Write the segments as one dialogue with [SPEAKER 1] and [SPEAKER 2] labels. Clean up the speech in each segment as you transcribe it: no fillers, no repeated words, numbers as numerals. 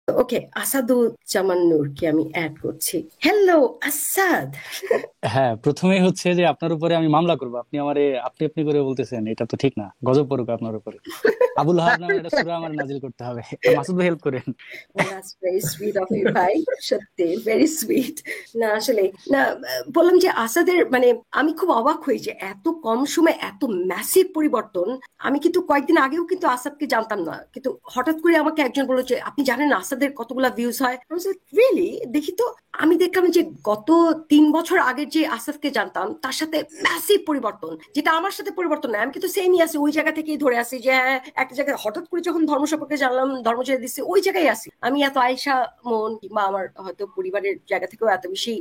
[SPEAKER 1] ওকে, আসাদুজ্জামান নূরকে আমি অ্যাড করছি। হ্যালো আসাদ।
[SPEAKER 2] হ্যাঁ, প্রথমেই হচ্ছে যে আপনার উপরে আমি মামলা করবো। আপনি আমারে আপনি আপনি করে বলতেছেন, এটা তো ঠিক না। গজব পড়ুক আপনার উপরে। আবুল হাব নামের একটা সূরা আমার নাজিল করতে হবে। মাসুদ ভাই হেল্প করেন।
[SPEAKER 1] That's very sweet of you ভাই, সত্যি ভেরি সুইট। না আসলে, না, বললাম যে আসাদের মানে আমি খুব অবাক হই যে এত কম সময়ে এত ম্যাসিভ পরিবর্তন। আমি কিন্তু কয়েকদিন আগেও কিন্তু আসাদকে জানতাম না, কিন্তু হঠাৎ করে আমাকে একজন বললো যে আপনি জানেন আসাদের কতগুলা ভিউজ হয়। রিয়েলি, দেখি তো। আমি দেখলাম যে গত 3 বছর আগের যে আসাদকে জানতাম তার সাথে ম্যাসিভ পরিবর্তন, যেটা আমার সাথে পরিবর্তন নয়। আমি কিন্তু সেমই আছি, ওই জায়গা থেকেই ধরে আছি যে হ্যাঁ, একটা জায়গায় হঠাৎ করে যখন ধর্ম সম্পর্কে জানলাম, ধর্ম ছেড়ে দিচ্ছি, ওই জায়গায় আছি। আমি এত আয়েশা মন কিংবা আমার হয়তো পরিবারের জায়গা থেকেও এত বেশি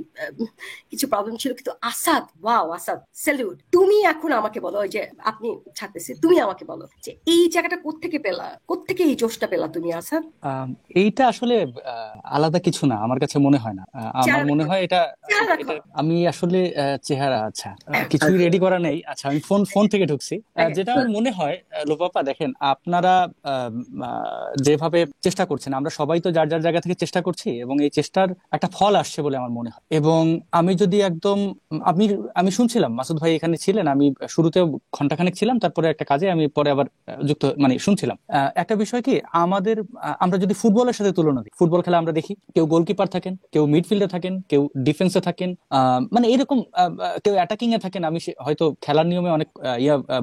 [SPEAKER 1] কিছু প্রবলেম ছিল, কিন্তু আসাদ, ওয়াও আসাদ, স্যালিউট। তুমি এখন আমাকে বলো, ওই যে আপনি ছাড়তেছি, তুমি আমাকে বলো যে এই জায়গাটা কোত্থেকে পেলা, কোত্থেকে এই জোশটা পেলা তুমি আসাদ?
[SPEAKER 2] আম, এইটা আসলে আলাদা কিছু না, আমার কাছে মনে হয় না। আমার
[SPEAKER 1] চেহারা
[SPEAKER 2] মনে
[SPEAKER 1] রাখো,
[SPEAKER 2] হয় এটা
[SPEAKER 1] চেহারা
[SPEAKER 2] এটা
[SPEAKER 1] রাখো।
[SPEAKER 2] আমি আসলে চেহারা, আচ্ছা, কিছুই
[SPEAKER 3] আচ্ছা,
[SPEAKER 2] রেডি করা নেই। আচ্ছা, আমি ফোন ফোন থেকে ঢুকছি।
[SPEAKER 1] ওকে,
[SPEAKER 2] যেটা আমার মনে হয়, লোপাপা দেখেন, আপনারা আম, যেভাবে চেষ্টা করছেন, আমরা সবাই তো যার যার জায়গা থেকে চেষ্টা করছি, এবং এই চেষ্টার একটা ফল আসছে বলে আমার মনে হয়। এবং আমি যদি একদম আমি আমি শুনছিলাম মাসুদ ভাই এখানে ছিলেন, আমি শুরুতে ঘন্টাখানেক ছিলাম, তারপরে একটা কাজে আমি পরে আবার যুক্ত, মানে শুনছিলাম। একটা বিষয় কি, আমাদের আমরা যদি ফুটবলের সাথে তুলনা দিই, ফুটবল খেলা আমরা দেখি কেউ গোলকিপার থাকেন, কেউ মিডফিল্ডে থাকেন, কেউ ডিফেন্সে থাকেন, মানে এরকম কেউ অ্যাটাকিং এ থাকেন। আমি হয়তো খেলার নিয়মে অনেক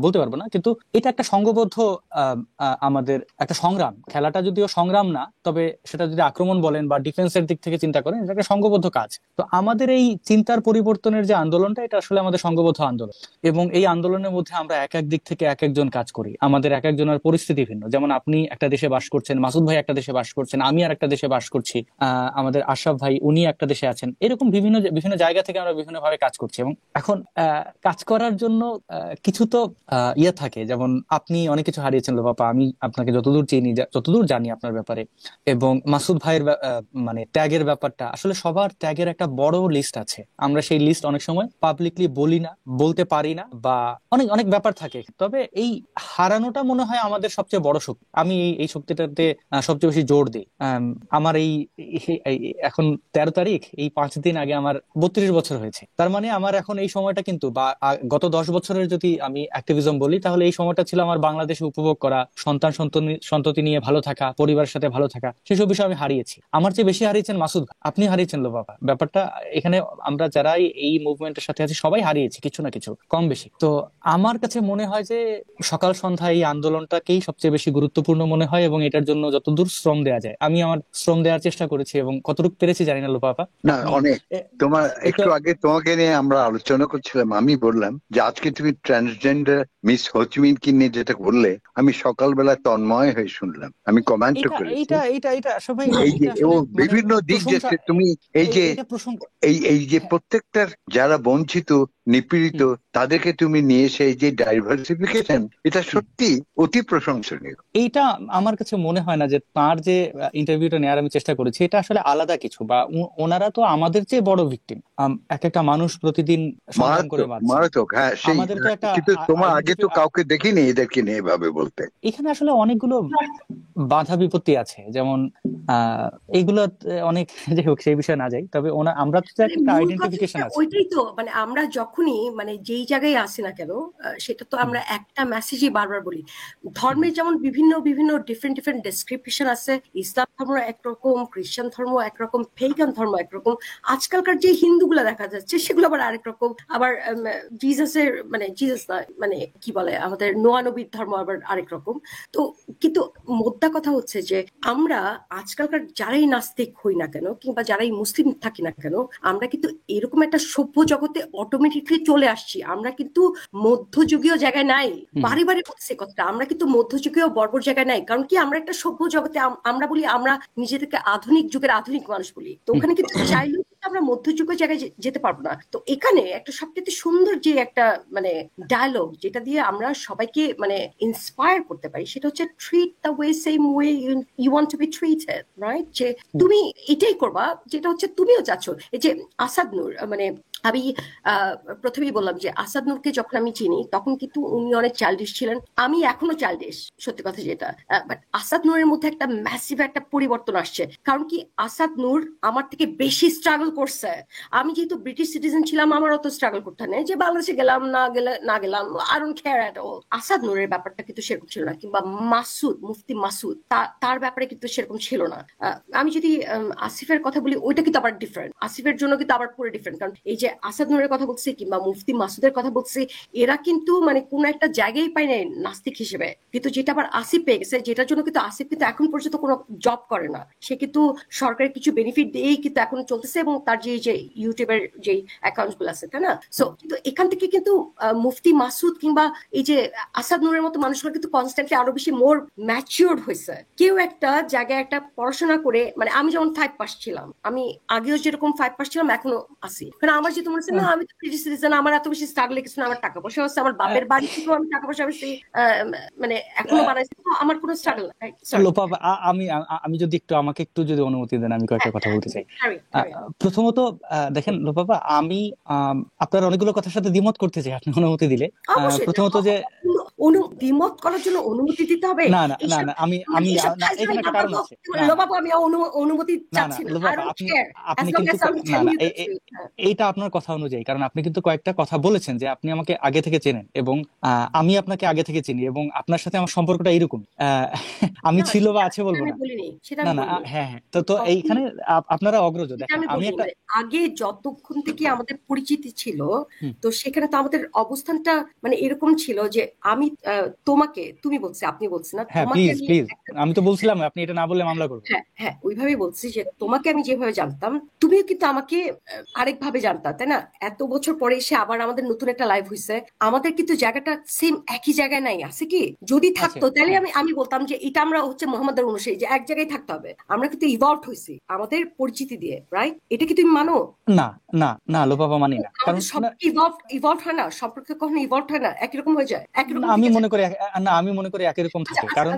[SPEAKER 2] বলতে পারবো না, কিন্তু এটা একটা সংঘবদ্ধ আমাদের একটা সংগ্রাম। খেলাটা যদিও সংগ্রাম না, তবে সেটা যদি আক্রমণ বলেন বা ডিফেন্সের দিক থেকে চিন্তা করেন, এটা একটা সংঘবদ্ধ কাজ। তো আমাদের এই চিন্তার পরিবর্তনের যে আন্দোলনটা, এটা আসলে আমাদের সংঘবদ্ধ আন্দোলন। এবং এই আন্দোলনের মধ্যে আমরা এক এক দিক থেকে এক একজন কাজ করি, আমাদের এক একজনের পরিস্থিতি ভিন্ন। যেমন আপনি একটা দেশে বাস করছেন, মাসুদ ভাই একটা দেশে বাস করছেন, আমি আর একটা দেশে বাস করছি, আমাদের আশরাফ ভাই উনি একটা দেশে আছেন। এরকম বিভিন্ন বিভিন্ন জায়গা থেকে আমরা বিভিন্ন ভাবে কাজ করছি। এবং এখন কাজ করার জন্য কিছু তো ইয়ে থাকে। যেমন আপনি অনেক কিছু হারিয়েছেন লোপাপা, আমি আপনাকে যতদূর চিনি, যতদূর জানি আপনার ব্যাপারে। এবং মাসুদ ভাইয়ের মানে ত্যাগের ব্যাপারটা, আসলে সবার ত্যাগের একটা বড় লিস্ট আছে। আমরা সেই লিস্ট অনেক সময় পাবলিকলি বলি না, বলতে পারি না, বা অনেক অনেক ব্যাপার থাকে। তবে এই হারানোটা মনে হয় আমাদের সবচেয়ে বড় শক্তি। আমি এই শক্তিটাতে সবচেয়ে বেশি জোর দিই। আমার এখন 13 তারিখ, এই 5 দিন আগে আমার 32 বছর হয়েছে। তার মানে আমার এখন এই সময়টা কিন্তু, বা গত 10 বছরের যদি আমি অ্যাক্টিভিজম বলি, তাহলে এই সময়টা ছিল আমার বাংলাদেশে উপভোগ করা, সন্তান সন্ততি নিয়ে ভালো থাকা, পরিবারের সাথে ভালো থাকা। সেসব বিষয় আমি হারিয়েছি। আমার চেয়ে বেশি হারিয়েছেন মাসুদ ভাই, আপনি হারিয়েছেন লো বাবা। ব্যাপারটা এখানে আমরা যারা এই মুভমেন্টের সাথে আছি সবাই হারিয়েছি কিছু না কিছু, কম বেশি। তো আমার কাছে মনে হয় যে সকাল সন্ধ্যা এই আন্দোলনটাকেই সবচেয়ে বেশি গুরুত্বপূর্ণ মনে হয়, এবং এটার জন্য যতদূর শ্রম দেওয়া যায় আমি আমার শ্রম দেওয়ার চেষ্টা করেছি, এবং কতটুকু পেরেছি জানি না লোপাপা।
[SPEAKER 3] না
[SPEAKER 2] আপনি
[SPEAKER 3] অনেক।
[SPEAKER 2] এ-
[SPEAKER 3] তোমার
[SPEAKER 2] একটু
[SPEAKER 3] একটু আগে তোমাকে নিয়ে আমরা আলোচনা করছিলাম, আমি বললাম যে আজকে তুমি ট্রান্সজেন্ডার মিস হোচিমিনকে নিয়ে যেটা বললে, আমি সকালবেলা তন্ময় হয়ে শুনলাম, আমি কমেন্টও
[SPEAKER 2] এটা
[SPEAKER 3] করেছি।
[SPEAKER 2] এইটা এইটা এটা সবাই,
[SPEAKER 3] এই যে
[SPEAKER 2] এটা
[SPEAKER 3] ও
[SPEAKER 2] আসলে মানে
[SPEAKER 3] বিভিন্ন দিক
[SPEAKER 2] প্রশংসা।
[SPEAKER 3] যাচ্ছে, তুমি এই যে
[SPEAKER 2] এটা প্রশংসা।
[SPEAKER 3] এই এই যে
[SPEAKER 2] হ্যাঁ।
[SPEAKER 3] প্রত্যেকটার যারা বঞ্চিত, নিপীড়িত,
[SPEAKER 2] হুম।
[SPEAKER 3] তাদেরকে তুমি নিয়ে এসে এই যে ডাইভার্সিফিকেশন, এটা
[SPEAKER 2] হুম।
[SPEAKER 3] সত্যি অতি প্রশংসনীয়।
[SPEAKER 2] এইটা আমার কাছে মনে হয় না যে তার যে ইন্টারভিউটা নেওয়ার আমি চেষ্টা করেছি এটা আসলে আলাদা কিছু, বা ওনারা তো আমাদের চেয়ে বড় ভিকটিম। এক একটা মানুষ প্রতিদিন সংগ্রাম করে
[SPEAKER 3] মারাত্মক
[SPEAKER 2] বাঁচছে।
[SPEAKER 3] মারাত্মক, হ্যাঁ সেই।
[SPEAKER 2] আমাদের তো একটা
[SPEAKER 3] কিন্তু তোমার আগে
[SPEAKER 2] আইডেন্টিফাই।
[SPEAKER 3] তো কাউকে দেখিনি এদেরকে নিয়ে এভাবে বলতে।
[SPEAKER 2] এখানে আসলে অনেকগুলো বাধা বিপত্তি আছে, যেমন এইগুলো অনেক যাই হোক, সেই বিষয়ে না যাই। তবে আমরা তো
[SPEAKER 1] মানে
[SPEAKER 2] একটা
[SPEAKER 1] মূল
[SPEAKER 2] আইডেন্টিফিকেশন
[SPEAKER 1] প্রচেষ্টা
[SPEAKER 2] আছে।
[SPEAKER 1] ওইটাই তো, মানে আমরা যখনই মানে যেই জায়গায় আসি না কেন, সেটা তো
[SPEAKER 2] হুম।
[SPEAKER 1] আমরা একটা মেসেজই বারবার বলি।
[SPEAKER 2] হুম।
[SPEAKER 1] ধর্মের যেমন বিভিন্ন বিভিন্ন ডিফারেন্ট ডিফারেন্ট ডেসক্রিপশন আছে। ইসলাম ধর্ম একরকম, খ্রিস্টান ধর্ম একরকম, পেগান ধর্ম একরকম। আজকালকার যে হিন্দুগুলা দেখা যাচ্ছে সেগুলো আবার আরেক রকম। আবার জিসাসের মানে জিসাস না, মানে কি বলে, আমাদের নোয়া নবীর ধর্ম আবার আরেক রকম। তো কিন্তু মোদ্দা কথা হচ্ছে যে আমরা আজকালকার যারাই নাস্তিক হই না কেন কিংবা যারাই মুসলিম থাকি না কেন, আমরা কিন্তু এরকম একটা সভ্য জগতে অটোমেটিকলি চলে আসছি। আমরা কিন্তু মধ্যযুগীয় জায়গায় নাই।
[SPEAKER 2] হুম।
[SPEAKER 1] বারে বারে বলছি কথাটা, আমরা কিন্তু মধ্যযুগীয় বর্বর জায়গায় নাই। কারণ কি, আমরা একটা সভ্য জগতে, আমরা বলি আমরা নিজেদেরকে আধুনিক যুগের আধুনিক মানুষ বলি। তো
[SPEAKER 2] হুম।
[SPEAKER 1] ওখানে কিন্তু চাইলেও কিন্তু আমরা মধ্যযুগীয় জায়গায় যেতে পারবো না। তো এখানে একটা সবচেয়ে সুন্দর যে একটা মানে ডায়লগ, যেটা দিয়ে আমরা সবাইকে মানে ইন্সপায়ার করতে পারি, সেটা হচ্ছে treat the way same way you want to be treated, right? যে
[SPEAKER 2] হুম।
[SPEAKER 1] তুমি এটাই করবা যেটা হচ্ছে তুমিও চাচ্ছ। এই যে আসাদ নূর মানে আমি প্রথমেই বললাম যে আসাদ নূরকে যখন আমি চিনি তখন কিন্তু উনি অনেক চাইল্ডিশ ছিলেন, আমি এখনো চাইল্ডিশ, সত্যি কথা যেটা। বাট আসাদ নূরের মধ্যে একটা ম্যাসিভ একটা পরিবর্তন আসছে, কারণ কি আসাদ নূর আমার থেকে বেশি স্ট্রাগল করছে। আমি যেহেতু ব্রিটিশ সিটিজেন ছিলাম, আমার অত স্ট্রাগল করতে নেই যে বাংলাদেশে গেলাম না গেলাম, I don't care at all. Asad নূরের ব্যাপারটা কিন্তু সেরকম ছিল না, কিংবা মাসুদ, মুফতি মাসুদ, তার ব্যাপারে কিন্তু সেরকম ছিল না। আমি যদি আসিফের কথা বলি, ওইটা কিন্তু আবার ডিফারেন্ট, আসিফের জন্য কিন্তু আবার পুরো ডিফারেন্ট। কারণ এই যে আসাদ নূরের কথা বলছি কিংবা মুফতি মাসুদের কথা বলছি, এরা কিন্তু মানে কোন একটা জায়গায় পায় নাই নাস্তিক হিসেবে, কিন্তু যেটা আবার আসিফ পেয়ে গেছে, যেটার জন্য কিন্তু আসিফ কিন্তু এখন পর্যন্ত কোনো জব করে না, সে কিন্তু সরকারের কিছু বেনিফিট দিয়েই কিন্তু এখন চলতেছে, এবং তার যে ইউটিউবের যে অ্যাকাউন্ট গুলো আছে, তাই না? সো কিন্তু এখান থেকে কিন্তু মুফতি মাসুদ কিংবা এই যে আসাদ নূরের মতো মানুষগুলো কিন্তু কনস্ট্যান্টলি আরো বেশি মোর ম্যাচিওর্ড হয়েছে। কেউ একটা জায়গায় একটা পড়াশোনা করে, মানে আমি যেমন 5 পাস ছিলাম, আমি আগেও যেরকম 5 পাস ছিলাম এখনো আছি, কারণ আমার যেহেতু মনে হচ্ছে না আমি তো ব্রিটিশ সিটিজেন, আমার এত বেশি স্ট্রাগল কিছু না, আমার টাকা পয়সা হচ্ছে, আমার বাপের বাড়ি থেকেও আমি টাকা পয়সা বেশি মানে এখনো বানাইছি, আমার কোনো স্ট্রাগল নাই।
[SPEAKER 2] লোপা, আমি আমি যদি একটু, আমাকে একটু যদি অনুমতি দেন, আমি কয়েকটা কথা বলতে চাই। প্রথমত দেখেন লোপাপা, আমি আপনার অনেকগুলো কথার সাথে দ্বিমত করতে চাই, আপনি অনুমতি দিলে। প্রথমত যে
[SPEAKER 1] দ্বিমত করার জন্য অনুমতি দিতে হবে?
[SPEAKER 2] না না না না, আমি এখানে একটা কারণ আছে।
[SPEAKER 1] লোপাপা, আমি অনুমতি চাচ্ছি না।
[SPEAKER 2] লোপাপা, আপনি কিন্তু না না, এইটা আপনার কথা অনুযায়ী, কারণ আপনি কিন্তু কয়েকটা কথা বলেছেন যে আপনি আমাকে আগে থেকে চেনেন এবং আমি আপনাকে আগে থেকে চিনি, এবং আপনার সাথে আমার সম্পর্কটা এইরকম। আমি ছিল বা আছে বলবো না, না না, হ্যাঁ হ্যাঁ, তো এইখানে আপনারা অগ্রজ। দেখেন আমি একটা,
[SPEAKER 1] আগে যতক্ষণ থেকে আমাদের পরিচিতি ছিল, তো সেখানে তো আমাদের অবস্থানটা মানে এরকম ছিল যে আমি তোমাকে তুমি বলছি, আপনি বলছি না,
[SPEAKER 2] হ্যাঁ প্লিজ প্লিজ, আমি তো বলছিলাম আপনি এটা না বললে মামলা করবো।
[SPEAKER 1] হ্যাঁ হ্যাঁ, ওইভাবেই বলছি যে তোমাকে আমি যেভাবে জানতাম, তুমিও কিন্তু আমাকে আরেকভাবে জানতা, তাই না? এত বছর পরে এসে আবার আমাদের নতুন একটা লাইভ হয়েছে, আমাদের কিন্তু জায়গাটা সেম একই জায়গায় নাই, আছে কি? যদি থাকতো তাহলে আমি বলতাম যে এটা আমরা হচ্ছে মোহাম্মদের অনুসারী, যে এক জায়গায় থাকতে হবে। আমরা কিন্তু ইভলভ হয়েছি আমাদের পরিচিতি দিয়ে, রাইট? এটা কি তুমি মানো?
[SPEAKER 2] না না না লোপাপা, মানি না, কারণ
[SPEAKER 1] সব ইভলভ হয় না, সম্পর্ক কখনো ইভলভ হয় না, একই রকম হয়ে যায়, একই রকম।
[SPEAKER 2] আমি মনে করি না, আমি মনে করি একই রকম থাকে, কারণ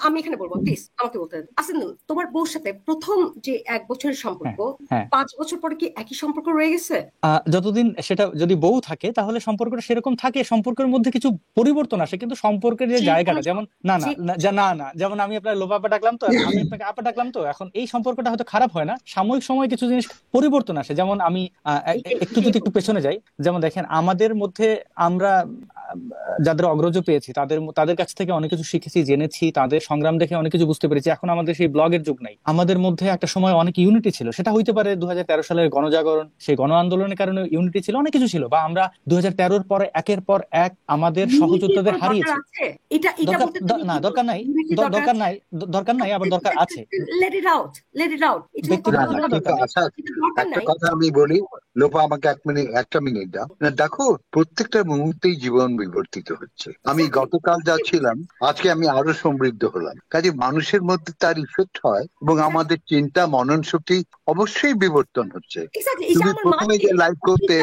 [SPEAKER 1] আমি এখানে বলবো, প্লিজ আমাকে বলতে দেন। আসেন, তোমার বউর সাথে প্রথম যে 1 বছরের সম্পর্ক, 5 বছর পরে কি একই সম্পর্ক রয়ে গেছে?
[SPEAKER 2] যতদিন সেটা যদি বউ থাকে তাহলে সম্পর্কটা সেরকম থাকে, সম্পর্কের মধ্যে কিছু পরিবর্তন আসে, কিন্তু সম্পর্কের যে জায়গাটা, যেমন না না না না, যেমন আমি আপনার লোপাপা ডাকলাম তো, আমি আপনাকে আপা ডাকলাম তো, এখন এই সম্পর্কটা হয়তো খারাপ হয় না, সাময়িক সময় কিছু জিনিস পরিবর্তন আসে। যেমন আমি একটু পেছনে যাই, যেমন দেখেন আমাদের মধ্যে আমরা যাদের অগ্রজ পেয়েছি তাদের কাছ থেকে অনেক কিছু শিখেছি, জেনেছি, তাদের সংগ্রাম দেখে অনেক কিছু বুঝতে পেরেছি। এখন আমাদের সেই ব্লগের যুগ নাই, আমাদের মধ্যে একটা সময় অনেক ইউনিটি ছিল, সেটা হইতে পারে 2013 সালের গণজাগরণ, সেই গণ আন্দোলনের কারণে ইউনিটি ছিল, অনেক কিছু ছিল, বা আমরা 2013-র পরে একের পর এক আমাদের সহযোদ্ধাদের হারিয়েছি। দরকার নাই, আবার দরকার আছে।
[SPEAKER 3] একটা কথা আমি বলি, লোপা আমাকে একটা মিনিট দাও। দেখো, প্রত্যেকটা মুহূর্তেই জীবন বিবর্তিত হচ্ছে। আমি গতকাল যা ছিলাম আজকে আমি আরো সমৃদ্ধ হলাম, কাজে মানুষের মধ্যে তার ইফেক্ট হয়, এবং আমাদের চিন্তা মনন শক্তি অবশ্যই বিবর্তন হচ্ছে। তুমি প্রথমে যে লাইভ করতে,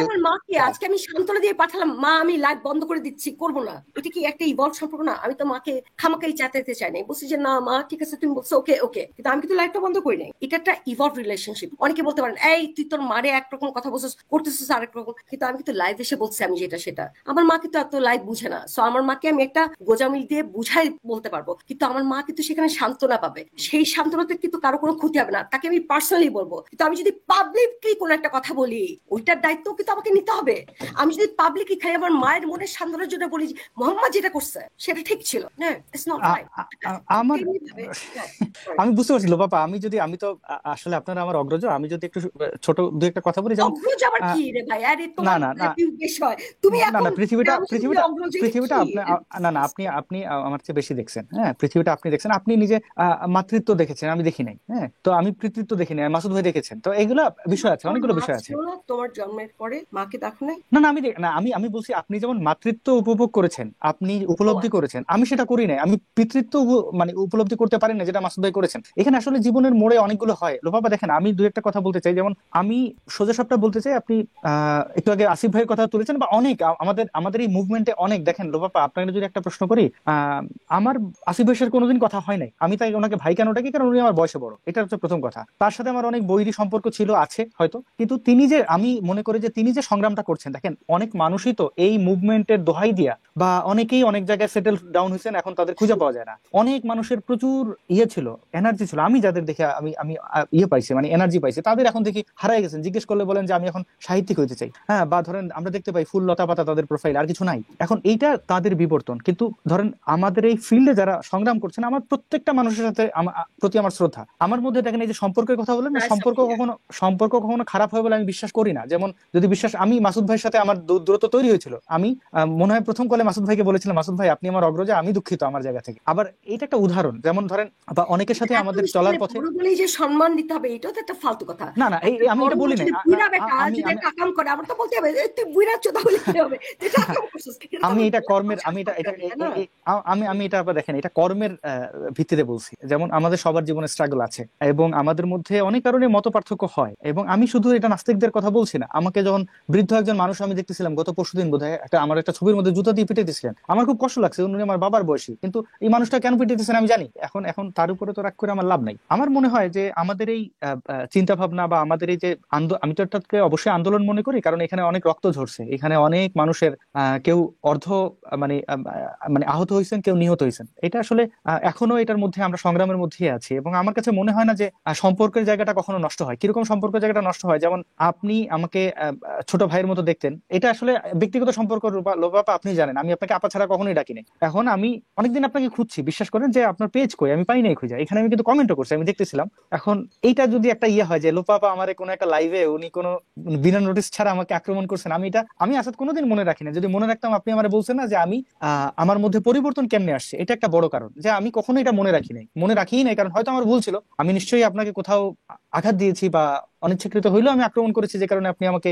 [SPEAKER 1] আজকে আমি সান্ত্বনা দিয়ে পাঠালাম, মা আমি লাইভ বন্ধ করে দিচ্ছি, করবো না, এটা কি একটা ইভলভ সম্পর্ক না? আমি তো মাকে খামাকাই চাইতে চাই নাই, বলছি যে না মা ঠিক আছে, তুমি বলছো ওকে ওকে, কিন্তু আমি কিন্তু লাইভটা বন্ধ করি নাই। এটা একটা ইভলভ রিলেশনশিপ। অনেকে বলতে পারেন এই তুই তোর মারে একরকম কথা বলছিস, করতেছিস আরেক রকম, কিন্তু আমি কিন্তু লাইভ এসে বলছি আমি যেটা সেটা। আমার মা কিন্তু এত লাইভ বুঝে না, সো আমার মাকে আমি একটা গোজামিল দিয়ে বুঝাই বলতে পারবো, কিন্তু আমার মা কিন্তু সেখানে সান্ত্বনা পাবে, সেই সান্ত্বনাতে কিন্তু কারো কোনো ক্ষতি হবে না, তাকে আমি পার্সোনালি বলবো। কিন্তু আমি যদি পাবলিকলি কোনো একটা কথা বলি, ওইটার দায়িত্ব কিন্তু আমাকে নিতে হবে। আমি যদি পাবলিকলি খাই আমার মায়ের মনের সান্ত্বনার জন্য বলি মোহাম্মদ যেটা করছে সেটা ঠিক ছিল না, ইটস নট রাইট।
[SPEAKER 2] আমি বুঝতে পারছি লোপাপা, আমি তো আসলে আপনারা আমার অগ্রজ, আমি যদি একটু ছোট দু একটা কথা বলি, যেমন
[SPEAKER 1] অগ্রজ আবার কি রে ভাই? আরে তোমার বিষয়, তুমি এখন
[SPEAKER 2] পৃথিবীটা আপনি আমার চেয়ে বেশি দেখছেন। হ্যাঁ, পৃথিবীটা আপনি দেখছেন, আপনি নিজে মাতৃত্ব দেখেছেন, আমি দেখি নাই। হ্যাঁ, তো আমি পিতৃত্ব দেখি নাই, মাসুদ ভাই দেখেছেন, তো এগুলা বিষয় আছে, অনেকগুলো বিষয় আছে।
[SPEAKER 1] তোমার জন্মের পরে মাকে দেখো নাই?
[SPEAKER 2] না না, আমি বলছি আপনি যেমন মাতৃত্ব উপভোগ করেছেন, আপনি উপলব্ধি করেছেন, আমি সেটা করি নাই, আমি পিতৃত্ব মানে উপলব্ধি করতে পারি না, যেটা মাসুদ ভাই করেছেন। এখানে আসলে জীবনের মোড়ে অনেকগুলো হয়। লোপাপা দেখেন, আমি দু একটা কথা বলতে চাই, যেমন আমি সোজা সাপটা বলতে বলতে চাই, আপনি একটু আগে আসিফ ভাইয়ের কথা তুলেছেন, বা অনেক আমাদের এই মুভমেন্টে অনেক, দেখেন লোপাপা আপনাকে যদি একটা প্রশ্ন করি, আমার আসিফ ভাইয়ের সাথে কোনোদিন কথা হয় নাই, আমি তাই ওনাকে ভাই কেন ডাকি, কারণ উনি আমার বয়সে বড়, এটা হচ্ছে প্রথম কথা। তার সাথে আমার অনেক বৈরী সম্পর্ক ছিল, আছে হয়তো, কিন্তু তিনি যে, আমি মনে করি যে তিনি যে সংগ্রামটা করছেন, দেখেন অনেক মানুষই তো এই মুভমেন্টের দোহাই দিয়া, বা অনেকেই অনেক জায়গায় সেটেল ডাউন হয়েছেন, এখন তাদের খুঁজে পাওয়া যায় না। অনেক মানুষের প্রচুর ইয়ে ছিল, এনার্জি ছিল, আমি যাদের দেখে আমি আমি ইয়ে পাইছি, মানে এনার্জি পাইছি, তাদের এখন দেখি হারাই গেছেন। জিজ্ঞেস করলে বলেন যে আমি এখন সাহিত্যিক হইতে চাই, হ্যাঁ, বা ধরেন আমরা দেখতে পাই ফুল লতা পাতা তাদের প্রোফাইল, আর কিছু নাই। এখন এইটা তাদের বিবর্তন। কিন্তু ধরেন আমাদের এই ফিল্ডে যারা সংগ্রাম করছেন, আমার প্রত্যেকটা মানুষের সাথে প্রতি আমার শ্রদ্ধা। আমার মধ্যে দেখেন এই যে সম্পর্কের কথা বলেন না, সম্পর্ক কখনো খারাপ হয় বলে আমি বিশ্বাস করি না। যেমন যদি বিশ্বাস, আমি মাসুদ ভাইয়ের সাথে আমার দূরত্ব তৈরি হয়েছিল, আমি মনে হয় প্রথম কলে মাসুদ ভাইকে বলেছিলাম, মাসুদ ভাই আপনি আমার অগ্রজা, আমি দুঃখিত আমার জায়গা থেকে। আবার এইটা একটা উদাহরণ, যেমন ধরেন বা অনেকের সাথে আমাদের চলার পথে
[SPEAKER 1] যে সম্মান দিতে হবে, এটাও তো একটা ফালতু কথা।
[SPEAKER 2] না না, আমি এটা বলি নাই, আমি এটা কর্মের, আমি এটা আবার দেখেন, এটা কর্মের ভিত্তিতে বলছি। যেমন আমাদের সবার জীবনে স্ট্রাগল আছে, এবং আমাদের মধ্যে অনেক কারণে মত পার্থক্য হয়, এবং আমি শুধু এটা নাস্তিকদের কথা বলছি না। আমাকে যখন বৃদ্ধ একজন মানুষ আমি দেখতেছিলাম গত পরশুদিন বোধহয়, আমার একটা ছবির মধ্যে জুতা দিয়ে পিটে দিয়েছিলেন, আমার খুব কষ্ট লাগছে, উনি আমার বাবার বয়সী, কিন্তু এই মানুষটা কেন পিটে দিয়েছেন আমি জানি। এখন তার উপরে তো রাগ করে আমার লাভ নাই। আমার মনে হয় যে আমাদের এই চিন্তা ভাবনা বা আমাদের এই যে আমি তো এটাকে অবশ্যই আন্দোলন মনে করি, কারণ এখানে অনেক রক্ত ঝরছে, এখানে অনেক মানুষের কেউ মানে মানে আহত হয়েছেন, কেউ নিহত হয়েছেন। এটা আসলে এখনো এটার মধ্যে আমরা সংগ্রামের মধ্যে আছি, এবং আমার কাছে মনে হয় না যে সম্পর্কের জায়গাটা কখনো নষ্ট হয়। কিরকম সম্পর্কের জায়গাটা নষ্ট হয়, যেমন আপনি আমাকে ছোট ভাইয়ের মতো দেখতেন, এটা আসলে ব্যক্তিগত সম্পর্ক। লোপাপা আপনি জানেন আমি আপনাকে আপা ছাড়া কখনোই ডাকি নাই। এখন আমি অনেকদিন আপনাকে খুঁজছি, বিশ্বাস করেন যে আপনার পেজ কই আমি পাই নাই খুঁজে, এখানে আমি কিন্তু কমেন্টও করছি, আমি দেখতেছিলাম। এখন এইটা যদি একটা ইয়ে হয় যে লোপাপা আমার কোনো একটা লাইভে উনি কোনো বিনা নোটিস ছাড়া আমাকে আক্রমণ করছেন, আমি আসাদ কোনোদিন মনে রাখি না। যদি মনে রাখতাম আপনি আমার বলছেন না যে আমি আমার মধ্যে পরিবর্তন কেমনে আসছে, এটা একটা বড় কারণ যে আমি কখনো এটা মনে রাখিই নাই, কারণ হয়তো আমার ভুল ছিল, আমি নিশ্চয়ই আপনাকে কোথাও আঘাত দিয়েছি বা অনিচ্ছাকৃত হইলেও আমি আক্রমণ করেছি, যে কারণে আপনি আমাকে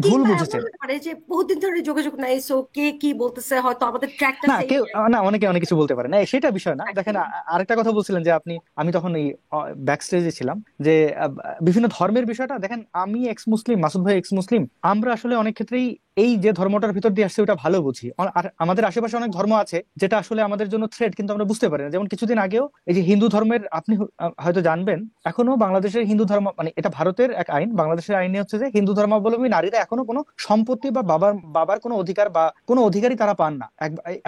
[SPEAKER 2] ভুল বুঝেছেন।
[SPEAKER 1] যে বহুদিন ধরে যোগাযোগ নাই, সো কে কি বলতেছে হয়তো আমাদের ট্র্যাকটা
[SPEAKER 2] না কেউ না, অনেকে অনেক কিছু বলতে পারে না, সেটা বিষয় না। দেখেন আরেকটা কথা বলছিলেন যে আমি তখন এই ব্যাক স্টেজে ছিলাম, যে বিভিন্ন ধর্মের বিষয়টা দেখেন, আমি এক্স মুসলিম, মাসুদ ভাই এক্স মুসলিম, আমরা আসলে অনেক ক্ষেত্রেই এই যে ধর্মটার ভিতর দিয়ে আসছে ওটা ভালো বুঝি। আর আমাদের আশেপাশে অনেক ধর্ম আছে যেটা আসলে আমাদের জন্য থ্রেট, কিন্তু আমরা বুঝতে পারি না। যেমন কিছুদিন আগেও এই যে হিন্দু ধর্মের, আপনি হয়তো জানবেন, এখনো বাংলাদেশের হিন্দু ধর্ম, মানে এটা ভারতের এক আইন, বাংলাদেশের আইনে হচ্ছে যে হিন্দু ধর্মাবলম্বী নারীরা এখনো কোনো সম্পত্তি বা বাবার কোনো অধিকার বা কোনো অধিকারই তারা পান না,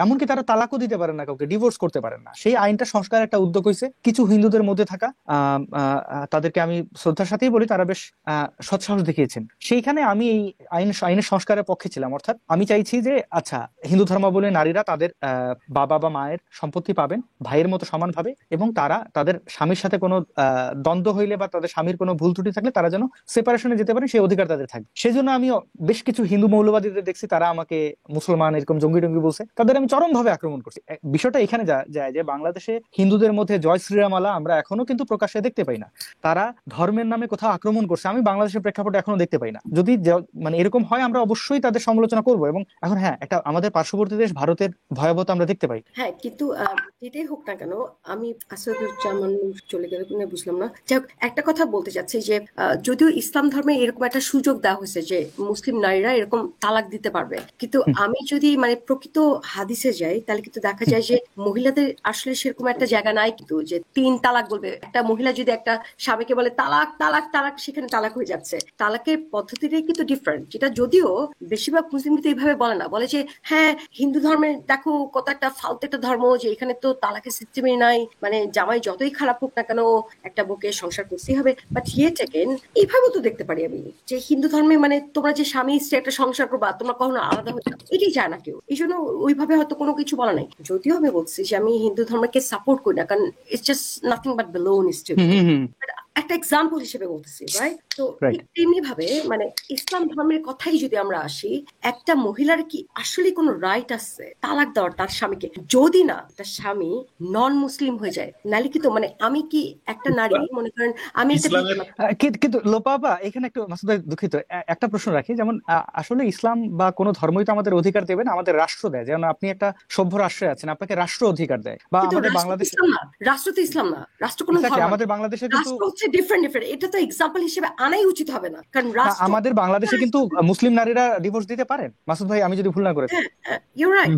[SPEAKER 2] এমনকি তারা তালাকও দিতে পারেন না, কাউকে ডিভোর্স করতে পারেন না। সেই আইনটা সংস্কারের একটা উদ্যোগ হয়েছে কিছু হিন্দুদের মধ্যে থাকা, তাদেরকে আমি শ্রদ্ধার সাথেই বলি, তারা বেশ সৎসাহস দেখিয়েছেন। সেইখানে আমি এই আইনের সংস্কারের পক্ষে ছিলাম। অর্থাৎ আমি চাইছি যে আচ্ছা, হিন্দু ধর্মাবলম্বী নারীরা তাদের বাবা বা মায়ের সম্পত্তি পাবেন ভাইয়ের মতো সমানভাবে, এবং তারা তাদের স্বামীর সাথে কোনো দ্বন্দ্ব হইলে বা তাদের স্বামীর কোনো ভুল ত্রুটি থাকলে তারা যেন সেপারেশনে যেতে পারে, সেই অধিকার তাদের থাকবে। সেই জন্য আমি বেশ কিছু হিন্দু মৌলবাদীদের দেখছি, তারা আমাকে মুসলমান এরকম জঙ্গি টঙ্গি বলছে, তাদের আমি চরম ভাবে আক্রমণ করছি। বিষয়টা এখানে যায় যে বাংলাদেশে হিন্দুদের মধ্যে জয় শ্রীরামালা আমরা এখনো কিন্তু প্রকাশ্যে দেখতে পাই না। তারা ধর্মের নামে কোথাও আক্রমণ করছে আমি বাংলাদেশের প্রেক্ষাপটে এখনো দেখতে পাই না। যদি মানে এরকম হয় আমরা অবশ্যই তাদের সমালোচনা করবো। এবং এখন হ্যাঁ, একটা আমাদের পার্শ্ববর্তী দেশ ভারতের ভয়াবহতা আমরা দেখতে পাই।
[SPEAKER 1] হ্যাঁ, কিন্তু যেটাই হোক না কেন, আমি আসাদুজ্জামান চলে গেলে বুঝলাম না। যাই হোক, একটা কথা বলতে চাচ্ছি যে যদিও ইসলাম ধর্মে এরকম একটা সুযোগ দেওয়া হয়েছে যে মুসলিম নারীরা এরকম তালাক দিতে পারবে, কিন্তু আমি যদি মানে প্রকৃত হাদিসে যাই তাহলে কিন্তু দেখা যায় যে মহিলাদের আসলে সেরকম একটা জায়গা নাই, কিন্তু যে 3 তালাক বলবে। একটা মহিলা যদি একটা স্বামীকে বলে তালাক তালাক তালাক, সেখানে তালাক হয়ে যাচ্ছে। তালাকের পদ্ধতিটাই কিন্তু ডিফারেন্ট, যেটা যদিও বেশিরভাগ মুসলিম কিন্তু এইভাবে বলে না, বলে যে হ্যাঁ হিন্দু ধর্মে দেখো কত একটা ফালতু একটা ধর্ম, যে এখানে তো তালাকের সিস্টেমই নাই, মানে জামাই যতই খারাপ হোক না কেন একটা বউকে সংসার করতেই হবে। বাট হিয়ার টেকেন এইভাবে তো দেখতে পারি আমি যে হিন্দু ধর্মে মানে তোমরা যে স্বামী স্ত্রী একটা সংসার করবা, তোমরা কখনো আলাদা হয়ে যাবে, এটাই চায় না কেউ। এই জন্য ওইভাবে হয়তো কোনো কিছু বলা নাই। যদিও আমি বলছি যে আমি হিন্দু ধর্মকে সাপোর্ট করি না, কারণ ইটস জাস্ট নাথিং বাট বিলোনিস্ট, একটা এক্সাম্পল হিসেবে বলতেছি, রাইট? তো তেমনি ভাবে মানে ইসলাম ধর্মের কথাই যদি আমরা আসি, একটা মহিলার কি আসলে কোনো রাইট আছে তালাক দেওয়ার তার স্বামীকে, যদি না তার স্বামী নন মুসলিম হয়ে যায়? নালে কি তো মানে আমি কি একটা নারী মনে করেন আমি
[SPEAKER 2] কিন্তু লোপাপা এখানে একটু মাসুদ ভাই দুঃখিত, একটা প্রশ্ন রাখি। যেমন আসলে ইসলাম বা কোনো ধর্মই তো আমাদের অধিকার দেবে না, আমাদের রাষ্ট্র দেয়। যেমন আপনি একটা সভ্য রাষ্ট্রে আছেন, আপনাকে রাষ্ট্র অধিকার দেয়। বা আমাদের বাংলাদেশে
[SPEAKER 1] রাষ্ট্র তো ইসলাম না, রাষ্ট্র কোনো
[SPEAKER 2] আমাদের বাংলাদেশে কিন্তু
[SPEAKER 1] ডিফারেন্ট। এটা তো এক্সাম্পল হিসেবে আনাই উচিত হবে না, কারণ রাষ্ট্র
[SPEAKER 2] আমাদের বাংলাদেশে কিন্তু মুসলিম নারীরা ডিভোর্স দিতে পারেন, মাসুদ ভাই, আমি যদি ভুল না করে থাকি।
[SPEAKER 1] ইউ রাইট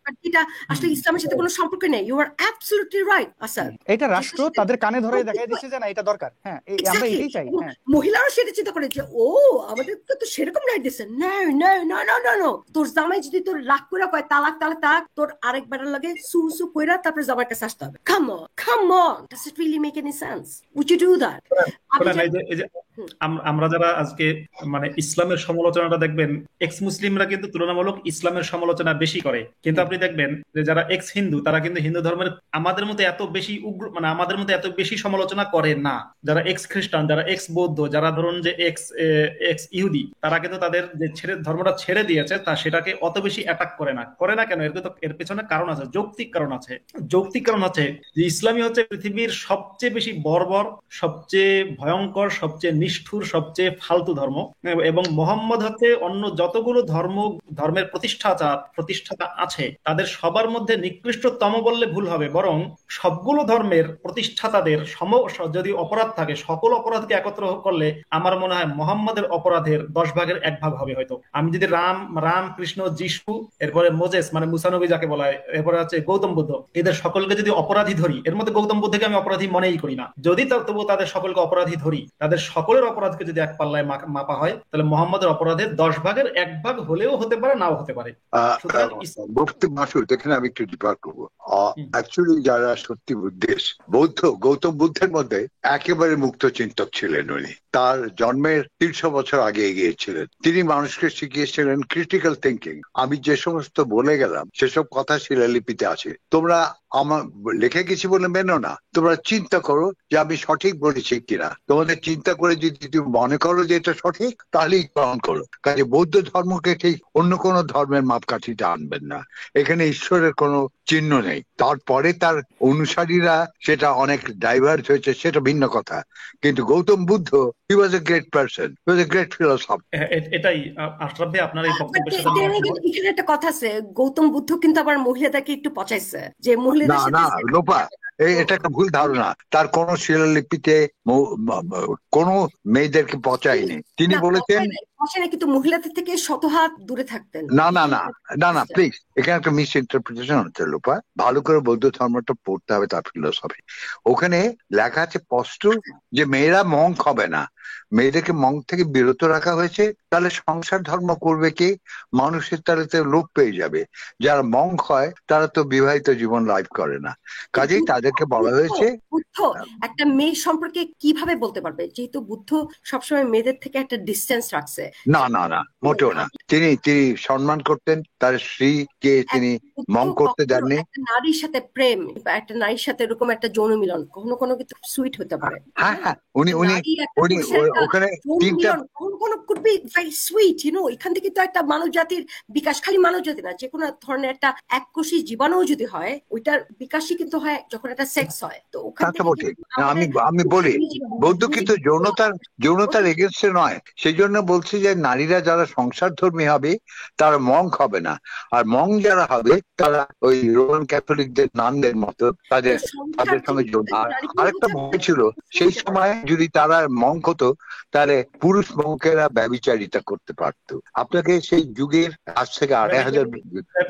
[SPEAKER 1] বাট এটা আসলে ইসলামের সাথে কোনো সম্পর্ক নেই। You are absolutely right Asad.
[SPEAKER 2] এটা রাষ্ট্র তাদের কানে ধরে দেখাই দিচ্ছে যে না এটা দরকার। হ্যাঁ, আমরা এটাই চাই। হ্যাঁ,
[SPEAKER 1] মহিলারা সেটা চিন্তা করে যে ও আমাদের তো সেরকম রাইট দিচ্ছে। না না না না না না, তোর জামাই যদি তোর রাগ করে কয় তালাক তালাক তালাক, তোর আরেক বেটার লাগে সু সু কইরা তারপর জামাইয়ের কাছে আসতে হবে। Come on, does it really make any sense? Would you do that?
[SPEAKER 4] আমরা যারা আজকে মানে ইসলামের সমালোচনাটা দেখবেন, এক্স মুসলিমরা কিন্তু তুলনামূলক ইসলামের সমালোচনা বেশি করে, কিন্তু আপনি দেখবেন যে যারা এক্স হিন্দু তারা কিন্তু হিন্দু ধর্মের আমাদের মতো এত বেশি উগ্র মানে আমাদের মতো এত বেশি সমালোচনা করে না। যারা এক্স খ্রিস্টান, যারা এক্স বৌদ্ধ, যারা ধরুন যে এক্স ইহুদি, তারা কিন্তু তাদের যে ধর্মটা ছেড়ে দিয়েছে তা সেটাকে অত বেশি অ্যাটাক করে না কেন? এর পেছনে কারণ আছে, যৌক্তিক কারণ আছে। যৌক্তিক কারণ হচ্ছে যে ইসলামই হচ্ছে পৃথিবীর সবচেয়ে বেশি বর্বর, সবচেয়ে ভয়ঙ্কর, সবচেয়ে নিষ্ঠুর, সবচেয়ে ফালতু ধর্ম, এবং মোহাম্মদ হচ্ছে অন্য যতগুলো ধর্মের প্রতিষ্ঠাতা আছে তাদের সবার মধ্যে নিকৃষ্টতম বললে ভুল হবে, বরং সবগুলো ধর্মের প্রতিষ্ঠাতাদের যদি অপরাধ থাকে, সকল অপরাধকে একত্র করলে আমার মনে হয় মোহাম্মদের অপরাধের 10 ভাগের 1 ভাগ হবে হয়তো। আমি যদি রাম কৃষ্ণ যিশু, এরপরে মোজেস মানে মুসা নবী যাকে বলা হয়, এরপরে হচ্ছে গৌতম বুদ্ধ, এদের সকলকে যদি অপরাধী ধরি, এর মধ্যে গৌতম বুদ্ধকে আমি অপরাধী মনেই করি না, যদি তবু তাদের সকলকে অপরাধী ধরি, তাদের সকলের অপরাধকে যদি এক পাল্লায় মাপা হয়, তাহলে মোহাম্মদের অপরাধের 10 ভাগের 1 ভাগ হলেও হতে পারে, নাও হতে পারে।
[SPEAKER 3] এখানে আমি একটু ডিপার করবো। অ্যাকচুয়ালি যারা সত্যি বুদ্ধিস্ট, গৌতম বুদ্ধের মধ্যে একেবারে মুক্ত চিন্তক ছিলেন উনি। তার জন্মের 300 বছর আগে এগিয়েছিলেন। তিনি মানুষকে শিখিয়েছিলেন ক্রিটিক্যাল থিঙ্কিং। আমি যে সমস্ত বলে গেলাম সেসব কথা শিলালিপিতে আছে, তোমরা আমার লিখে গেছি বলে মেনো না, তোমরা চিন্তা করো যে আমি সঠিক বলেছি কিনা। তোমাদের চিন্তা করে যদি তুমি মনে করো যে এটা সঠিক, তাহলেই গ্রহণ করো। কাজে বৌদ্ধ ধর্মকে ঠিক অন্য কোনো ধর্মের মাপকাঠিতে আনবেন না। এখানে ঈশ্বরের কোনো চিহ্ন নেই। তারপরে তার অনুসারীরা সেটা অনেক ডাইভার্ট হয়েছে, সেটা ভিন্ন কথা। কিন্তু Gautam Buddha, he was a great person, he was a great philosopher।
[SPEAKER 4] এটাই আশরাফ ভাই আপনার এই বক্তব্যের সাথে
[SPEAKER 1] এখানে একটা কথা আছে, গৌতম বুদ্ধ কিন্তু আবার মহিলাদেরকে একটু পচাইছে, যে মহিলাদের সাথে
[SPEAKER 3] না লোপা, এটা একটা ভুল ধারণা। তার কোন শিলালিপিতে কোনো মেয়েদেরকে পচায়নি। তিনি বলেছেন
[SPEAKER 1] কিন্তু মহিলাদের থেকে শতহাত দূরে থাকতেন।
[SPEAKER 3] না প্লিজ, এখানে একটা মিস ইন্টারপ্রিটেশন হচ্ছে লোপা। ভালো করে বৌদ্ধ ধর্মটা পড়তে হবে, তার ফিলোসফি। ওখানে লেখা আছে স্পষ্ট যে মেয়েরা মঙ্ক হবে না, মেয়েদেরকে মঙ্ক থেকে বিরত রাখা হয়েছে। তাহলে সংসার ধর্ম করবে কি? মানুষের তাহলে লোপ পেয়ে যাবে। যারা মঙ্ক হয় তারা তো বিবাহিত জীবন লাইফ করে না, কাজেই তাদেরকে বলা হয়েছে।
[SPEAKER 1] বুদ্ধ একটা মেয়ে সম্পর্কে কিভাবে বলতে পারবে, যেহেতু বুদ্ধ সবসময় মেয়েদের থেকে একটা ডিস্টেন্স রাখছে।
[SPEAKER 3] না মোটেও না। তিনি সম্মান করতেন, তার স্ত্রীকে তিনি মঙ্ক করতে দেননি।
[SPEAKER 1] নারীর সাথে প্রেম বা একটা নারীর সাথে এরকম একটা যৌন মিলন কখনো কোনো কিন্তু সুইট হতে পারে।
[SPEAKER 3] হ্যাঁ, উনি ওখানে তিনটা
[SPEAKER 1] সুইট, এখান থেকে তো একটা মানব জাতির বিকাশ, খালি মানব জাতি না, যে কোনো ধরনের একটা এককোষী জীবাণু যদি হয়, ওইটার বিকাশই কিন্তু হয় যখন একটা সেক্স হয়। তো
[SPEAKER 3] আমি বলি বৌদ্ধ কিন্তু যৌনতার এগেনস্টে নয়। সেই জন্য বলছি যে নারীরা যারা সংসার ধর্মী হবে তারা মঙ্ক হবে না, আর মঙ্ক যারা হবে তারা ওই রোমান ক্যাথলিকদের নানদের মতো তাদের সঙ্গে আরেকটা ভয় ছিল সেই সময়, যদি তারা মঙ্ক হতো তাহলে পুরুষ মঙ্কেরা ব্যভিচারিতা করতে পারতো। আপনাকে সেই যুগের আজ থেকে 2500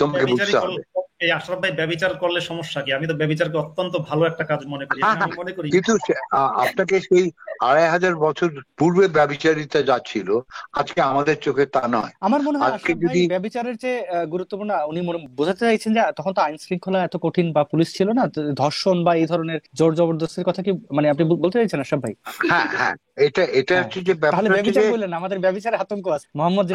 [SPEAKER 3] তোমাকে বুঝতে হবে।
[SPEAKER 4] এই আশরাফ ভাই, ব্যভিচার করলে সমস্যা কি? আমি তো ব্যভিচারকে অত্যন্ত ভালো একটা কাজ মনে করি।
[SPEAKER 3] কিন্তু আপনাকে সেই 2500 বছর পূর্বে ব্যভিচারিতা যা ছিল আজকে আমাদের চোখে তা নয়।
[SPEAKER 2] আমার মনে হয় ব্যভিচারের যে গুরুত্বপূর্ণ, উনি বোঝাতে চাইছেন যে তখন তো আইন শৃঙ্খলা এত কঠিন বা পুলিশ ছিল না, ধর্ষণ বা এই ধরনের জোর জবরদস্তির কথা কি মানে আপনি বলতে চাইছেন আশরাফ ভাই?
[SPEAKER 3] হ্যাঁ, এটা হচ্ছে যে
[SPEAKER 2] তাহলে ব্যভিচার বললেন, আমাদের ব্যভিচারের আতঙ্ক আছে মোহাম্মদ।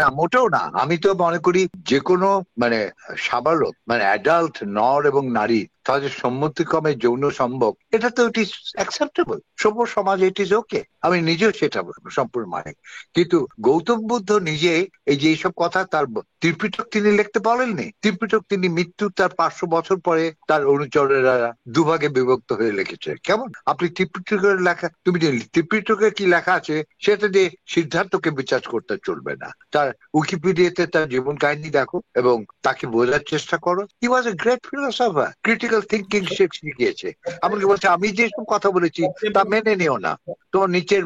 [SPEAKER 3] না, মোটেও না। আমি তো মনে করি যে কোনো মানে সাবালক মানে অ্যাডাল্ট নর এবং নারী তাদের সম্মতিক্রমে যৌন সম্ভোগ, এটা তো ইট ইজ অ্যাকসেপ্টেবল। সভ্য সমাজে ইট ইজ ওকে। আমি নিজেও সেটা সম্পূর্ণ মানে। কিন্তু গৌতম বুদ্ধ নিজে এই যে এইসব কথা তার ত্রিপিটক তিনি লিখতে বলেননি। ত্রিপিটক তিনি মৃত্যু তার 500 বছর পরে তার অনুচরেরা দুভাগে বিভক্ত হয়ে লিখেছে। কেমন আপনি ত্রিপিটকের লেখা, তুমি যে ত্রিপিটকে কি লেখা আছে সেটা দিয়ে সিদ্ধার্থকে বিচার করতে চলবে না। তার উইকিপিডিয়াতে তার জীবন কাহিনী দেখো এবং তাকে বোঝার চেষ্টা করো। He was a great philosopher, critical critical thinking শিখিয়েছে। এমনকি বলছে আমি যেসব কথা বলেছি তা মেনে নিও না, তোমার নিচের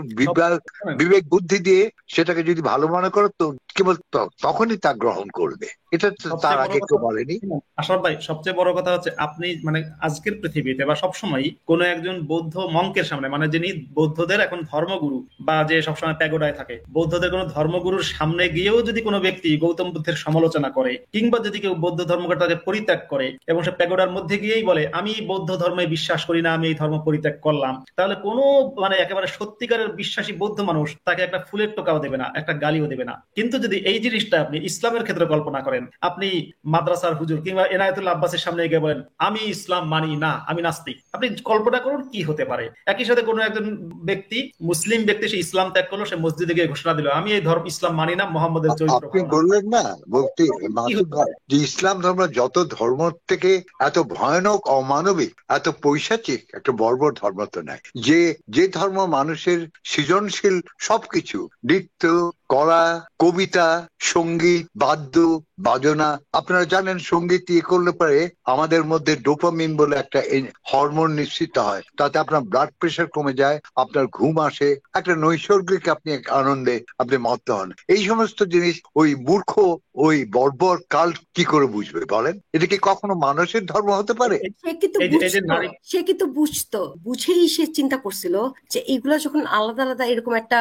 [SPEAKER 3] বিবেক বুদ্ধি দিয়ে সেটাকে যদি ভালো মনে করো তো কেবল তখনই তা গ্রহণ করবে। এটা তার আগে কেউ বলেনি।
[SPEAKER 4] আশরাফ ভাই, সবচেয়ে বড় কথা হচ্ছে আপনি মানে আজকের পৃথিবীতে বা সবসময় কোন একজন বৌদ্ধ মঙ্কের সামনে, মানে যিনি বৌদ্ধদের এখন ধর্মগুরু বা যে সবসময় প্যাগোডায় থাকে, বৌদ্ধদের কোন ধর্মগুরুর সামনে গিয়েও যদি কোনো ব্যক্তি গৌতম বুদ্ধের সমালোচনা করে, কিংবা যদি কেউ বৌদ্ধ ধর্মটাকে পরিত্যাগ করে এবং সে প্যাগোডার মধ্যে গিয়েই বলে আমি বৌদ্ধ ধর্মে বিশ্বাস করি না, আমি এই ধর্ম পরিত্যাগ করলাম, তাহলে কোনো মানে একেবারে সত্যিকারের বিশ্বাসী বৌদ্ধ মানুষ তাকে একটা ফুলের টোকাও দেবে না, একটা গালিও দেবে না। কিন্তু যদি এই জিনিসটা আপনি ইসলামের ক্ষেত্রে কল্পনা করেন, আপনি মাদ্রাসার হুজুর কিংবা এনায়েতুল্লাহ আব্বাসের সামনে গিয়ে বলেন আমি ইসলাম মানি না, আমি নাস্তিক, আপনি কল্পনা করুন কি হতে পারে। একই সাথে কোনো একজন ব্যক্তি, মুসলিম ব্যক্তি, সে ইসলাম ত্যাগ করলো, সে মসজিদে গিয়ে ঘোষণা দিল আমি এই ধর্ম ইসলাম মানি না, মোহাম্মদের চরিত্র।
[SPEAKER 3] আপনি বললেন না বলতে যে ইসলাম ধর্ম যত ধর্ম থেকে এত ভয়ানক, অমানবিক, এত পৈশাচিক একটা বর্বর ধর্ম তো নাই। যে ধর্ম মানুষের সৃজনশীল সবকিছু, নৃত্য, কলা, কবিতা, সঙ্গীত, বাদ্য বাজনা, আপনারা জানেন সঙ্গীত ইয়ে করলে পরে আমাদের মধ্যে ডোপামিন বলে একটা হরমোন নিশ্চিত হয়, তাতে আপনার ব্লাড প্রেশার কমে যায়, আপনার ঘুম আসে, একটা নৈসর্গিক আপনি আনন্দে আপনি মত্ত হন। এই সমস্ত জিনিস ওই মূর্খ ওই বর্বর কাল কি করে বুঝবে বলেন? এটা কি কখনো মানুষের ধর্ম হতে পারে?
[SPEAKER 1] সে কিন্তু বুঝতো, বুঝেই সে চিন্তা করছিল যে এইগুলো যখন আলাদা আলাদা এরকম একটা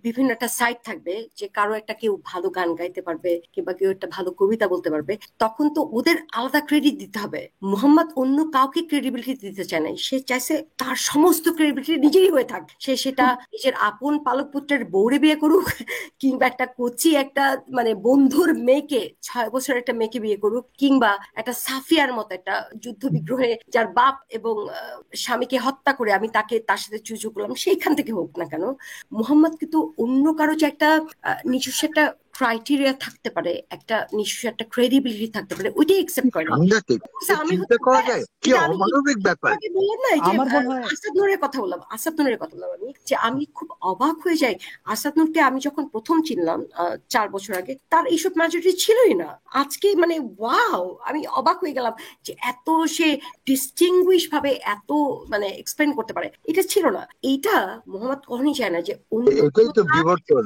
[SPEAKER 1] বিভিন্ন একটা সাইড থাকবে, যে কারো একটা কেউ ভালো গান গাইতে পারবে কিংবা কেউ একটা ভালো কবিতা বলতে পারবে, তখন তো ওদের আলাদা ক্রেডিট দিতে হবে। মুহাম্মদ অন্য কাউকে ক্রেডিবিলিটি দিতে চায় নাই, সে চাইছে তার সমস্ত ক্রেডিবিলিটি নিজেই হয়ে থাক। সে সেটা নিজের আপন পালক পুত্রের বউরে বিয়ে করুক কিংবা একটা কচি একটা মানে বন্ধুর মেয়েকে, 6 বছরের একটা মেয়েকে বিয়ে করুক, কিংবা একটা সাফিয়ার মতো একটা যুদ্ধ বিগ্রহে যার বাপ এবং স্বামীকে হত্যা করে আমি তার সাথে চুচু করলাম, সেইখান থেকে হোক না কেন, মুহাম্মদ কিন্তু অন্য কারো যে একটা নিজস্ব একটা ক্রাইটেরিয়া থাকতে পারে, একটা নিজস্ব একটা ক্রেডিবিলিটি থাকতে পারে, ওইটাই একসেপ্ট করে। আসাদ নূরের কথা বললাম আমি, যে আমি খুব অবাক হয়ে যাই। আসাদ নূরকে আমি যখন প্রথম চিনলাম 4 বছর আগে, তার এইসব ম্যাচুরিটি ছিলই না। আজকে মানে ওয়াও, আমি অবাক হয়ে গেলাম যে এত সে ডিস্টিংগুইশ ভাবে এত মানে এক্সপ্লেন করতে পারে, এটা ছিল না। এইটা মোহাম্মদ কখনোই চায় না যে
[SPEAKER 3] এটাই তো বিবর্তন।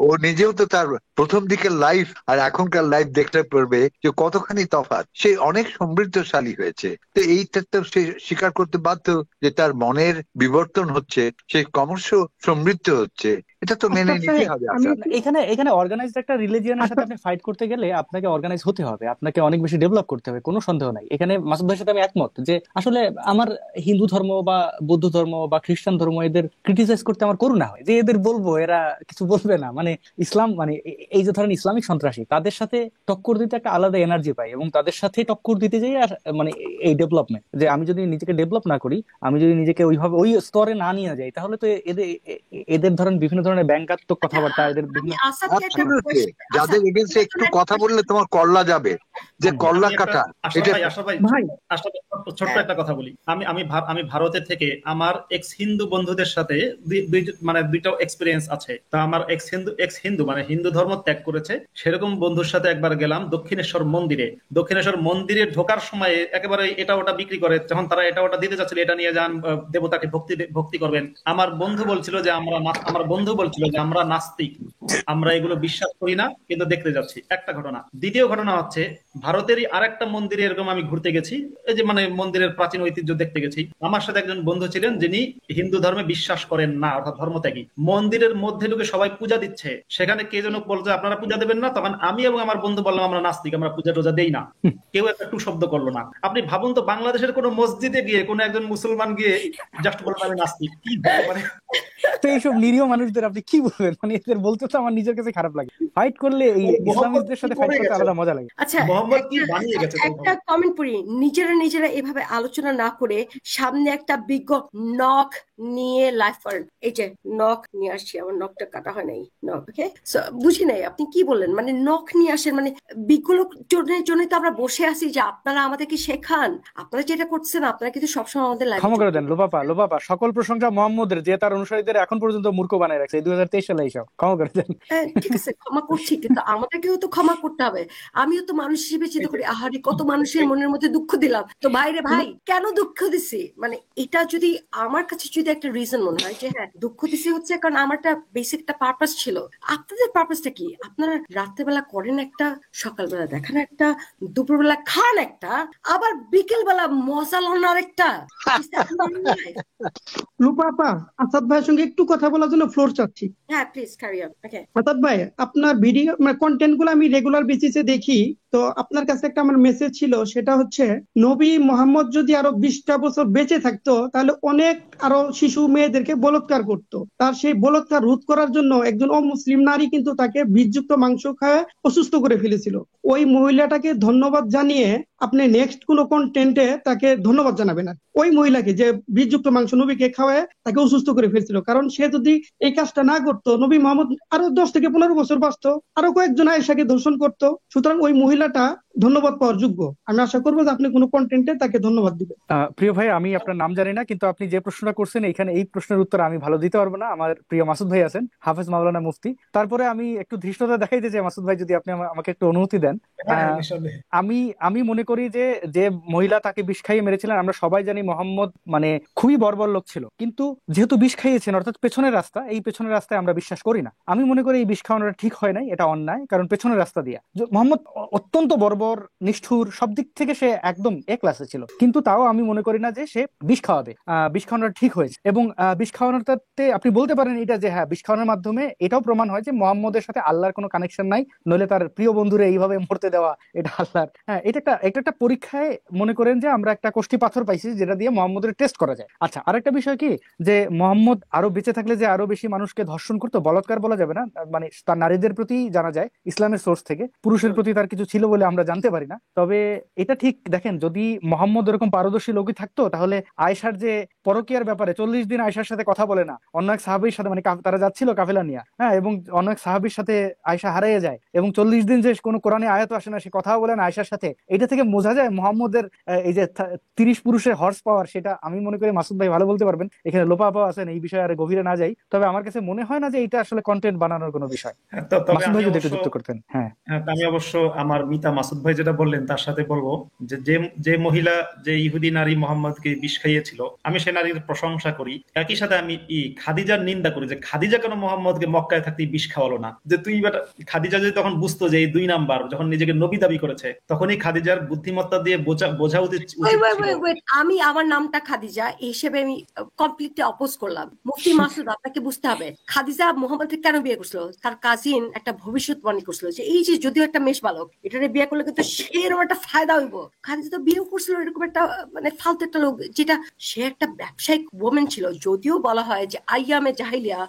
[SPEAKER 3] ও নিজেও তো তার প্রথম দিকের লাইফ আর এখনকার লাইফ দেখতে পারবে যে কতখানি তফাৎ। সে অনেক সমৃদ্ধশালী হয়েছে, তো এইটা তো সে স্বীকার করতে বাধ্য যে তার মনের বিবর্তন হচ্ছে, সে ক্রমশ সমৃদ্ধ হচ্ছে, এটা তো মেনে নিতে হবে।
[SPEAKER 2] এখানে অর্গানাইজড একটা রিলিজিয়নের সাথে আপনি ফাইট করতে গেলে আপনাকে অর্গানাইজ হতে হবে, আপনাকে অনেক বেশি ডেভেলপ করতে হবে, কোনো সন্দেহ নাই। এখানে মাসুদ ভাইয়ের সাথে আমি একমত যে আসলে আমার হিন্দু ধর্ম বা বৌদ্ধ ধর্ম বা খ্রিস্টান ধর্ম এদের ক্রিটিসাইজ করতে আমার করুণা হয়, যে এদের বলবো এরা কিছু বলবে না, মানে ইসলাম মানে এই যে ধরেন ইসলামিক সন্ত্রাসী, তাদের সাথে টক্কর দিতে একটা আলাদা এনার্জি পাই, এবং তাদের সাথে টক্কর দিতে যাই আর মানে এই ডেভেলপমেন্ট, যে আমি যদি নিজেকে ডেভেলপ না করি, আমি যদি নিজেকে ওইভাবে ওই স্তরে না নিয়ে যাই, তাহলে তো এদের ধরেন বিভিন্ন ধরনের ব্যাংকাত্মক কথাবার্তা, এদের বিভিন্ন
[SPEAKER 3] যাদের এগেইনস্টে একটু কথা বললে তোমার কল্লা যাবে, যে কল্লা কাটা।
[SPEAKER 4] ছোট্ট একটা কথা বলি, আমি ভারতের থেকে আমার এক্স হিন্দু বন্ধুদের সাথে মানে দুইটা এক্সপিরিয়েন্স আছে। তো আমার এক্স হিন্দু মানে হিন্দু ধর্ম ত্যাগ করেছে সেরকম বন্ধুর সাথে একবার গেলাম দক্ষিণেশ্বর মন্দিরে ঢোকার সময় একেবারে এটা ওটা বিক্রি করে, যখন তারা এটা ওটা দিতে যাচ্ছিল, এটা নিয়ে যান দেবতাকে ভক্তি করবেন, আমার বন্ধু বলছিল যে আমরা নাস্তিক, আমরা এগুলো বিশ্বাস করি না, কিন্তু দেখতে যাচ্ছি। একটা ঘটনা। দ্বিতীয় ঘটনা হচ্ছে ভারতেরই আরেকটা মন্দিরে এরকম আমি ঘুরতে গেছি, এই যে মানে মন্দিরের প্রাচীন ঐতিহ্য দেখতে গেছি। আমার সাথে একজন বন্ধু ছিলেন যিনি হিন্দু ধর্মে বিশ্বাস করেন না, অর্থাৎ ধর্মত্যাগী। মন্দিরের মধ্যে ঢুকে সবাই পূজা দিচ্ছে, সেখানে কে যেন বলছে আপনারা পূজা দেবেন না, তখন আমি এবং আমার বন্ধু বললাম আমরা নাস্তিক, আমরা পূজা টোজা দেই না। কেউ একটা টু শব্দ করলো না। আপনি ভাবুন তো, বাংলাদেশের কোনো মসজিদে গিয়ে কোনো একজন মুসলমান গিয়ে জাস্ট বলবেন আমি নাস্তিক, কি মানে
[SPEAKER 2] তো এইসব নিরীহ মানুষদের আপনি কি বলবেন? মানে এদের বলতে তো আমার নিজের কাছে খারাপ লাগে। ফাইট করলে এই ইসলামিস্টদের সাথে ফাইট করতে আলাদা মজা লাগে।
[SPEAKER 1] আচ্ছা, একটা কমেন্ট পড়ি, নিজেরা এভাবে আলোচনা না করে সামনে একটা বিজ্ঞ নখ নিয়ে লাইফ করেন। এই যে নখ নিয়ে আসছি, আমার নখটা কাটা হয় নাই, নখ ওকে বুঝি নাই আপনি কি বললেন, মানে নখ নিয়ে আসেন, মানে বিজ্ঞ লোকজনের জন্য তো আমরা বসে আছি যে আপনারা আমাদেরকে শেখান, আপনারা যেটা করছেন আপনারা কিন্তু সবসময় আমাদের লাইফ।
[SPEAKER 2] ক্ষমা করে দেন লোপাপা, সকল প্রশংসা মোহাম্মদের, যে তার অনুসারীদের নবীদের এখন পর্যন্ত মূর্খ বানায় রাখছে 2023 সালে। এইসব ক্ষমা করে দেন।
[SPEAKER 1] ঠিক আছে, ক্ষমা করছি, কিন্তু আমাদেরকেও তো ক্ষমা করতে হবে। আমিও তো মানুষ হিসেবে চিন্তা করি, আহারে কত মানুষের মনের মধ্যে দুঃখ দিলাম, তো ভাইরে ভাই কেন দুঃখ দিছি, মানে এটা যদি আমার কাছে যদি একটা রিজন মনে হয় যে হ্যাঁ দুঃখ দিছি হচ্ছে কারণ আমার একটা বেসিক একটা পারপাস ছিল। আপনাদের পারপাসটা কি? আপনারা রাত্রেবেলা করেন একটা, সকালবেলা দেখেন একটা, দুপুরবেলা খান একটা, আবার বিকেল বেলা মজা লন আরেকটা।
[SPEAKER 5] রূপা আপা, আসাদ ভাইয়ের সঙ্গে একটু কথা বলার জন্য ফ্লোর চাচ্ছি।
[SPEAKER 1] হ্যাঁ প্লিজ ক্যারি অন। ওকে
[SPEAKER 5] আসাদ ভাই, আপনার ভিডিও কন্টেন্ট গুলো আমি রেগুলার বেসিসে দেখি, তো আপনার কাছে একটা আমার মেসেজ ছিল, সেটা হচ্ছে নবী মোহাম্মদ যদি আরো 20টা বছর বেঁচে থাকতো তাহলে অনেক আরো শিশু মেয়েদেরকে বলাৎকার করতো। তার সেই বলাৎকার রোধ করার জন্য একজন অমুসলিম নারী কিন্তু তাকে বিষযুক্ত মাংস খাওয়া অসুস্থ করে ফেলেছিল। ওই মহিলাটাকে ধন্যবাদ জানিয়ে আপনি নেক্সট কোনো কন্টেন্টে তাকে ধন্যবাদ জানাবেন না, ওই মহিলাকে যে বিষযুক্ত মাংস নবীকে খাওয়ায় তাকে অসুস্থ করে ফেলছিল। কারণ সে যদি এই কাজটা না করতো নবী মোহাম্মদ আরো 10 থেকে 15 বছর বাঁচতো, আরো কয়েকজন আয়েশাকে ধর্ষণ করতো। সুতরাং ওই মহিলাটা ধন্যবাদ পাওয়ার যোগ্য। আমি আশা করবো যে আপনি কোনো কন্টেন্টে তাকে ধন্যবাদ দিবেন।
[SPEAKER 2] প্রিয় ভাই, আমি আপনার নাম জানি না, কিন্তু আপনি যে প্রশ্নটা করছেন এখানে এই প্রশ্নের উত্তর আমি ভালো দিতে পারবো না। আমার প্রিয় মাসুদ ভাই আছেন, হাফেজ মাওলানা মুফতি। তারপরে আমি একটু ধৃষ্টতা দেখাইতে চাই মাসুদ ভাই, যদি আপনি আমাকে একটু অনুমতি দেন। আমি মনে করি যে যে মহিলা তাকে বিষ খাইয়ে মেরেছিলেন, আমরা সবাই জানি মোহাম্মদ মানে খুবই বর্বর লোক ছিল, কিন্তু যেহেতু বিষ খাইয়েছেন অর্থাৎ পেছনের রাস্তা, এই পেছনের রাস্তায় আমরা বিশ্বাস করি না। আমি মনে করি এই বিষ খাওয়ানোটা ঠিক হয় নাই, এটা অন্যায়। কারণ পেছনের রাস্তা দিয়া মোহাম্মদ অত্যন্ত বর্বর, নিষ্ঠুর, সব দিক থেকে সে একদম এ ক্লাসে ছিল, কিন্তু তাও আমি মনে করি না যে সে বিষ খাওয়াবে। বিষ খাওয়ানোটা ঠিক হয়েছে, এবং বিষ খাওয়ানোটাতে আপনি বলতে পারেন এটা যে হ্যাঁ বিষ খাওয়ানোর মাধ্যমে এটাও প্রমাণ হয় যে মোহাম্মদের সাথে আল্লাহর কোনো কানেকশন নাই, নইলে তার প্রিয় বন্ধুরে এইভাবে মরতে দেওয়া এটা আল্লাহর, হ্যাঁ এটা একটা পরীক্ষায় মনে করেন যে আমরা একটা কোষ্ঠী পাথর পাইছি যেটা দিয়ে মোহাম্মদের টেস্ট করা যায়। আচ্ছা, আরেকটা বিষয় কি যে মোহাম্মদ আরো বেঁচে থাকলে যে আরো বেশি মানুষকে ধর্ষণ করতো, বলাৎকার বলা যাবে না, মানে তার নারীদের প্রতি জানা যায় ইসলামের সোর্স থেকে, পুরুষের প্রতি তার কিছু ছিল বলে আমরা জানতে পারি না। তবে এটা ঠিক দেখেন, যদি মোহাম্মদ এরকম পারদর্শী লোকই থাকতো তাহলে আয়েশার যে পরকীয়ার ব্যাপারে 40 দিন আয়েশার সাথে কথা বলে না, অন্য এক সাহাবীর সাথে, মানে তারা যাচ্ছিল কাফেলা নিয়ে, হ্যাঁ, এবং অন্য এক সাহাবীর সাথে আয়েশা হারিয়ে যায়, এবং 40 দিন যে কোনো কোরআনে আয়াত আসে না, সে কথাও বলে না আয়েশার সাথে। এটা থেকে বোঝা যায় মোহাম্মদের এই যে 30 পুরুষের হর্স পাওয়ার, সেটা আমি মনে করি মাসুদ ভাই ভালো বলতে পারবেন, এখানে লোপা আপা আছেন, এই বিষয়ে আর গভীরে না যাই। তবে আমার কাছে মনে হয় না যে এটা আসলে কন্টেন্ট বানানোর কোনো বিষয়। মাসুদ ভাই যদি একটু যুক্ত করতেন। হ্যাঁ,
[SPEAKER 4] আমি অবশ্য আমার মিতা মাসুদ ভাই যেটা বললেন তার সাথে বলবো যে যে মহিলা, যে ইহুদি নারী মোহাম্মদকে বিষ খাইয়েছিল, আমি সে নারীর প্রশংসা করি। একই সাথে আমি খাদিজার নিন্দা করি, যে খাদিজা কেন মোহাম্মদকে মক্কায় থাকতে বিষ খাওয়ালো না। যে তুই খাদিজা যদি তখন বুঝতো যে এই 2 নাম্বার যখন নিজেকে নবী দাবি করেছে, তখনই খাদিজার বুদ্ধিমত্তা দিয়ে বোঝা উচিত।
[SPEAKER 1] আমি আমার নামটা খাদিজা এই হিসেবে আমি কমপ্লিটলি অপোজ করলাম। মুফতি মাসুদ, আপনাকে বুঝতে হবে খাদিজা মোহাম্মদকে কেন বিয়ে করছিল। তার কাজিন একটা ভবিষ্যৎবাণী করছিল যে এই যে যদিও একটা মেষ বালক, এটারে বিয়ে করলে কিন্তু সেরকম একটা ফায়দা হইব। খাদিজা তো বিয়ে করছিল এরকম একটা মানে ফালতু একটা লোক, যেটা সে একটা ব্যবসায়িক ওমেন ছিল। যদিও বলা হয় যে আইয়ামে জাহিলিয়া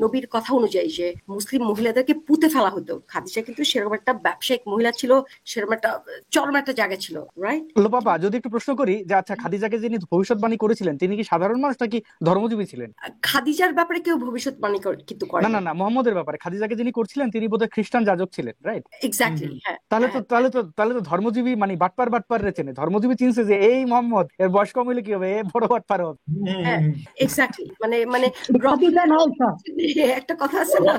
[SPEAKER 1] নবীর কথা অনুযায়ী যে মুসলিম মহিলাদেরকে পুঁতে ফেলা হতো, খাদিজা কিন্তু সেরকম একটা ব্যবসায়িক মহিলা ছিল, সেরকম একটা চরম একটা জায়গা ছিল, রাইট?
[SPEAKER 2] লোপাপা, যদি একটু প্রশ্ন করি যে আচ্ছা, খাদিজাকে যিনি ভবিষ্যৎবাণী করেছিলেন তিনি কি সাধারণ মানুষ নাকি ধর্মজীবী ছিলেন?
[SPEAKER 1] খাদিজার ব্যাপারে কেউ ভবিষ্যৎবাণী কিন্তু করে
[SPEAKER 2] না, মোহাম্মদের ব্যাপারে খাদিজাকে যিনি করছিলেন তিনি বোধহয় খ্রিস্টান যাজক ছিলেন, রাইট?
[SPEAKER 1] এক্স্যাক্টলি, হ্যাঁ।
[SPEAKER 2] তাহলে তো ধর্মজীবী মানে বাটপার রে চেনে, ধর্মজীবী চিনছে যে এই মোহাম্মদ এর বয়স কম হইলে কি হবে, এ বড় বাটপার হবে।
[SPEAKER 1] হ্যাঁ, এক্স্যাক্টলি, মানে একটা কথা আছে না,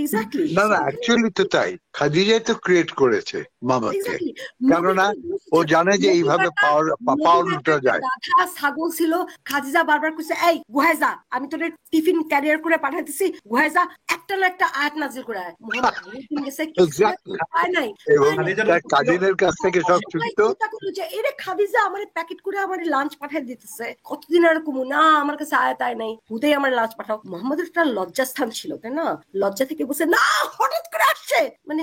[SPEAKER 1] এক্স্যাক্টলি।
[SPEAKER 3] না অ্যাকচুয়ালি তো তাই, খাদিজাই তো ক্রিয়েট করেছে মোহাম্মদকে, কেননা ও জানে যে এইভাবে পাওয়ার উঠা যায়।
[SPEAKER 1] ছাগল ছিল, খাদিজা বারবার কইছে এই গুহায় যা, আমি তোর টিফিন ক্যারিয়ার করে পাঠাইতেছি, গুহায় যা, একটা না একটা আয়াত নাজিল করে আয়।
[SPEAKER 3] কাজিনের কাছ থেকে সব ছুটতো,
[SPEAKER 1] এরে খাদিজা আমার প্যাকেট করে আমার লাঞ্চ পাঠাই দিতেছে, কতদিন আর কমু না, আমার কাছে আয়াত আয় নাই, হুদেই আমার লাঞ্চ পাঠাও। মোহাম্মদের একটা লজ্জাস্থান ছিল, তাই না? লজ্জা থেকে বসে না হঠাৎ করে আসছে, মানে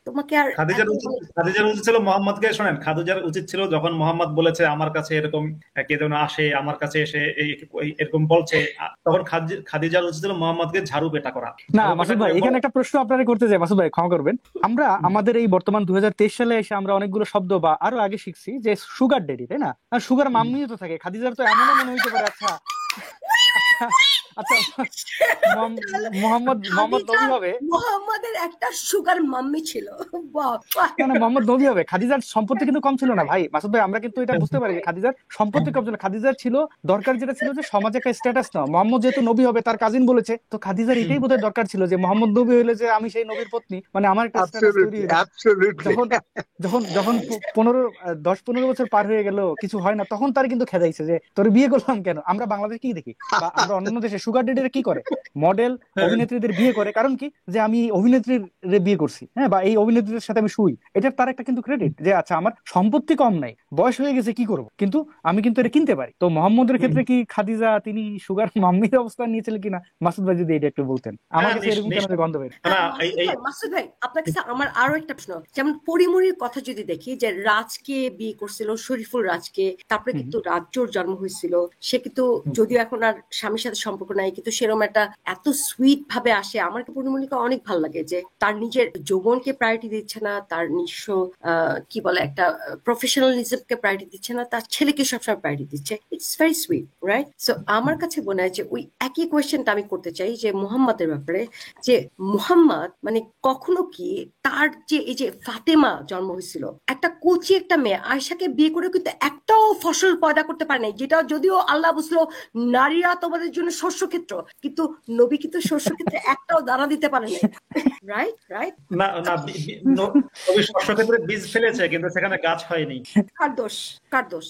[SPEAKER 1] তোমাকে আর
[SPEAKER 4] খাদিজার উচিত ছিল মোহাম্মদকে, শোনেন, খাদিজার উচিত ছিল যখন মোহাম্মদ বলেছে আমার কাছে এরকম কে যেন আসে, আমার কাছে এসে এরকম বলছে, তখন খাদিজার উচিত ছিল মোহাম্মদকে ঝাড়ু পেটা করা। না
[SPEAKER 2] মাসুদ ভাই, এখানে একটা প্রশ্ন আপনারা করতে চাই, মাসুদ ভাই ক্ষমা করবেন, আমরা আমাদের এই বর্তমান 2023 সালে এসে আমরা অনেকগুলো শব্দ বা আরো আগে শিখছি যে সুগার ডেডি, তাই না? আর সুগার মাম্মিও তো থাকে, খাদিজার তো এমনও মনে হইতে পারে আচ্ছা আচ্ছা, মোহাম্মদ নবী হবে?
[SPEAKER 1] মোহাম্মদের একটা সুগার মাম্মি ছিল।
[SPEAKER 2] না, মোহাম্মদ নবী হবে। খাদিজার সম্পত্তি কিন্তু কম ছিল না ভাই। মাসুদ ভাই, আমরা কিন্তু এটা বুঝতে পারি যে খাদিজার সম্পত্তি কম ছিল। খাদিজার ছিল দরকার যেটা ছিল যে সমাজে একটা স্ট্যাটাস নাও। মোহাম্মদ যেহেতু নবী হবে, তার কাজিন বলেছে, তো খাদিজার এটাই বোধহয় দরকার ছিল যে মোহাম্মদ নবী হলে যে আমি সেই নবীর পত্নী, মানে আমার একটা স্ট্যাটাস তৈরি হলো। যখন যখন যখন 10-15 বছর পার হয়ে গেল, কিছু হয় না, তখন তার কিন্তু খেদাইছে যে তোর বিয়ে করলাম কেন। আমরা বাংলাদেশ কি দেখি বা আমরা অন্যান্য দেশে সুগার ডেডিরা কি করে, মডেল অভিনেত্রীদের বিয়ে করে, কারণ কি, যে আমি অভিনেত্রীর বিয়ে করছি, হ্যাঁ, বা এই অভিনেত্রীদের সাথে আমি শুই, এটার তার একটা কিন্তু ক্রেডিট যে আচ্ছা আমার সম্পত্তি কম নাই, বয়স হয়ে গেছে, কি করব, কিন্তু আমি কিন্তু এটা কিনতে পারি। তো মোহাম্মদের ক্ষেত্রে কি খাদিজা তিনি সুগার মাম্মির অবস্থান নিয়েছিলেন কিনা, মাসুদ ভাই যদি এটা একটু বলতেন। আমার কাছে এরকম কেন গন্ধ বের।
[SPEAKER 1] মাসুদ ভাই, আপনার কাছে আমার আরো একটা প্রশ্ন, যেমন পরিমণির কথা যদি দেখি, যে রাজকে বিয়ে করছিল, শরীফুল রাজকে, তারপরে কিন্তু রাজ্যর জন্ম হয়েছিল, সে কিন্তু যদিও এখন আর স্বামীর সাথে সম্পর্ক নাই, কিন্তু সেরকম একটা এত সুইট ভাবে আসে। আমার পরিমণিকে অনেক ভালো লাগে যে তার নিজের যৌবনকে প্রায়োরিটি দিচ্ছে না, তার নিজস্ব কি বলে একটা প্রফেশনালিজমকে প্রায়োরিটি দিচ্ছে না, তার ছেলেকে সবসময় প্রায়োরিটি দিচ্ছে। It's very sweet, right? So আমার কাছে মনে হয় যে ওই একই কোয়েশ্চেনটা আমি করতে চাই যে মুহাম্মাদের ব্যাপারে, যে মুহাম্মদ মানে কখনো কি তার যে এই যে ফাতেমা জন্ম হয়েছিল, একটা কোচি একটা মেয়ে আয়েশাকে বিয়ে করে কিন্তু একটাও ফসল পয়দা করতে পারে নাই, যেটা যদিও আল্লাহ বুঝলো নারীরা তোমাদের জন্য শস্যক্ষেত্র, কিন্তু নবী কিন্তু শস্যক্ষেত্রে একটাও দানা দিতে পারে নাই। রাইট রাইট
[SPEAKER 4] না না, নবী শস্যক্ষেত্রে বীজ ফেলেছে কিন্তু সেখানে গাছ হয়নি।
[SPEAKER 1] কার দোষ? কার দোষ?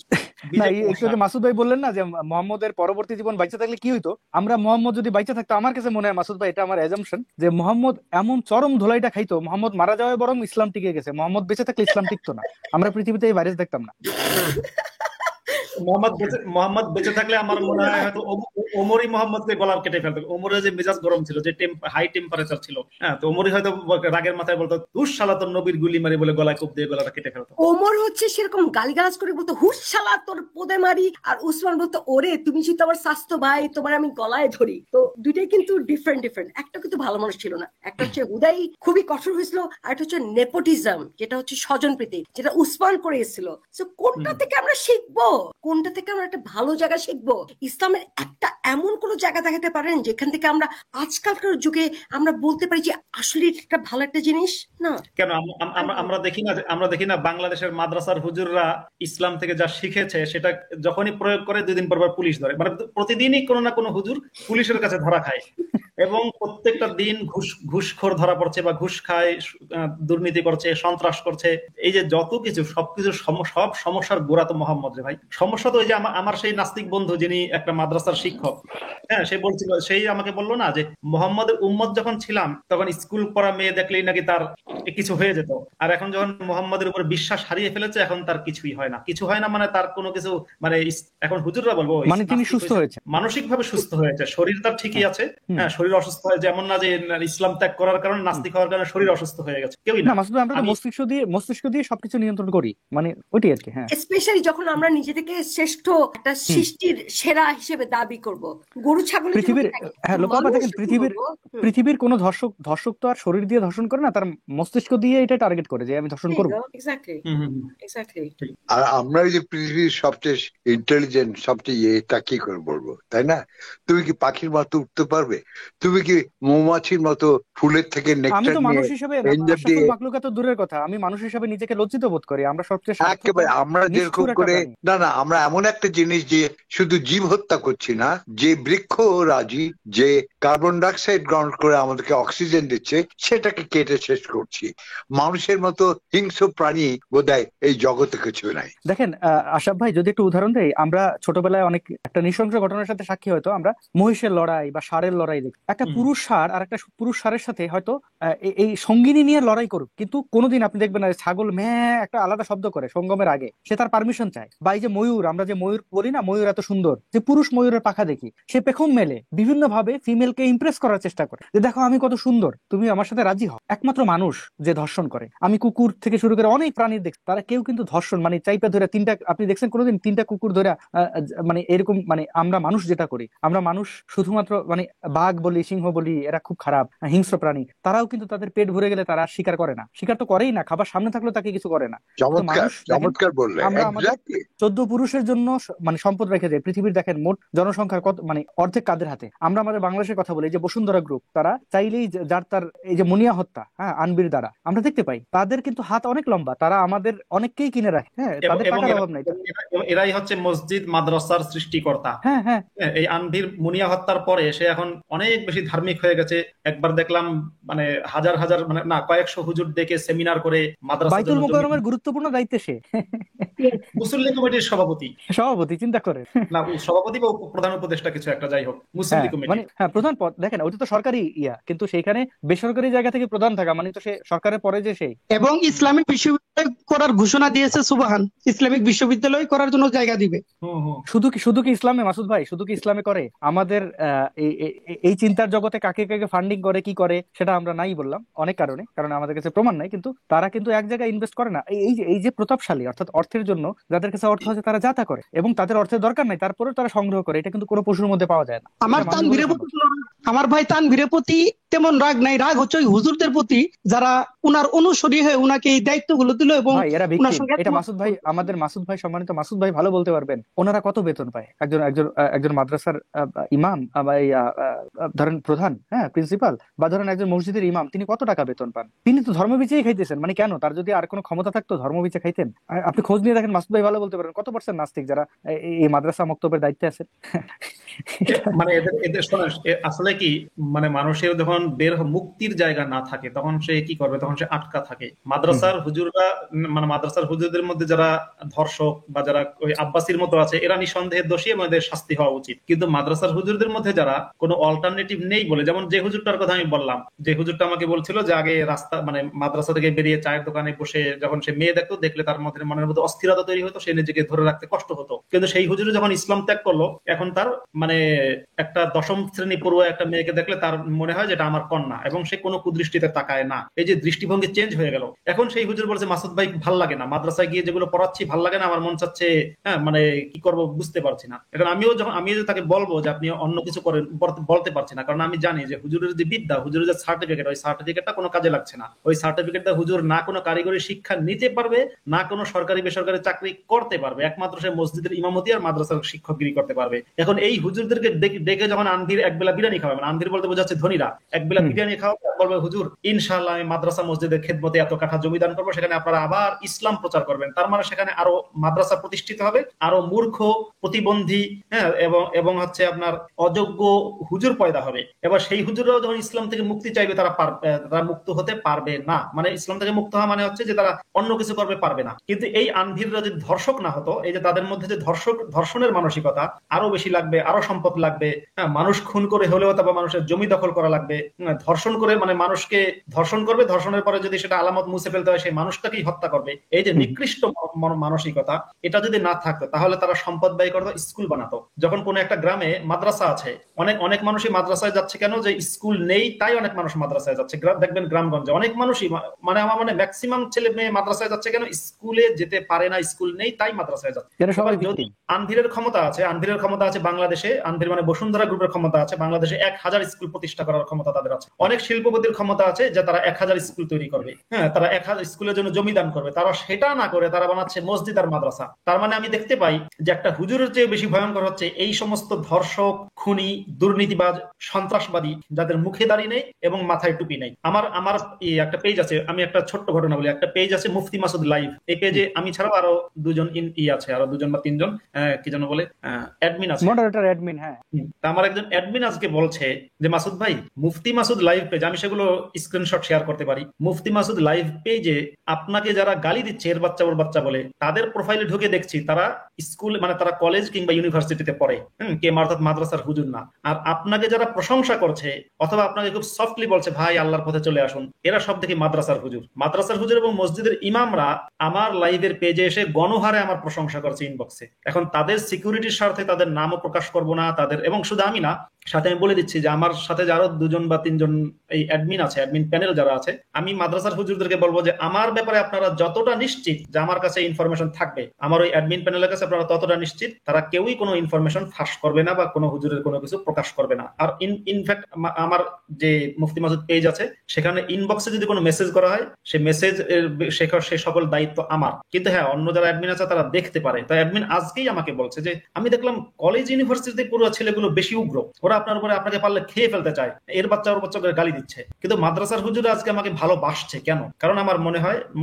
[SPEAKER 2] না, একটু যে মাসুদ ভাই বললেন না যে মোহাম্মদের পরবর্তী জীবন বাইচে থাকলে কি হইতো, আমরা মোহাম্মদ যদি বাইচে থাকতো, আমার কাছে মনে হয় মাসুদ ভাই, এটা আমার অ্যাজাম্পশন, যে মোহাম্মদ এমন চরম ধুলাইটা খাইতো, মোহাম্মদ মারা যাওয়ায় বরং ইসলাম টিকে গেছে, মোহাম্মদ বেঁচে থাকলে ইসলাম টিকতো না, আমরা পৃথিবীতে এই ভাইরাস দেখতাম না।
[SPEAKER 4] মোহাম্মদ বেঁচে থাকলে আমার মনে হয় হয়তো ওমরই মোহাম্মদকে গলা কেটে ফেলতো। ওমরের যে মেজাজ গরম ছিল, যে হাই টেম্পারেচার ছিল, হ্যাঁ, তো ওমরই হয়তো রাগের মাথায় বলতো হুস শালা তোর নবীর গুলি মারি বলে গলায় কোপ দিয়ে গলাটা কেটে ফেলতো।
[SPEAKER 1] ওমর হচ্ছে সেরকম গালিগালাজ করে বলতো হুস শালা তোর পোদে মারি, আর উসমান বলতো ওরে তুমি যদি আমার স্বাস্থ্য ভাই, তোমার আমি গলায় ধরি। তো দুইটাই কিন্তু ডিফারেন্ট। একটা কিন্তু ভালো মানুষ ছিল না, একটা হচ্ছে হুদাই খুবই কঠোর হয়েছিল, আর একটা হচ্ছে নেপোটিজম, যেটা হচ্ছে স্বজনপ্রীতি, যেটা উসমান করে এসেছিল। তো কোনটা থেকে আমরা শিখবো, কোনটা থেকে আমরা একটা ভালো জায়গা শিখবো? ইসলামের একটা এমন কোন জায়গা দেখাতে পারেন যেখান থেকে আমরা আজকালকার যুগে আমরা বলতে পারি যে আসলে এটা ভালো একটা জিনিস না?
[SPEAKER 4] কেন আমরা দেখি না বাংলাদেশের মাদ্রাসার হুজুররা ইসলাম থেকে যা শিখেছে সেটা যখনই প্রয়োগ করে 2 দিন পর পুলিশ ধরে, মানে প্রতিদিনই কোনো না কোনো হুজুর পুলিশের কাছে ধরা খায়, এবং প্রত্যেকটা দিন ঘুষখোর ধরা পড়ছে, বা ঘুষ খায়, দুর্নীতি করছে, সন্ত্রাস করছে। এই যে যত কিছু, সবকিছু সব সমস্যার গোড়া তো মোহাম্মদ রে ভাই। সমস্যা তো ওই যে আমার সেই নাস্তিক বন্ধু, যিনি একটা মাদ্রাসার শিক্ষক, হ্যাঁ, সে বলছিল, সেই আমাকে বললো না যে মোহাম্মদের উম্মত যখন ছিলাম তখন স্কুল পড়া মেয়ে দেখলেই নাকি তার কিছু হয়ে যেত, আর এখন যখন মোহাম্মদের উপর বিশ্বাস হারিয়ে ফেলেছে এখন তার কিছুই হয় না। কিছু হয় না মানে তার কোনো কিছু, মানে এখন হুজুররা বলবো
[SPEAKER 2] মানে তিনি সুস্থ হয়েছে,
[SPEAKER 4] মানসিক ভাবে সুস্থ হয়েছে, শরীর তার ঠিকই আছে, হ্যাঁ, শরীর অসুস্থ হয়, যেমন না যে ইসলাম ত্যাগ করার কারণে, নাস্তিক হওয়ার কারণে শরীর অসুস্থ হয়ে গেছে, কেউই না।
[SPEAKER 2] আমরা মস্তিষ্ক দিয়ে সবকিছু নিয়ন্ত্রণ করি, মানে ওইটাই আর কি। হ্যাঁ,
[SPEAKER 1] স্পেশালি যখন আমরা নিজেদেরকে শ্রেষ্ঠ একটা সৃষ্টির সেরা হিসেবে দাবি করব, গরু ছাগল
[SPEAKER 2] পৃথিবীর, হ্যাঁ লোপাপা দেখেন, পৃথিবীর কোন ধর্ষক তো আর শরীর দিয়ে ধর্ষণ করে না, তার মস্তিষ্ক দিয়ে এটা টার্গেট করে যে আমি ধর্ষণ করবো।
[SPEAKER 3] আর আমরা যে পৃথিবীর সবচেয়ে ইন্টেলিজেন্ট, সবচেয়ে তা কি করে বলবো, তাই না? তুমি কি পাখির মতো উঠতে পারবে? তুমি কি মৌমাছির মতো ফুলের থেকে
[SPEAKER 2] আমি তো মানুষ হিসেবে, তো দূরের কথা, আমি মানুষ হিসেবে নিজেকে লজ্জিত বোধ করি। আমরা সবচেয়ে
[SPEAKER 3] একেবারে, আমরা যেরকম করে না, আমরা এমন একটা জিনিস যে শুধু জীব হত্যা করছি না, যে বৃক্ষ রাজি, যে কার্বন ডাইঅক্সাইড গ্রহণ করে আমাদেরকে অক্সিজেন দিচ্ছে, সেটাকে কেটে শেষ করছি। মানুষের মতো হিংস্র প্রাণী বোধহয় এই জগতে কিছু নাই।
[SPEAKER 2] দেখেন আশরাফ ভাই, যদি একটু উদাহরণ দেই, আমরা ছোটবেলায় অনেক একটা নৃশংস ঘটনার সাথে সাক্ষী, হয়তো আমরা মহিষের লড়াই বা ষাঁড়ের লড়াই দেখি। একটা পুরুষ ষাঁড় আর একটা পুরুষ ষাঁড়ের সাথে হয়তো এই সঙ্গিনী নিয়ে লড়াই করুক, কিন্তু কোনোদিন আপনি দেখবেন না ছাগল একটা আলাদা শব্দ করে সঙ্গমের আগে, সে তার পারমিশন চায়। বা এই যে ময়ূর, আমরা যে ময়ূর বলি না, ময়ূর এত সুন্দর, যে পুরুষ ময়ূরের পাখা দেখি, সে পেখম মেলে বিভিন্ন ভাবে ফিমেলকে ইমপ্রেস করার চেষ্টা করে, যে দেখো আমি কত সুন্দর, তুমি আমার সাথে রাজি হও। একমাত্র মানুষ যে ধর্ষণ করে। আমি কুকুর থেকে শুরু করে অনেক প্রাণীর দেখছি, তারা কেউ কিন্তু ধর্ষণ মানে চাইপা ধরে তিনটা, আপনি দেখছেন কোনোদিন তিনটা কুকুর ধরে মানে এরকম, মানে আমরা মানুষ যেটা করি, আমরা মানুষ শুধুমাত্র মানে বাঘ বলি, সিংহ বলি, এরা খুব খারাপ হিংস্র প্রাণী, তারাও কিন্তু তাদের পেট ভরে গেলে তারা শিকার করে না, শিকার তো করেই না, খাবার সামনে থাকলেও তাকে কিছু করে না। তো
[SPEAKER 3] চমৎকার
[SPEAKER 2] মানুষ দেখেন,
[SPEAKER 3] চমৎকার বললে,
[SPEAKER 2] আমরা আমাদের
[SPEAKER 3] এক্স্যাক্টলি।
[SPEAKER 2] 14 পুরুষের জন্য মানে সম্পদ রেখে যায়। পৃথিবীর দেখেন মোট জনসংখ্যার কত, মানে অর্ধেক কাদের হাতে। আমরা আমাদের বাংলাদেশের কথা বলি, এই যে বসুন্ধরা গ্রুপ, তারা চাইলেই যার তার, এই যে মুনিয়া হত্যা, হ্যাঁ, আনবির দ্বারা আমরা দেখতে পাই, তাদের কিন্তু হাত অনেক লম্বা, তারা আমাদের অনেককেই কিনে রাখে, হ্যাঁ, তাদের
[SPEAKER 4] এবং
[SPEAKER 2] টাকার অভাব নাই।
[SPEAKER 4] এরাই হচ্ছে মসজিদ মাদ্রাসার সৃষ্টিকর্তা।
[SPEAKER 2] হ্যাঁ হ্যাঁ,
[SPEAKER 4] এই আনভির মুনিয়া হত্যার পরে সে এখন অনেক বেশি ধার্মিক হয়ে গেছে। একবার দেখলাম মানে হাজার হাজার, মানে না, কয়েকশো হুজুর ডেকে সেমিনার করে মাদ্রাসার
[SPEAKER 2] বাইতুল
[SPEAKER 4] জন্য
[SPEAKER 2] মোকাররমের গুরুত্বপূর্ণ দায়িত্বে সে
[SPEAKER 4] মুসলিম লীগ কমিটির সভাপতি,
[SPEAKER 2] সভাপতি, চিন্তা করে।
[SPEAKER 4] না সভাপতি বা প্রধান উপদেষ্টা কিছু একটা, যাই হোক মুসলিম
[SPEAKER 2] হ্যাঁ
[SPEAKER 4] লীগ কমিটি।
[SPEAKER 2] মানে হ্যাঁ, প্রধান পদ দেখেন, ওইটা তো সরকারি ইয়া, কিন্তু সেইখানে বেসরকারি জায়গা থেকে প্রধান থাকা মানে তো সে সরকারের পরে যে সেই।
[SPEAKER 5] এবং ইসলামিক বিশ্ববিদ্যালয় করার ঘোষণা দিয়েছে, সুবহান, ইসলামিক বিশ্ববিদ্যালয় করার জন্য জায়গা দিবে।
[SPEAKER 2] শুধু কি ইসলামে, মাসুদ ভাই, শুধু কি ইসলামে করে? আমাদের এই চিন্তার জগতে কাকে কাকে ফান্ডিং করে, কি করে, সেটা আমরা নাই বললাম অনেক কারণে, কারণ আমাদের কাছে প্রমাণ নাই, কিন্তু তারা কিন্তু এক জায়গায় ইনভেস্ট করে না। এই যে প্রতাপশালী, অর্থাৎ অর্থের জন্য যাদের কাছে অর্থ আছে তারা যাতা করে, এবং তাদের অর্থের দরকার নাই, তারপরেও তারা সংগ্রহ করে। এটা কিন্তু কোনো পশুর মধ্যে পাওয়া যায় না।
[SPEAKER 5] আমার ভাই তানভীরের প্রতি তেমন রাগ নাই, রাগ হচ্ছে ওই হুজুরদের প্রতি যারা উনার অনুসরী হয়ে উনাকে এই দায়িত্বগুলো দিল। এবং
[SPEAKER 2] ভাই এরা ভিকটিম, এটা মাসুদ ভাই, আমাদের মাসুদ ভাই, সম্মানিত মাসুদ ভাই ভালো বলতে পারবেন, ওনারা কত বেতন পায়। একজন একজন একজন মাদ্রাসার ইমাম বা ধরেন প্রধান, হ্যাঁ, প্রিন্সিপাল, বা ধরেন একজন মসজিদের ইমাম, তিনি কত টাকা বেতন পান? তিনি তো ধর্ম বিচারেই খাইতেছেন। মানে কেন? তার যদি আর কোনো ক্ষমতা থাকতো ধর্ম বিচারে খাইতেন? আপনি খোঁজ নিয়ে দেখেন, মাসুদ ভাই ভালো বলতে পারবেন, কত পার্সেন্ট নাস্তিক যারা এই মাদ্রাসা মক্তবের দায়িত্বে আছেন।
[SPEAKER 4] মানে এদের শোনেন, আসলে কি, মানে মানুষের যখন মুক্তির জায়গা না থাকে তখন সে কি করবে? তখন সে আটকা থাকে। মাদ্রাসার হুজুররা, মানে মাদ্রাসার হুজুরদের মধ্যে যারা ধর্ষক বা যারা ওই আব্বাসির মতো আছে, এরা নিঃসন্দেহে দোষী এবং এদের শাস্তি হওয়া উচিত। কিন্তু মাদ্রাসার হুজুরদের মধ্যে যারা কোনো অল্টারনেটিভ নেই বলে, যেমন যে হুজুরটার কথা আমি বললাম, যে হুজুরটা আমাকে বলছিল যে আগে রাস্তা, মানে মাদ্রাসা থেকে বেরিয়ে চায়ের দোকানে বসে যখন সে মেয়ে দেখতো, দেখলে তার মনের মধ্যে অস্থিরতা তৈরি হতো, সে নিজেকে ধরে রাখতে কষ্ট হতো। কিন্তু সেই হুজুর যখন ইসলাম ত্যাগ করলো, এখন তার মানে একটা দশম শ্রেণী পড়ুয়া একটা মেয়েকে দেখলে তার মনে হয় যে এটা আমার কন্যা, এবং সে কোনো কুদৃষ্টিতে তাকায় না। এই যে দৃষ্টিভঙ্গি চেঞ্জ হয়ে গেল। এখন সেই হুজুর বলছে, মাসুদ ভাই ভাল লাগে না, মাদ্রাসায় গিয়ে যেগুলো পড়াচ্ছি ভাল লাগে না, আমার মন চাচ্ছে, হ্যাঁ, মানে কি করব বুঝতে পারছি না। এখন আমি তাকে বলবো যে আপনি অন্য কিছু করেন, বলতে পারছি না, কারণ আমি জানি যে হুজুরের যে বিদ্যা, হুজুরের যে সার্টিফিকেট, ওই সার্টিফিকেটটা কোনো কাজে লাগছে না। ওই সার্টিফিকেটটা হুজুর না কোনো কারিগরি শিক্ষা নিতে পারবে, না কোনো সরকারি বেসরকারি চাকরি করতে পারবে, একমাত্র সে মসজিদের ইমামতি আর মাদ্রাসার শিক্ষকগিরি করতে পারবে। এখন এই হুজুরদেরকে ডেকে যখন আনভির একবেলা বিরিয়ানি খাওয়াবে, মানে আনভির বলতে বোঝাচ্ছে ধনীরা, একবেলা বিরিয়ানি খাওয়াবে, বলবে হুজুর ইনশাআল্লাহ আমি মাদ্রাসা মসজিদের খেদমতে এত কাঠা জমি দান করবো, সেখানে আপনারা আবার ইসলাম প্রচার করবেন। তার মানে সেখানে আরো মাদ্রাসা প্রতিষ্ঠিত হবে, আরো মূর্খ, প্রতিবন্ধী, হ্যাঁ, এবং হচ্ছে আপনার অযোগ্য হুজুর পয়দা হবে। এবার সেই হুজুররাও যখন ইসলাম থেকে মুক্তি চাইবে, তারা মুক্ত হতে পারবে না। মানে ইসলাম থেকে মুক্ত হওয়া মানে হচ্ছে যে তারা অন্য কিছু করবে পারবে না। কিন্তু এই আনভিররা যদি ধর্ষক না হতো, এই যে তাদের মধ্যে যে ধর্ষণের মানসিকতা আরো বেশি লাগবে, আরো সম্পদ লাগবে, হ্যাঁ, মানুষ খুন করে হলেও তারপর মানুষের জমি দখল করা লাগবে, ধর্ষণ করে, মানে মানুষকে ধর্ষণ করবে, ধর্ষণের পরে যদি সেটা আলামত মুছে ফেলতে হয় সেই মানুষটাকেই হত্যা করবে। এই যে নিকৃষ্ট মানসিকতা, এটা যদি না থাকতো তাহলে তারা সম্পদ ব্যয় করতো, স্কুল বানাতো। যখন কোনো একটা গ্রামে মাদ্রাসা আছে, অনেক মানুষই মাদ্রাসায় যাচ্ছে কেন? যে স্কুল নেই তাই অনেক মানুষ মাদ্রাসায় যাচ্ছে। দেখবেন গ্রামগঞ্জে অনেক মানুষই, মানে আমার মানে ম্যাক্সিমাম ছেলে মেয়ে মাদ্রাসায় যাচ্ছে কেন? স্কুলে যেতে পারে না, স্কুল নেই তাই মাদ্রাসায় যাচ্ছে। যদি আনভিরের ক্ষমতা আছে বাংলাদেশে, আনভির মানে বসুন্ধরা গ্রুপের ক্ষমতা আছে বাংলাদেশে 1000 স্কুল প্রতিষ্ঠা করার ক্ষমতা তাদের আছে। অনেক শিল্পপতির ক্ষমতা আছে যে তারা 1000 স্কুল তৈরি করবে, হ্যাঁ, তারা 1000 স্কুলের জন্য জমি দান করবে। তারা সেটা না করে তারা বানাচ্ছে মসজিদ আর মাদ্রাসা। তার মানে আমি দেখতে পাই যে একটা হুজুরের চেয়ে বেশি ভয়ঙ্কর হচ্ছে এই সমস্ত ধর্ষক, খুনি, দুর্নীতিবাজ, সন্ত্রাসবাদী যাদের মুখে দাড়ি নেই এবং মাথায় টুপি নেই। আমার একটা পেজ আছে, আমি একটা ছোট্ট ঘটনা বলি। একটা পেজ আছে মুফতি মাসুদ লাইভ। এই পেজে আমি ছাড়াও আরো দুজন আছে, আরো 2 বা 3 জন কি যেন বলে অ্যাডমিন আছে, মডারেটর অ্যাডমিন। হ্যাঁ, আমার একজন অ্যাডমিন আজকে বলছে যে মাসুদ ভাই, মুফতি মাসুদ লাইভ পেজ, আমি সেগুলো স্ক্রিনশট শেয়ার করতে পারি। মুফতি মাসুদ লাইভ পেজে আপনাকে যারা গালি দিচ্ছে এর বাচ্চা ওর বাচ্চা বলে, তাদের প্রোফাইলে ঢুকে দেখছি তারা স্কুল, মানে তারা কলেজ কিংবা ইউনিভার্সিটিতে পড়ে, কে অর্থাৎ মাদ্রাসার হুজুর না। আর আপনাকে যারা প্রশংসা করছে অথবা আপনাকে খুব সফটলি বলছে ভাই আল্লাহর পথে চলে আসুন, এরা সব থেকে মাদ্রাসার হুজুর এবং মসজিদের ইমামরা আমার লাইভের পেজে এসে গণহারে আমার প্রশংসা করছে ইনবক্সে। এখন তাদের সিকিউরিটির স্বার্থে তাদের নামও প্রকাশ করবো না তাদের, এবং শুধু আমি না, সাথে আমি বলে দিচ্ছি যে আমার সাথে যে আরো 2 বা 3 জন এই অ্যাডমিন আছে, অ্যাডমিন প্যানেল যারা আছে, আমি মাদ্রাসার হুজুরদেরকে বলবো যে আমার ব্যাপারে আপনারা যতটা নিশ্চিত যে আমার কাছে ইনফরমেশন থাকবে, আমার ওই অ্যাডমিন প্যানেলের কাছে আপনারা ততটা নিশ্চিত তারা কেউই কোনো ইনফরমেশন ফাঁস করবে না বা কোনো হুজুরের কোনো কিছু প্রকাশ করবে না। আর ইনফ্যাক্ট আমার যে মুফতি মাসুদ পেজ আছে সেখানে ইনবক্সে যদি কোনো মেসেজ করা হয়, সে মেসেজ সে সকল দায়িত্ব আমার। কিন্তু হ্যাঁ, অন্য যারা অ্যাডমিন আছে তারা দেখতে পারে। তাই অ্যাডমিন আজকেই আমাকে বলছে যে আমি দেখলাম কলেজ ইউনিভার্সিটিতে পুরো ছেলেগুলো বেশি উগ্র, ওরা আপনার উপরে আপনাকে পারলে খেয়ে ফেলতে চায়, এর বাচ্চা ওর বাচ্চা করে গালি দিচ্ছে। কিন্তু মাদ্রাসার হুজুর আজকে আমাকে ভালোবাসছে কেন? কারণ আমার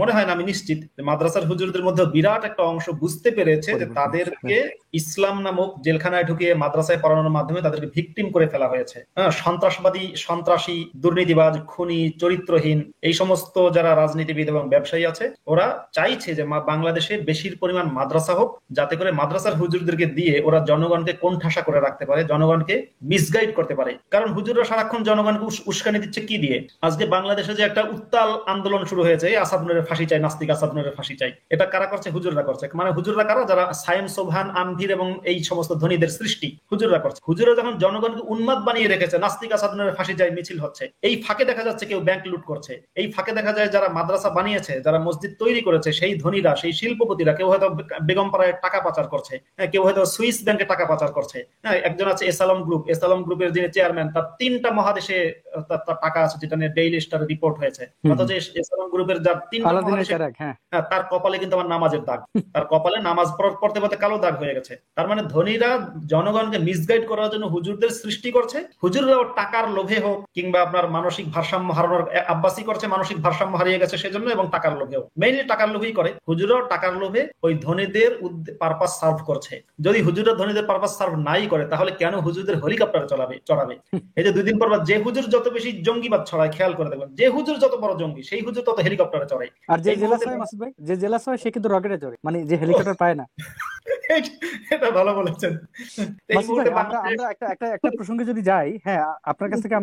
[SPEAKER 4] মনে হয় না, আমি নিশ্চিত মাদ্রাসার হুজুরদের মধ্যে বিরাট একটা অংশ বুঝতে পেরেছে যে তাদেরকে ইসলাম নামক জেলখানায় ঢুকিয়ে মাদ্রাসায় পড়ানোর মাধ্যমে তাদেরকে ভিকটিম করে ফেলা হয়েছে। সন্ত্রাসবাদী, সন্ত্রাসী, দুর্নীতিবাজ, খুনি, চরিত্রহীন এই সমস্ত যারা রাজনীতিবিদ এবং ব্যবসায়ী আছে, ওরা চাইছে যে বাংলাদেশে বেশির পরিমাণ মাদ্রাসা হোক, যাতে করে মাদ্রাসার হুজুরদেরকে দিয়ে ওরা জনগণকে কোণঠাসা করে রাখতে পারে, জনগণকে মিসগাইড করতে পারে। কারণ হুজুররা সারাক্ষণ জনগণকে উস্কানি দিচ্ছে কি দিয়ে? আজকে বাংলাদেশে যে একটা উত্তাল আন্দোলন শুরু হয়েছে, আসাদ নূরের ফাঁসি চাই, নাস্তিক আসাদ নূরের ফাঁসি চাই, এটা কারা করছে? হুজুররা করছে। মানে হুজুররা কারা? যারা সায়েম, সোবহান, আনভির এবং এই সমস্ত ধনীদের সৃষ্টি হুজুররা করছে। হুজুররা যখন জনগণকে উন্মাদ বানিয়ে রেখেছে, নাস্তিক আসাদ নূরের ফাঁসি চাই মিছিল হচ্ছে, এই ফাঁকে দেখা যাচ্ছে কেউ ব্যাংক লুট করছে, এই ফাঁকে দেখা যায় যারা মাদ্রাসা বানিয়েছে, যারা মসজিদ তৈরি করেছে, সেই ধনীরা, সেই শিল্পপতিরা, কেউ হয়তো বেগমপাড়ায় টাকা পাচার করছে, কেউ হয়তো সুইস ব্যাংকে টাকা পাচার করছে। একজন আছে এসালম গ্রুপের যিনি চেয়ারম্যান, তার 3টা মহাদেশে তার টাকা আছে, যেটা নিয়ে ডেইলি স্টার রিপোর্ট হয়েছে। অথচ এসালম গ্রুপের যার 3টা মহাদেশে, তার কপালে কিন্তু আমার নামাজের দাগ, তার কপালে নামাজ পড়তে পড়তে কালো দাগ হয়ে গেছে। তার মানে ধনীরা জনগণকে মিসগাইড করার জন্য হুজুরদের সৃষ্টি করছে। হুজুররাও টাকার লোভে হোক কিংবা আপনার মানসিক ভারসাম্য হারানোর, আব্বাসি করছে মানসিক ভারসাম্য হারিয়ে গেছে সেজন্য, এবং টাকার লোভেও, মেইনলি টাকার লোভেই করে। হুজুররাও টাকার লোভে ওই ধনীদের পারপাস সার্ভ করছে। যদি হুজুররা ধনীদের পারপাস সার্ভ নাই করে, তাহলে কেন হুজুরদের হেলিকপ্টারে চড়াবে? এই যে 2 দিন পর যে হুজুর যত বেশি জঙ্গিবাদ ছড়ায়, খেয়াল করে দেখবেন, যে হুজুর যত বড় জঙ্গি, সেই হুজুর তত হেলিকপ্টারে চড়ায়।
[SPEAKER 2] আর যে জেলাস হয় মাসুদ ভাই, যে জেলাস হয় সে কিন্তু রকেটে চড়ে, মানে যে হেলিকপ্টার পায় না।
[SPEAKER 4] এটা ভালো বলেছেন।
[SPEAKER 2] আমরা একটা প্রসঙ্গে যদি যাই, হ্যাঁ, আপনার কাছ থেকে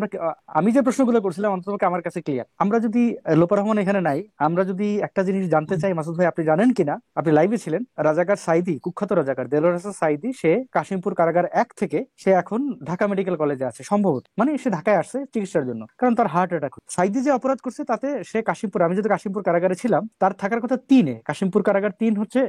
[SPEAKER 2] আমি যে প্রশ্নগুলো করছিলাম অন্তত আমার কাছে ক্লিয়ার। আমরা যদি, লোপা রহমান এখানে নাই, আমরা যদি একটা জিনিস জানতে চাই, মাসুদ ভাই আপনি জানেন কিনা, আপনি লাইভে ছিলেন, রাজাকার সাইদি, কুখ্যাত রাজাকার দেলোয়ার হোসেন সাইদি, সে কাশিমপুর কারাগার 1 থেকে সে এখন ঢাকা মেডিকেল কলেজে আছে সম্ভবত, মানে সে ঢাকায় আসছে চিকিৎসার জন্য, কারণ তার হার্ট অ্যাটাক। সাইদি যে অপরাধ করছে তাতে সে কাশিমপুর, আমি যদি কাশিমপুর কারাগারে ছিলাম, তার থাকার কথা 3-এ, কাশিমপুর কারাগার 3 হচ্ছে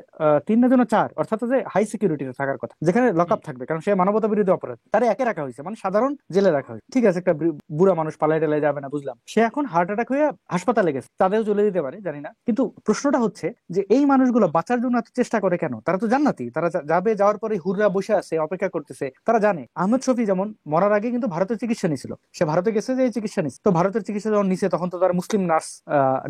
[SPEAKER 2] 3 না যেন 4, অর্থাৎ হাই সিকিউরিটিতে থাকার কথা, যেখানে লকআপ থাকবে, কারণ সে মানবতা বিরোধী অপরাধ। তারে 1-এ রাখা হয়েছে, মানে সাধারণ জেলে রাখা হয়েছে। ঠিক আছে, একটা বুড়া মানুষ পালাই টালাই যাবে না, বুঝলাম। সে এখন হার্ট অ্যাটাক হয়ে হাসপাতালে গেছে, তাদেরও চলে দিতে পারে, জানি না। কিন্তু প্রশ্নটা হচ্ছে যে এই মানুষগুলো বাঁচার জন্য এত চেষ্টা করে কেন? তারা তো জান্নাতি, তারা যাবে, যাওয়ার পরে হুররা বসে আছে, অপেক্ষা করতেছে, তারা জানে। আহমেদ শফি যেমন মরার আগে কিন্তু ভারতের চিকিৎসা নিয়েছিল, সে ভারতে গেছে যে চিকিৎসা নিচ্ছে, তো ভারতের চিকিৎসা যখন নিছে তখন তো তার মুসলিম নার্স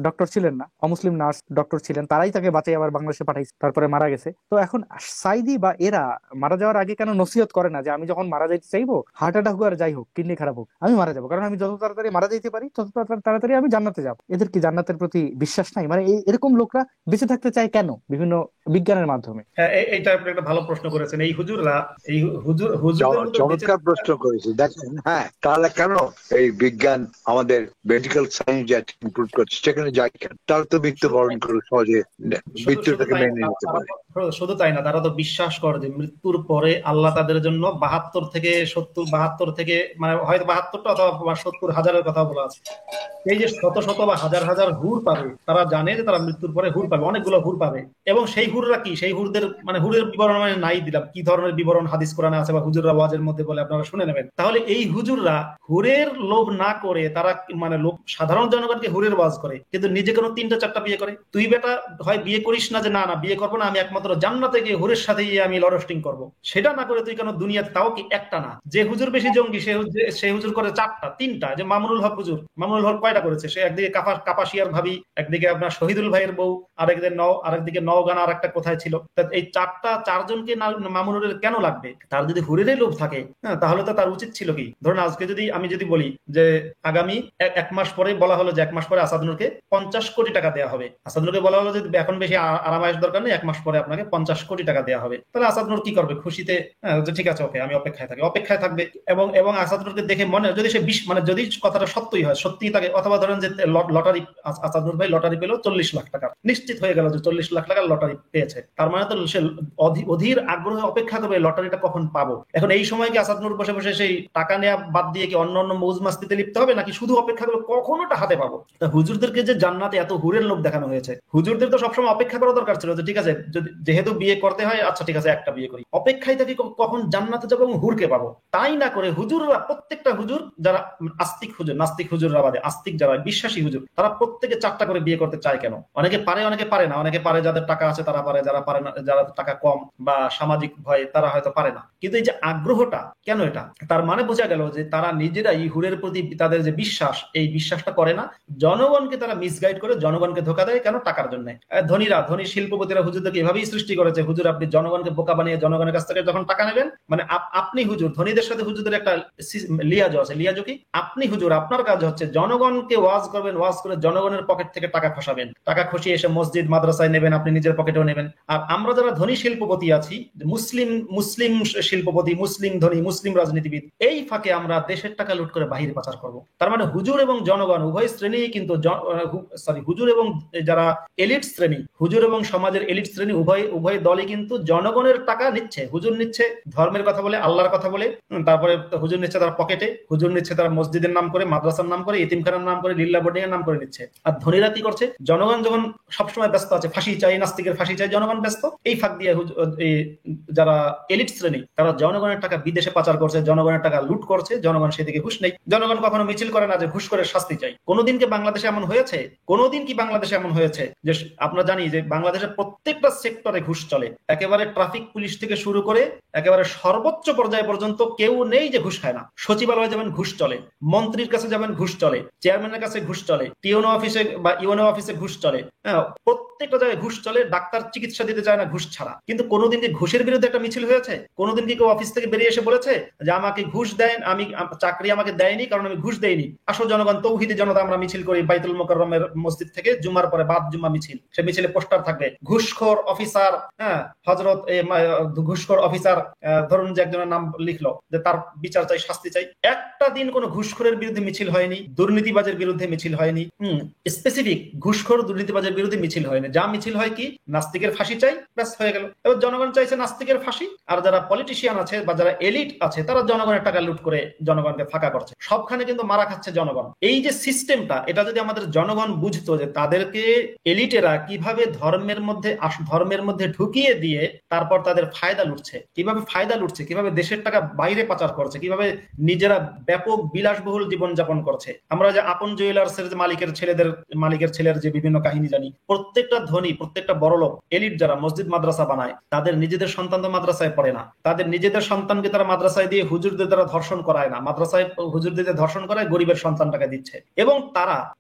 [SPEAKER 2] ডক্টর ছিলেন না, অমুসলিম নার্স ডক্টর ছিলেন, তারাই তাকে বাঁচিয়ে আবার বাংলাদেশে পাঠাইছে, তারপরে মারা গেছে। তো এখন সাইদি বা এরা মারা যাওয়ার আগে কেন নসিহত করে না যে আমি যখন মারা যাইতে চাইবো, হার্ট অ্যাটাক হোক আর যাই হোক, কিডনি খারাপ হোক, আমি মারা যাবো, কারণ আমি যত তাড়াতাড়ি মারা যাইতে পারি তত তাড়াতাড়ি আমি জান্নাতে যাবো। এদের কি জান্নাতের প্রতি বিশ্বাস নাই? মানে এরকম লোকরা বেঁচে থাকতে চায় কেন বিভিন্ন বিজ্ঞানের মাধ্যমে?
[SPEAKER 4] হ্যাঁ, এইটা আপনি একটা ভালো প্রশ্ন করেছেন। এই হুজুররা, এই
[SPEAKER 3] চমৎকার প্রশ্ন করেছে। দেখেন, হ্যাঁ, তাহলে কেন এই বিজ্ঞান আমাদের মেডিকেল সায়েন্স যেটা ইমপ্রুভ করছে সেখানে যায় কেন? তারা তো মৃত্যুবরণ করে সহজে মৃত্যুটাকে মেনে নিতে পারে।
[SPEAKER 4] শুধু তাই না, তারা তো বিশ্বাস করে যে মৃত্যুর পরে আল্লাহ তাদের জন্য 72 থেকে মানে হয়তো 72টা অথবা 70,000-এর কথা বলা আছে, এই যে শত শত বা হাজার হাজার হুর পাবে, তারা জানে যে তারা মৃত্যুর পরে হুর পাবে, অনেকগুলো হুর পাবে। এবং সেই হুররা কি, সেই হুরদের মানে হুরের বিবরণ মানে নাই দিলাম, কি ধরনের বিবরণ হাদিস কোরআনে আছে বা হুজুররা ওয়াজের মধ্যে বলে, আপনারা শুনে নেবেন। তাহলে এই হুজুররা হুরের লোভ না করে তারা মানে সাধারণ জনগণকে হুরের ওয়াজ করে, কিন্তু নিজে কোনো 3টা-4টা বিয়ে করে। তুই বেটা হয় বিয়ে করিস না, যে না বিয়ে করবো না, আমি একমাত্র জান্নাতে গিয়ে হুরের সাথে গিয়ে আমি লরস্টিং করবো, সেটা না করে তুই কেন দুনিয়াতে, তাও কি একটা না, যে হুজুর বেশি জঙ্গি সে হুজুর করে 4টা-3টা। যে মামুনুল হক হুজুর, মামুনুল হক কয়টা করেছে? সে একদিকে কাপাসিয়ার ভাবি, একদিকে আপনার শহীদুল ভাইয়ের বউ, আরেকদিকে নওগান, আর একটা কোথায় ছিল। এই 4জনকে মামুনুলের কেন লাগবে? তার যদি হুরেরই লোভ থাকে, তাহলে তো তার উচিত ছিল কি, ধরুন আজকে আমি যদি বলি যে আগামী 1 মাস পরে, বলা হলো যে 1 মাস পরে আসাদ নূরকে 50 কোটি টাকা দেওয়া হবে, আসাদ নূরকে বলা হলো যে এখন বেশি আরামায়েশ দরকার নেই, 1 মাস পরে আপনাকে 50 কোটি টাকা দেওয়া হবে। তাহলে আসাদ নূর কি করবে? খুশিতে যে ঠিক আছে, ওকে, আমি অপেক্ষায় থাকবে। এবং এবং আসাদ নূরকে দেখে মনে যদি সে মানে যদি কথাটা সত্যই হয়, সত্যিই তাকে, অথবা ধরেন যে লটারি, আসাদ নূর ভাই লটারি পেল 40 লাখ টাকা, নিশ্চিত হয়ে গেল যে 40 লাখ টাকার লটারি পেয়েছে, তার মানে তো সে অধীর আগ্রহে অপেক্ষা করবে লটারিটা কখন পাবো। এখন এই সময় কি আসাদ নূর বসে বসে সেই টাকা নেওয়া বাদ দিয়ে কি অন্য মৌজ মাস্তিতে লিপ্ত হবে, নাকি শুধু অপেক্ষা করবে কখন ওটা হাতে পাবো? তা হুজুরদেরকে যে জান্নাতে এত হুরের লোভ দেখানো হয়েছে, হুজুরদের তো সবসময় অপেক্ষা করা দরকার ছিল যে ঠিক আছে, যেহেতু বিয়ে করতে হয়, আচ্ছা ঠিক আছে একটা বিয়ে করি, অপেক্ষায় থাকি কখন জান্নাতে যাবো এবং হুরকে পাবো। তাই না করে হুজুররা, প্রত্যেকটা হুজুর, যারা আস্তিক হুজুর, নাস্তিক হুজুররা বাদে, আস্তিক যারা বিশ্বাসী হুজুর, তারা প্রত্যেকে 4টা করে বিয়ে করতে চায় কেন? অনেকে পারে, অনেকে পারে না। অনেকে পারে, যাদের টাকা আছে তারা পারে, যারা পারে না, যারা টাকা কম বা সামাজিক ভয়, তারা হয়তো পারে না। কিন্তু এই যে আগ্রহটা কেন, এটা তার মানে বোঝা গেল যে তারা নিজেরাই হুরের প্রতি তাদের যে বিশ্বাস, এই বিশ্বাসটা করে না, জনগণকে তারা মিসগাইড করে, জনগণকে ধোকা দেয়। কেন? টাকার জন্য। ধনী শিল্পপতিরা হুজুরদেরকে এভাবেই সৃষ্টি করেছে, হুজুর আপনি জনগণকে বোকা বানিয়ে জনগণের কাছ থেকে যখন টাকা নেবেন, মানে আপনি হুজুর, ধনীদের সাথে হুজুরদের একটা লিয়াজো আছে। লিয়াজো কি? আপনি হুজুর, আপনার কাজ হচ্ছে জনগণকে ওয়াজ করবেন, ওয়াজ করে জনগণের পকেট থেকে টাকা খসাবেন, টাকা খসিয়ে এসে মসজিদ মাদ্রাসায় নেবেন, আপনি নিজের পকেটেও নেবেন। আর আমরা যারা ধনী শিল্পপতি আছি, মুসলিম শিল্পপতি, মুসলিম ধনী, মুসলিম রাজনীতিবিদ, এই ফাঁকে আমরা দেশের টাকা লুট করে বাহিরে পাচার করব। তার মানে হুজুর এবং জনগণ উভয় শ্রেণী কিন্তু, হুজুর এবং যারা এলিট শ্রেণী, হুজুর এবং সমাজের এলিট শ্রেণী, উভয় দলই কিন্তু জনগণের টাকা নিচ্ছে। হুজুর নিচ্ছে ধর্মের কথা বলে, আল্লাহর কথা বলে, তারপরে হুজুর নিচ্ছে তার পকেটে, হুজুর নিচ্ছে তার মসজিদের নাম করে, মাদ্রাসার নাম করে, ইতিমখানার নাম করে, লিল্লা বোর্ডিং এর নাম করে নিচ্ছে। আর ধনীরা কি করছে? জনগণ যখন সবসময় ব্যস্ত আছে, ফাঁসি চাই, নাস্তিকের ফাঁসি চাই, জনগণ ব্যস্ত, এই ফাঁক দিয়ে যারা এলিট শ্রেণী, তারা জনগণের টাকা বিদেশে পাচার করছে, জনগণের টাকা লুট করছে, জনগণ সেদিকে ঘুষ নেই। জনগণ কখনো মিছিল করে না যে ঘুষ করে শাস্তি চাই। কোনোদিন কি বাংলাদেশে এমন হয়েছে? কোনোদিন কি বাংলাদেশে এমন হয়েছে যে, আমরা জানি যে বাংলাদেশের প্রত্যেকটা সেক্টরে ঘুষ চলে, একেবারে ট্রাফিক পুলিশ থেকে শুরু করে একেবারে সর্বোচ্চ পর্যায়ে পর্যন্ত কেউ নেই যে ঘুষ খায় না। সচিবালয়ে যাবেন ঘুষ চলে, মন্ত্রীর কাছে যাবেন ঘুষ চলে, চেয়ারম্যানের কাছে ঘুষ চলে, টিওনো অফিসে বা ইউনো অফিসে ঘুষ চলে, প্রত্যেকটা জায়গায় ঘুষ চলে। ডাক্তার চিকিৎসা দিতে চায় না ঘুষ ছাড়া। কিন্তু কোনোদিন কি ঘুষের বিরুদ্ধে একটা মিছিল হয়েছে? কোনোদিন কি কেউ অফিস থেকে বেরিয়ে এসে বলেছে যে আমাকে ঘুষ দেন, আমি চাকরি আমাকে দেয়নি কারণ আমি ঘুষ দেইনি, আসো জনগণ, তৌহিদি জনতা আমরা মিছিল করি বাইতুল মোকাররমের মসজিদ থেকে, জুমার পরে বাদ জুম্মা মিছিল, সে মিছিলে পোস্টার থাকবে ঘুষখোর অফিসার, হযরত ঘুষখোর অফিসার, ধরুন যে একজনের নাম লিখলো যে তার বিচার চাই, শাস্তি চাই। একটা দিন কোনো ঘুষখোরের বিরুদ্ধে মিছিল হয়নি, দুর্নীতিবাজের বিরুদ্ধে মিছিল হয়নি, স্পেসিফিক ঘুষখোর দুর্নীতিবাজের বিরুদ্ধে মিছিল হয়নি। যা মিছিল হয় কি, নাস্তিকের ফাঁসি চাই, ব্যাস হয়ে গেল। এবার জনগণ চাইছে নাস্তিকের ফাঁসি, আর যারা পলিটিশিয়ান আছে বা যারা এলিট আছে, তারা জনগণের টাকা লুট করে জনগণকে ফাঁকা করছে। সবখানে কিন্তু মারা খাচ্ছে জনগণ। এই যে সিস্টেমটা, এটা যদি আমাদের জনগণ বুঝতো যে তাদেরকে এলিটেরা কিভাবে ধর্মের মধ্যে ঢুকিয়ে দিয়ে তারপর তাদের ফায়দা লুটছে, কিভাবে দেশের টাকা বাইরে পাচার করছে, কিভাবে নিজেরা ব্যাপক বিলাসবহুল জীবন যাপন করছে। আমরা যে আপন জুয়েলার্সের যে মালিকের ছেলের যে বিভিন্ন কাহিনী জানি, প্রত্যেকটা ধনী, প্রত্যেকটা বড়লোক এলিট যারা মসজিদ মাদ্রাসা বানায়, তাদের নিজেদের সন্তান তো মাদ্রাসায় পড়ে না, তাদের নিজেদের সন্তানকে তারা মাদ্রাসায় দিয়ে হুজুরদের দ্বারা ধর্ষণ করায় না, মাদ্রাসায় হুজুরদের ধর্ষণ করায় গরিবের সন্তানটাকে দিচ্ছে। এবং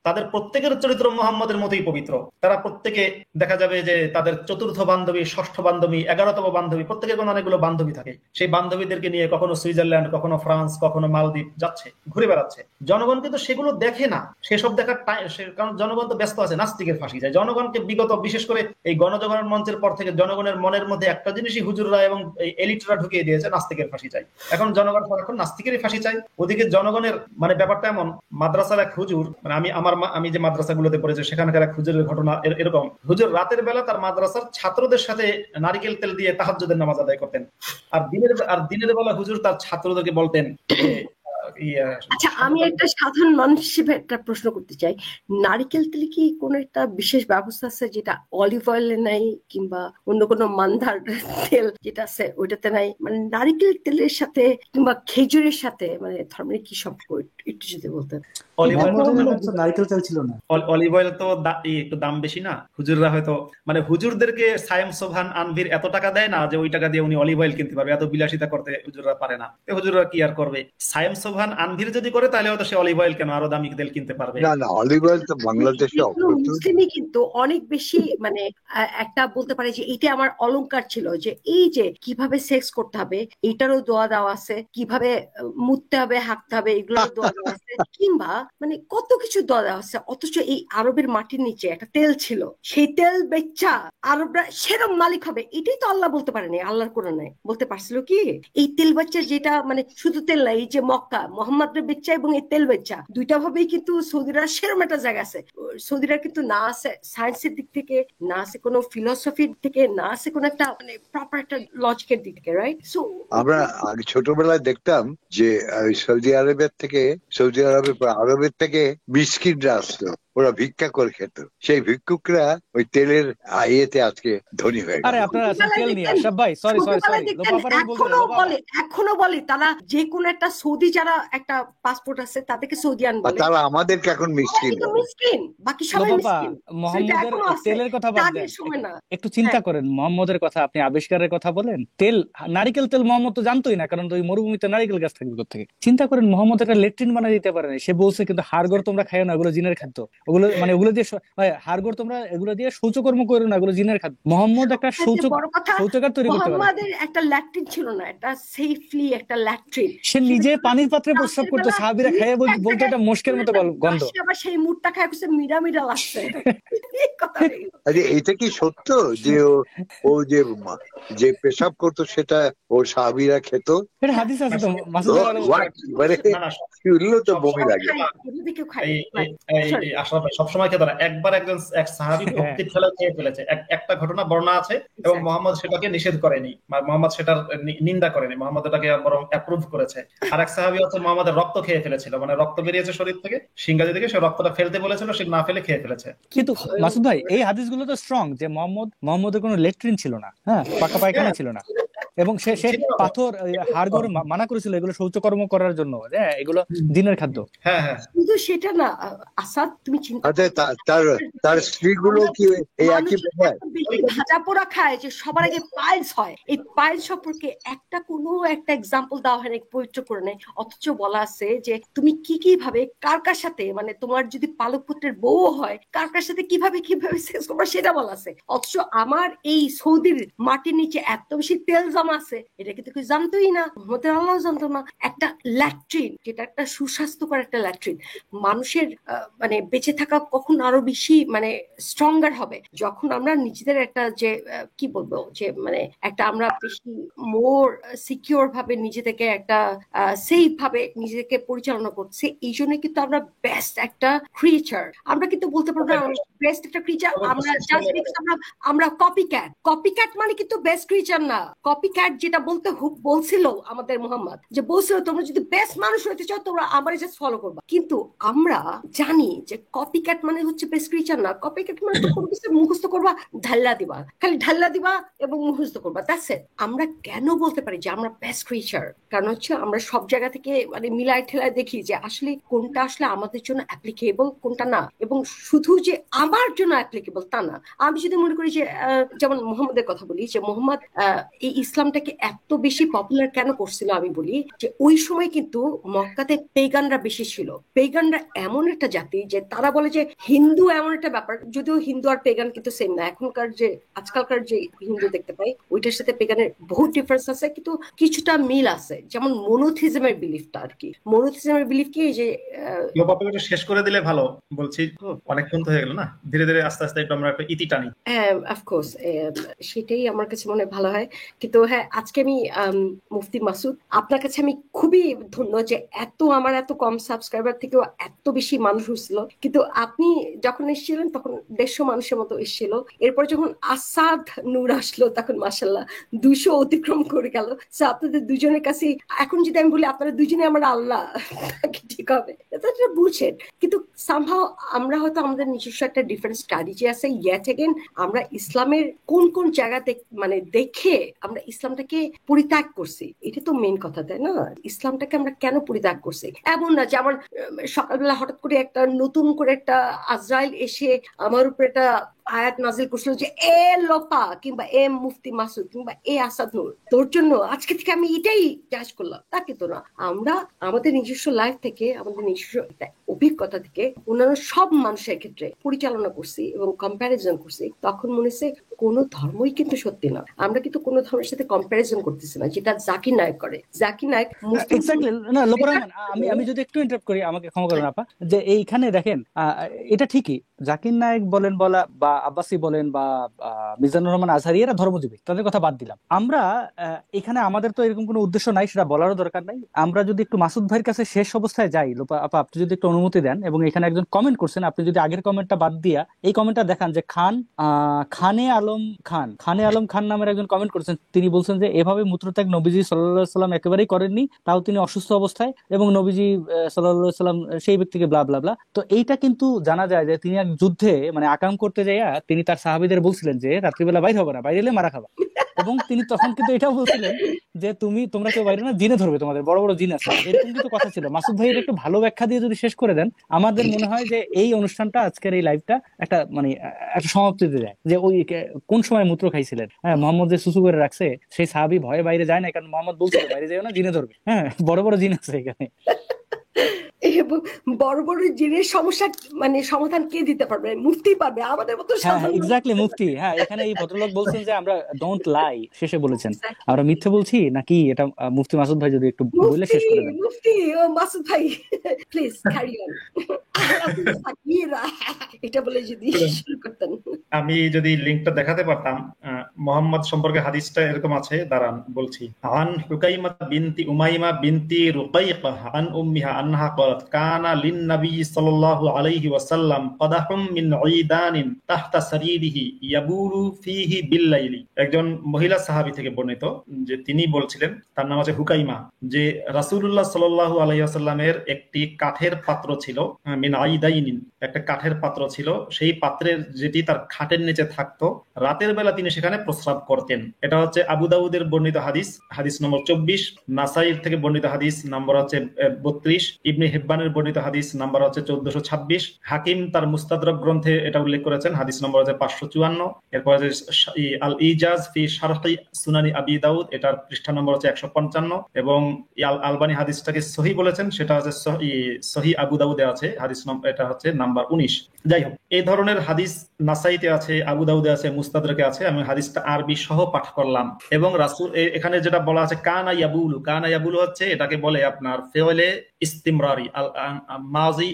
[SPEAKER 4] তাদের প্রত্যেকের চরিত্র মুহাম্মদের মতোই পবিত্র। তারা প্রত্যেকে দেখা যাবে যে তাদের চতুর্থ বান্ধবী, ষষ্ঠ বান্ধবী, 11তম বান্ধবী, প্রত্যেকের কোনো অনেকগুলো বান্ধবী থাকে। সেই বান্ধবীদেরকে নিয়ে কখনো সুইজারল্যান্ড, কখনো ফ্রান্স, কখনো মালদ্বীপ যাচ্ছে, ঘুরে বেড়াচ্ছে। জনগণ কিন্তু সেগুলো দেখে না, সেসব দেখার কারণ জনগণ তো ব্যস্ত আছে, নাস্তিকের ফাঁসি যায়। জনগণকে বিগত, বিশেষ করে এই গণজাগরণ মঞ্চের পর থেকে জনগণের মনের মধ্যে একটা জিনিসই হুজুররা এবং এলিটরা ঢুকিয়ে দিয়েছে, নাস্তিকের ফাঁসি চাই। এখন জনগণ এখন নাস্তিকেরই ফাঁসি চাই। ওদিকে জনগণের মানে ব্যাপারটা এমন, মাদ্রাসার এক হুজুর, মানে আমি যে মাদ্রাসাগুলোতে পড়েছি সেখানকার এক হুজুরের ঘটনা এরকম। হুজুর রাতের বেলা তার মাদ্রাসার ছাত্রদের সাথে নারিকেল তেল দিয়ে তাহাজ্জুদের নামাজ আদায় করতেন। আর দিনের বেলা হুজুর তার ছাত্রদেরকে বলতেন।
[SPEAKER 1] আচ্ছা, আমি একটা সাধারণ মানুষ হিসেবে একটা প্রশ্ন করতে চাই, নারিকেল তেলে কি কোনো একটা বিশেষ ব্যবস্থা আছে যেটা অলিভ অয়েলে নাই, কিংবা অন্য কোনো মান্দার তেল যেটা আছে ওইটাতে নাই? মানে নারিকেল তেলের সাথে কিংবা খেজুরের সাথে মানে ধর্মের কি সম্পর্ক, একটু যদি বলতেন।
[SPEAKER 2] নারিকেল তেল ছিল না,
[SPEAKER 4] অলিভ অয়েল তো একটু দাম বেশি না? হুজুররা হয়তো মানে হুজুরদেরকে সায়েম সোভান আনভির এত টাকা দেয় না যে ওই টাকা দিয়ে উনি অলিভ অয়েল কিনতে পারবে, এত বিলাসিতা করতে হুজুররা পারে না। হুজুররা কি আর করবে? সায়েম সোভান সুবহান আনভির যদি করে তাহলে হয়তো সে অলিভ অয়েল কেন আরো দামি তেল কিনতে পারবে।
[SPEAKER 3] না অলিভ অয়েল তো বাংলাদেশে
[SPEAKER 1] মুসলিমই কিন্তু অনেক বেশি মানে একটা বলতে পারে যে এটা আমার অলংকার ছিল, যে এই যে কিভাবে সেক্স করতে হবে এটারও দোয়া দেওয়া আছে, কিভাবে মুততে হবে হাঁকতে হবে এগুলোর দোয়া দেওয়া আছে, কিংবা মানে কত কিছু দোয়া দেওয়া আছে। অথচ এই আরবের মাটির নিচে একটা তেল ছিল, সেই তেল বেচা আরবরা সেরম মালিক হবে এটাই তো আল্লাহ বলতে পারেনি। আল্লাহর কোরআনে বলতে পারছিল কি এই তেল বাচ্চা যেটা মানে শুধু তেল না, এই যে মক্কা মোহাম্মদের বেচ্চা এবং এই তেল বেচ্চা দুইটা ভাবেই কিন্তু সৌদিরা সেরম একটা জায়গা আছে। সৌদিরা কিন্তু না আছে সায়েন্সের দিক থেকে, না আছে কোনো ফিলোসফির থেকে, না আছে কোনো একটা মানে প্রপার একটা লজিকের দিক থেকে, রাইট? সো
[SPEAKER 3] আমরা আগে ছোটবেলায় দেখতাম যে সৌদি আরবের থেকে বিস্কিটরা আসতো, ওরা ভিক্ষা করে খেত, সেই ভিক্ষুকরা ওই তেলের ইয়েতে আজকে ধনী হয়ে গেল।
[SPEAKER 2] আরে আপনারা আছেন তেল নিয়ে আশরাফ ভাই, সরি
[SPEAKER 1] এখনো বলে তারা যে কোন একটা সৌদি যারা একটা পাসপোর্ট আছে তাদেরকে সৌদিয়ান বলে,
[SPEAKER 3] তারা আমাদেরকে এখন মিসকিন
[SPEAKER 1] বাকি সবাই মিসকিন।
[SPEAKER 2] মোহাম্মদের তেলের কথা বাদ দেন, একটু চিন্তা করেন মোহাম্মদের কথা, আপনি আবিষ্কারের কথা বলেন, তেল নারিকেল তেল মোহাম্মদ তো জানতোই না, কারণ ওই মরুভূমিতে নারিকেল গাছ থাকবে কোথা থেকে। চিন্তা করেন মোহাম্মদ একটা লেট্রিন বানিয়ে দিতে পারে না, সে বলছে কিন্তু হাড়গোড় তোমরা খাইও না, ওগুলো জিনের খাদ্য, ওগুলো মানে ওগুলো দিয়ে হাড়গোড় তোমরা এগুলো দিয়ে শৌচকর্ম করো না, ওগুলো জিনের খাদ্য। মোহাম্মদ একটা শৌচাগার তৈরি করতে পারে।
[SPEAKER 1] মোহাম্মদের একটা ল্যাট্রিন ছিল না, একটা সেফলি একটা ল্যাট্রিন,
[SPEAKER 2] সে নিজে পানির পাত্রে প্রস্রাব করতো, সাহাবীরা খাইয়ে বলতো এটা মুশকের মতো গন্ধ,
[SPEAKER 1] আবার সেই মুড়টা খায় মিরা মিরা লাগছে।
[SPEAKER 3] আরে এটা কি সত্য যে ও যে পেশাব করতো সেটা ও সাহাবীরা খেত?
[SPEAKER 2] এটা হাদিস আছে তো, মাসুদ
[SPEAKER 3] তো বমি লাগে।
[SPEAKER 4] সবসময় খেত না, একবার এক সাহাবী ভক্তির খেলা খেয়ে ফেলেছে, একটা ঘটনা বর্ণনা আছে এবং মোহাম্মদ সেটাকে নিষেধ করেনি, মোহাম্মদ সেটার নিন্দা করেনি, মোহাম্মদ এটাকে বরং অ্যাপ্রুভ করেছে। আর এক সাহাবী হচ্ছে মোহাম্মদের রক্ত খেয়ে ফেলেছিল, মানে রক্ত বেরিয়েছে শরীর থেকে সিংগাদি থেকে, সে রক্তটা ফেলতে বলেছিল, সে না ফেলে খেয়ে ফেলেছে।
[SPEAKER 2] কিন্তু মাসুদ ভাই এই হাদিসগুলো তো স্ট্রং যে মোহাম্মদের কোনো লেট্রিন ছিল না, হ্যাঁ পাকা পায়খানা ছিল না, এবং সে পাথর হাড়গোড় মানা করেছিল এগুলো শৌচকর্ম করার জন্য, এগুলো দিনের খাদ্য।
[SPEAKER 1] হ্যাঁ কিন্তু সেটা না আসাদ, তুমি চিন্তা
[SPEAKER 3] তার স্ত্রীগুলো কি এই একই
[SPEAKER 1] ভাজা পোড়া খায় যে সবার আগে পাইলস হয়, এই পাইলস সম্পর্কে কোনো একটা এক্সাম্পল দেওয়া হয় না পবিত্র কোরআনে, অথচ বলা আছে যে তুমি কি ভাবে কার কার সাথে, মানে তোমার যদি পালক পুত্রের বউ হয় কার কার সাথে কিভাবে সেক্স করবে সেটা বলা আছে। অথচ আমার এই সৌদির মাটির নিচে এত বেশি তেল জমা আছে, এটা কিন্তু কেউ জানতোই না, মোহাম্মদের আল্লাহ জানতো না। একটা ল্যাট্রিন, যেটা একটা সুস্বাস্থ্যকর একটা ল্যাট্রিন, মানুষের মানে বেঁচে থাকা কখন আরো বেশি মানে স্ট্রঙ্গার হবে যখন আমরা নিজেদের একটা যে কি বলবো যে মানে একটা আমরা বেশি মোর সিকিউর ভাবে নিজেদেরকে একটা সেফ ভাবে নিজেদেরকে পরিচালনা করছি। এই জন্য কিন্তু আমরা বেস্ট একটা ক্রিয়েচার, আমরা কিন্তু বলতে পারবো না বেস্ট একটা ক্রিয়েচার, আমরা জাস্ট আমরা কপিক্যাট মানে কিন্তু বেস্ট ক্রিয়েচার না। কপিক্যাট যেটা বলছিল আমাদের মোহাম্মদ, যে বলছিল তোমরা যদি বেস্ট মানুষ হইতে চাও তোমরা আমার জাস্ট ফলো করবা, কিন্তু আমরা জানি যে কপিক্যাট মানে হচ্ছে বেস্ট ক্রিয়েচার না। কপিক্যাট মানে তো কোনো কিছু মুখস্থ করবা, ঢাল্লা দিবা, খালি ঢাল্লা দিবা এবং মুখস্থ করবা, দ্যাটস ইট। আমরা কেন বলতে পারি যে আমরা বেস্ট ক্রিয়েচার? কারণ হচ্ছে আমরা সব জায়গা থেকে মানে মিলাই ঠেলায় দেখি যে আসলে কোনটা আসলে আমাদের জন্য অ্যাপ্লিকেবল কোনটা না, এবং শুধু যে আমার জন্য অ্যাপ্লিকেবল তা না। আমি যদি মনে করি যে যেমন মোহাম্মদের কথা বলি, যে মোহাম্মদ এই ইসলামটাকে এত বেশি পপুলার কেন করছিল, আমি বলি যে ওই সময় কিন্তু মক্কাতে পেগানরা বেশি ছিল। পেগানরা এমন একটা জাতি যে তারা বলে যে হিন্দু এমন একটা ব্যাপার, যদিও হিন্দু আর পেগান কিন্তু সেম না, এখনকার যে আজকালকার যে হিন্দু দেখতে পাই ওইটার সাথে পেগানের বহুত ডিফারেন্স আছে, কিন্তু কিছুটা মিল আছে। যেমন মনোথিজমের বিলিফটা আর কি, মনোথিজমের বিলিফ কি যে
[SPEAKER 4] শেষ করে দিলে ভালো, বলছি অনেকক্ষণ তো হয়ে গেল না, ধীরে ধীরে আস্তে আস্তে একটু আমরা একটা ইতি টানি।
[SPEAKER 1] হ্যাঁ অফকোর্স, সেটাই আমার কাছে মনে ভালো হয়। কিন্তু হ্যাঁ আজকে আমি মুফতি মাসুদ আপনার কাছে আমি খুবই ধন্য যে আমার এত কম সাবস্ক্রাইবার থেকেও এত বেশি মানুষ হচ্ছিল, কিন্তু আপনি যখন এসেছিলেন তখন 150 মানুষের মতো এসেছিল। এরপর যখন আসাদ নূর আসলো তখন মাশাআল্লাহ 200 অতিক্রম করে গেল। সো আপনাদের দুজনের কাছে এখন যদি আমি বলি আপনারা দুজনে আমার আল্লাহ, ঠিক হবে? এটা বুঝছেন, কিন্তু সামহাও আমরা হয়তো আমাদের নিজস্ব একটা ডিফারেন্ট স্ট্র্যাটেজি আছে। ইয়েট এগেন আমরা ইসলামের কোন কোন জায়গাতে মানে দেখে আমরা ইসলামটাকে পরিত্যাগ করছি, এটা তো মেইন কথা, তাই না? ইসলামটাকে আমরা কেন পরিত্যাগ করছি? এমন না যে আমার সকালবেলা হঠাৎ করে একটা নতুন করে একটা আজরাইল এসে আমার উপরে একটা আয়াত নাজিল করছিল যে এ লোপা কিংবা এ মুফতি মাসুদ কিংবা এ আসাদ নূর, তোর জন্য আজকে থেকে আমি এটাই জাজ করলাম, তা কিন্তু না। আমরা আমাদের নিজস্ব লাইফ থেকে, আমাদের নিজস্ব অভিজ্ঞতা থেকে অন্যান্য সব মানুষের ক্ষেত্রে পরিচালনা করছি এবং কম্প্যারিজন করছি। তখন মনে হচ্ছে কোনো ধর্মই কিন্তু সত্যি না। আমরা কিন্তু কোনো ধর্মের সাথে কম্প্যারিজন করতেছি না, যেটা জাকির নায়েক করে। জাকির নায়েক
[SPEAKER 2] এক্স্যাক্টলি না লোপা রহমান, আমি যদি একটু ইন্টারাপ্ট করি, আমাকে ক্ষমা করুন আপা, যে এইখানে দেখেন এটা ঠিকই জাকির নায়েক বলেন বলা বা আব্বাসি বলেন বা মিজানুর রহমান আজহারি, এরা ধর্মজীবী, তাদের কথা বাদ দিলাম। আমরা এখানে আমাদের তো এরকম কোনো উদ্দেশ্য নাই, সেটা বলারও দরকার নাই। আমরা যদি একটু মাসুদ ভাইয়ের কাছে শেষ অবস্থায় যাই, লোপা আপা আপনি যদি একটু অনুমতি দেন, এবং এখানে একজন কমেন্ট করছেন, আপনি যদি আগের কমেন্টটা বাদ দিয়া এই কমেন্টটা দেখান, যে খানে আলম খান নামের একজন কমেন্ট করেছেন। তিনি বলছেন যে এভাবে মূত্রত্যাগ নবীজি সাল্লাল্লাহু আলাইহি ওয়াসাল্লাম একেবারেই করেননি, তাও তিনি অসুস্থ অবস্থায়, এবং নবীজি সাল্লাল্লাহু আলাইহি ওয়াসাল্লাম সেই ব্যক্তিকে ব্লা ব্লা ব্লা। তো এইটা কিন্তু জানা যায় যে তিনি এক যুদ্ধে মানে আকাম করতে যাইয়া তিনি তার সাহাবীদের বলছিলেন যে রাত্রিবেলা বাইরে হবে না, বাইরে এলে মারা খাবা। এবং তিনি তখন কিন্তু এটাও বলছিলেন যে তোমরা কেউ বাইরে না, জিনে ধরবে, তোমাদের বড় বড় জিন আছে, এরকম কিন্তু কথা ছিল। মাসুদ ভাই একটু ভালো ব্যাখ্যা দিয়ে যদি শেষ করে দেন, আমাদের মনে হয় যে এই অনুষ্ঠানটা, আজকের এই লাইভটা একটা মানে একটা সমাপ্তিতে যায়, যে ওই কোন সময় মূত্র খাইছিলেন। হ্যাঁ, মোহাম্মদ যে সুসু করে রাখছে, সেই সাহাবী ভয়ে বাইরে যায় না, কারণ মোহাম্মদ বলছিল বাইরে যাও না, জিনে ধরবে। হ্যাঁ, বড় বড় জিন আছে এখানে।
[SPEAKER 1] এবং বড় বড় জিনের সমস্যা মানে সমাধান কে দিতে পারবে? মুফতি পারবে, আমাদের মতো
[SPEAKER 2] হ্যাঁ এক্স্যাক্টলি, মুফতি। হ্যাঁ, এখানে এই ভদ্রলোক বলছেন যে আমরা ডোন্ট লাই, শেষে বলেছেন আমরা মিথ্যে বলছি নাকি, এটা মুফতি মাসুদ ভাই যদি একটু বলে শেষ করে দেন।
[SPEAKER 1] মুফতি ও মাসুদ ভাই প্লিজ ক্যারি অন। এটা বলে যদি শুরু করতেন।
[SPEAKER 4] আমি যদি লিংকটা দেখাতে পারতাম, মোহাম্মদ সম্পর্কে হাদিসটা এরকম আছে, দাঁড়ান বলছি। আন হুকাইমা বিনতি উমাইমা বিনতি রুকাইকা আন উম্মিহা আনহা ক্বালাত কানা লিন নবী সাল্লাল্লাহু আলাইহি ওয়াসাল্লাম কদাহুম মিন উইদানিন তাহতা সারিরিহি ইয়াবুলু ফিহি বিল-লাইলি। একজন মহিলা সাহাবী থেকে বর্ণিত যে তিনি বলছিলেন, তার নাম আছে হুকাইমা, যে রাসূলুল্লাহ সাল্লাল্লাহু আলাইহি ওয়াসাল্লামের একটি কাঠের পাত্র ছিল, মিন আইদাইনিন, একটা কাঠের পাত্র ছিল, সেই পাত্রের যেটি তার খাটের নিচে থাকতো, রাতের বেলা তিনি সেখানে প্রস্রাব করতেন। এটা হচ্ছে আবু দাউদের বর্ণিত হাদিস, হাদিস নম্বর 24, নাসাইর থেকে বর্ণিত হাদিস নাম্বার হচ্ছে 32, ইবনে হিব্বানের বর্ণিত হাদিস নাম্বার হচ্ছে 1426, হাকিম তার মুস্তাদরাক গ্রন্থে এটা উল্লেখ করেছেন, হাদিস নম্বর হচ্ছে 554। এরপর আল ইজাজ ফি শারহি সুনানি আবি দাউদ, এটার পৃষ্ঠা নম্বর হচ্ছে 155, এবং আলবানী হাদিসটাকে সহি বলেছেন, সেটা হচ্ছে সহি আবু দাউদে আছে, হাদিস এটা হচ্ছে নাম্বার 19। যাই হোক, এই ধরনের হাদিস নাসাইতে আছে, আবু দাউদে আছে, মুস্তাদরাকে আছে। আমি হাদিসটা আরবি সহ পাঠ করলাম। এবং রাসূল এখানে যেটা বলা আছে কানা ইয়াবুলু হচ্ছে, এটাকে বলে আপনার ফেওলে ইস্তিমরারি, মাজি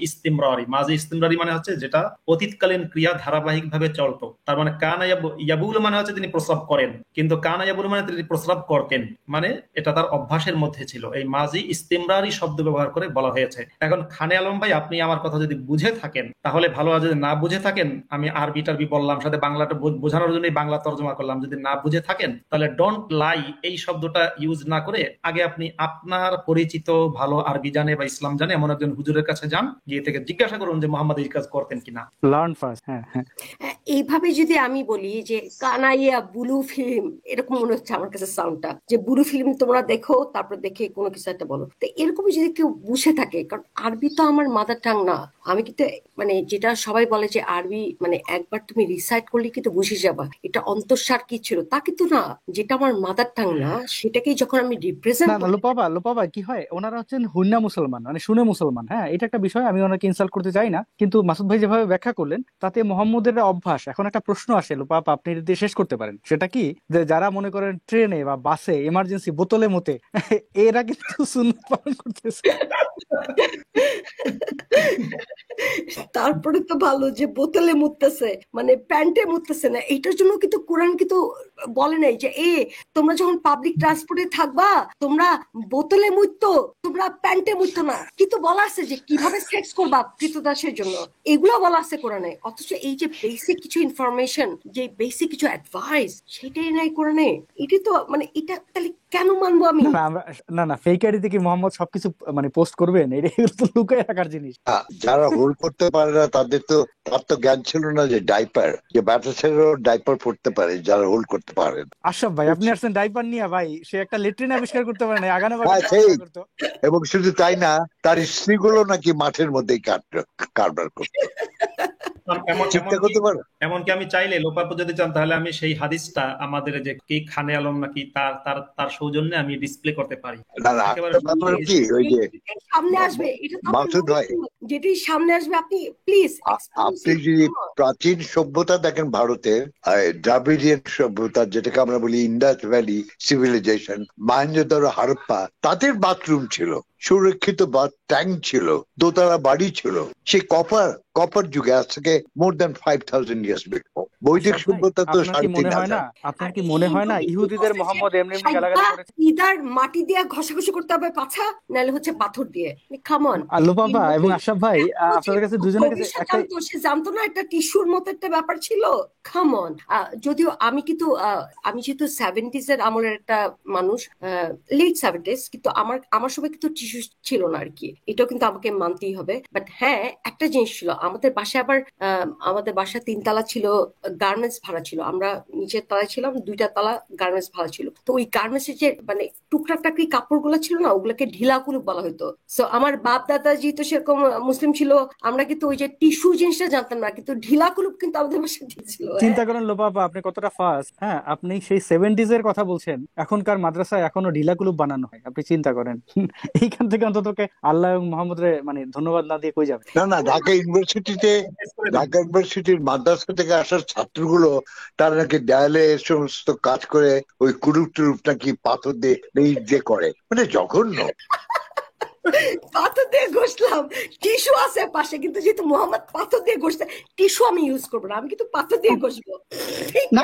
[SPEAKER 4] ইস্তিমরারি মানে হচ্ছে যেটা অতীতকালীন ক্রিয়া ধারাবাহিক ভাবে চলতো। তার মানে কানা ইয়াবুলু মানে হচ্ছে তিনি প্রস্রাব করেন, কিন্তু কানা ইয়াবুলু মানে তিনি প্রস্রাব করতেন, মানে এটা তার অভ্যাসের মধ্যে ছিল। এই মাজি ইস্তিমরারি শব্দ ব্যবহার করে বলা হয়েছে। এখন খানে আলম ভাই, আপনি আমার কথা যদি বুঝে থাকেন তাহলে ভালো, আর যদি না বুঝে থাকেন, আমি আরবি টারবি বললাম, সাথে বাংলাটা বোঝানোর জন্যই বাংলা তর্জমা করলাম, যদি না বুঝে থাকেন তাহলে ডোন্ট লাই এই শব্দটা ইউজ না করে আগে আপনি আপনার পরিচিত ভালো আরবি জানে বা ইসলাম জানে এমন একজন হুজুরের কাছে যান, গিয়ে থেকে জিজ্ঞাসা করুন যে মোহাম্মদ এই কাজ করতেন কিনা।
[SPEAKER 2] Learn first. হ্যাঁ,
[SPEAKER 1] এইভাবে যদি আমি বলি যে কানাইয়া বুলু ফিল্ম, এরকম মনে হচ্ছে আমার কাছে সাউন্ডটা, যে বুলু ফিল্ম তোমরা দেখো, তারপর দেখে কোনো কিছু একটা বলো। তো এরকমই যদি কেউ বুঝে থাকে, কারণ আরবি তো আমার মাদার টাং না। আমি কিন্তু মানে যেটা সবাই বলে যে আরবি মানে একবার তুমি রিসাইট করলে কিন্তু বুঝে যাবা এটা অন্তঃসার কি ছিল, তা কিন্তু না। যেটা আমার মাদার টাং না, সেটাকেই যখন আমি রিপ্রেজেন্ট
[SPEAKER 2] না লোপাবা কি হয়, ওনারা হচ্ছেন হুন্না মুসলমান, মানে শুনে মুসলমান। হ্যাঁ, এটা একটা বিষয়, আমি ওনাকে ইনসাল্ট করতে চাই না, কিন্তু মাসুদ ভাই যেভাবে ব্যাখ্যা করলেন তাতে মোহাম্মদের অভ্যাস। এখন একটা প্রশ্ন আসে লোপাপা, আপনি যদি শেষ করতে পারেন, সেটা কি, যে যারা মনে করেন ট্রেনে বা বাসে এমার্জেন্সি বোতলে মতে, এরা কিন্তু সুন্নাত পালন করতেছে।
[SPEAKER 1] তারপরে তো ভালো যে বোতলে মুততেছে, মানে প্যান্টে মুততেছে না। এইটার জন্য কিন্তু কোরআন কিন্তু বলে নাই যে তোমরা যখন পাবলিক ট্রান্সপোর্টে থাকবা তোমরা বোতলে মুততো, তোমরা প্যান্টে মুততো না। কিন্তু বলা আছে যে কিভাবে সেক্স করবা কৃতদাসের জন্য, এগুলো বলা আছে কোরআনে। অথচ এই যে বেসিক কিছু ইনফরমেশন, যে বেসিক কিছু অ্যাডভাইস, সেটাই নাই কোরআনে। এটি তো মানে এটা তাহলে কেন মানবো আমি?
[SPEAKER 2] না ফেক আইডিতে কি মোহাম্মদ সবকিছু মানে পোস্ট করবেন? এটা তো লুকায় রাখার জিনিস।
[SPEAKER 3] যারা হোল্ড করতে পারে না তার তো জ্ঞান ছিল না যে ডাইপার, যে বাচ্চা ছেলেও ডাইপার পড়তে পারে, যারা হোল্ড করতে পারেন।
[SPEAKER 2] আশরাফ ভাই, আপনি আসছেন ডাইপার নিয়ে, ভাই সে একটা লেট্রিন আবিষ্কার করতে পারে না, আগানো করতো।
[SPEAKER 3] এবং শুধু তাই না, তার স্ত্রীগুলো নাকি মাঠের মধ্যেই কারবার করতো। চিন্তা করতে পারো।
[SPEAKER 4] এমনকি আমি চাইলে লোপাপু যদি চান তাহলে আমি সেই হাদিসটা আমাদের যে কি খানে আলম নাকি তার তার তার সৌজন্যে আমি ডিসপ্লে করতে পারি।
[SPEAKER 3] না না,
[SPEAKER 4] একেবারে
[SPEAKER 3] একটা ব্যাপার কি, ওই যে
[SPEAKER 1] সামনে আসবে, এটা তো
[SPEAKER 3] মাসুদ ভাই,
[SPEAKER 1] যেটি সামনে আসবে আপনি প্লিজ
[SPEAKER 3] আপনি যদি প্রাচীন সভ্যতা দেখেন ভারতের, দ্রাবিডিয়ান সভ্যতা যেটাকে আমরা বলি ইন্ডাস ভ্যালি সিভিলাইজেশন, মহেঞ্জোদারো, হারপ্পা, তাদের বাথরুম ছিল, সুরক্ষিত ট্যাঙ্ক ছিল, দোতলা বাড়ি ছিল। সেই কপার যুগে, আজ থেকে মোর দ্যান 5000 ইয়ার্স বিফোর। বৈদিক সভ্যতা তো
[SPEAKER 2] আপনার কি মনে হয় না ইহুদিদের মোহাম্মদ এমনি এমনি গালাগালি করেছে?
[SPEAKER 1] ইদার মাটি দিয়ে ঘষাঘষি করতে হবে পাছা, নাহলে হচ্ছে পাথর দিয়ে। কাম অন
[SPEAKER 2] লোপাপা এবং আশরাফ ভাই, আপনাদের কাছে দুজনের কাছে একটা,
[SPEAKER 1] সে জানতো না একটা টিস্যুর মতো একটা ব্যাপার ছিল। Come on. যদিও আমি কিন্তু আমি যেহেতু 70s এর আমলের একটা মানুষ, লেট 70s, কিন্তু আমার সময় কিন্তু টিস্যু ছিল না আর কি, এটাও কিন্তু আমাকে মানতেই হবে। বাট হ্যাঁ, একটা জিনিস ছিল, আমাদের বাসায় আবার আমাদের বাসা 3 তলা ছিল, গার্মেন্টস ভাড়া ছিল, আমরা নিচের তলায় ছিলাম, 2টা তলা গার্মেন্টস ভাড়া ছিল। তো ওই গার্মেন্টস এর যে মানে টুকরা টাকরি কাপড় গুলো ছিল না, ওগুলোকে ঢিলা কুলুপ বলা হতো। সো আমার বাপ দাদা যেহেতু সেরকম মুসলিম ছিল, আমরা কিন্তু ওই যে টিস্যু জিনিসটা জানতাম না, কিন্তু ঢিলা কুলুপ কিন্তু আমাদের বাসায় দিয়েছিল।
[SPEAKER 2] চিন্তা করেন লোপাপা, আপনি কতটা ফাস্ট। হ্যাঁ, আপনি সেই 70s এর কথা বলছেন, এখনকার মাদ্রাসায় এখনো ঢিলা কুলুপ বানানো হয়। আপনি চিন্তা করেন, এইখান থেকে অন্তত আল্লাহ এবং মোহাম্মদ রে মানে ধন্যবাদ না দিয়ে কই যাবে?
[SPEAKER 3] না, ঢাকা ইউনিভার্সিটির মাদ্রাসা থেকে আসার ছাত্রগুলো, তারা নাকি দেয়ালে এ সমস্ত কাজ করে, ওই কুরুপ টুরুপ নাকি পাথর দিয়ে ইট দিয়ে করে, মানে জঘন্য।
[SPEAKER 1] পাথর দিয়ে ঘষলাম, টিস্যু আছে পাশে, কিন্তু যেহেতু মোহাম্মদ পাথর দিয়ে ঘষতে, টিস্যু আমি ইউজ করবো না, আমি কিন্তু পাথর দিয়ে ঘষবো।
[SPEAKER 5] না,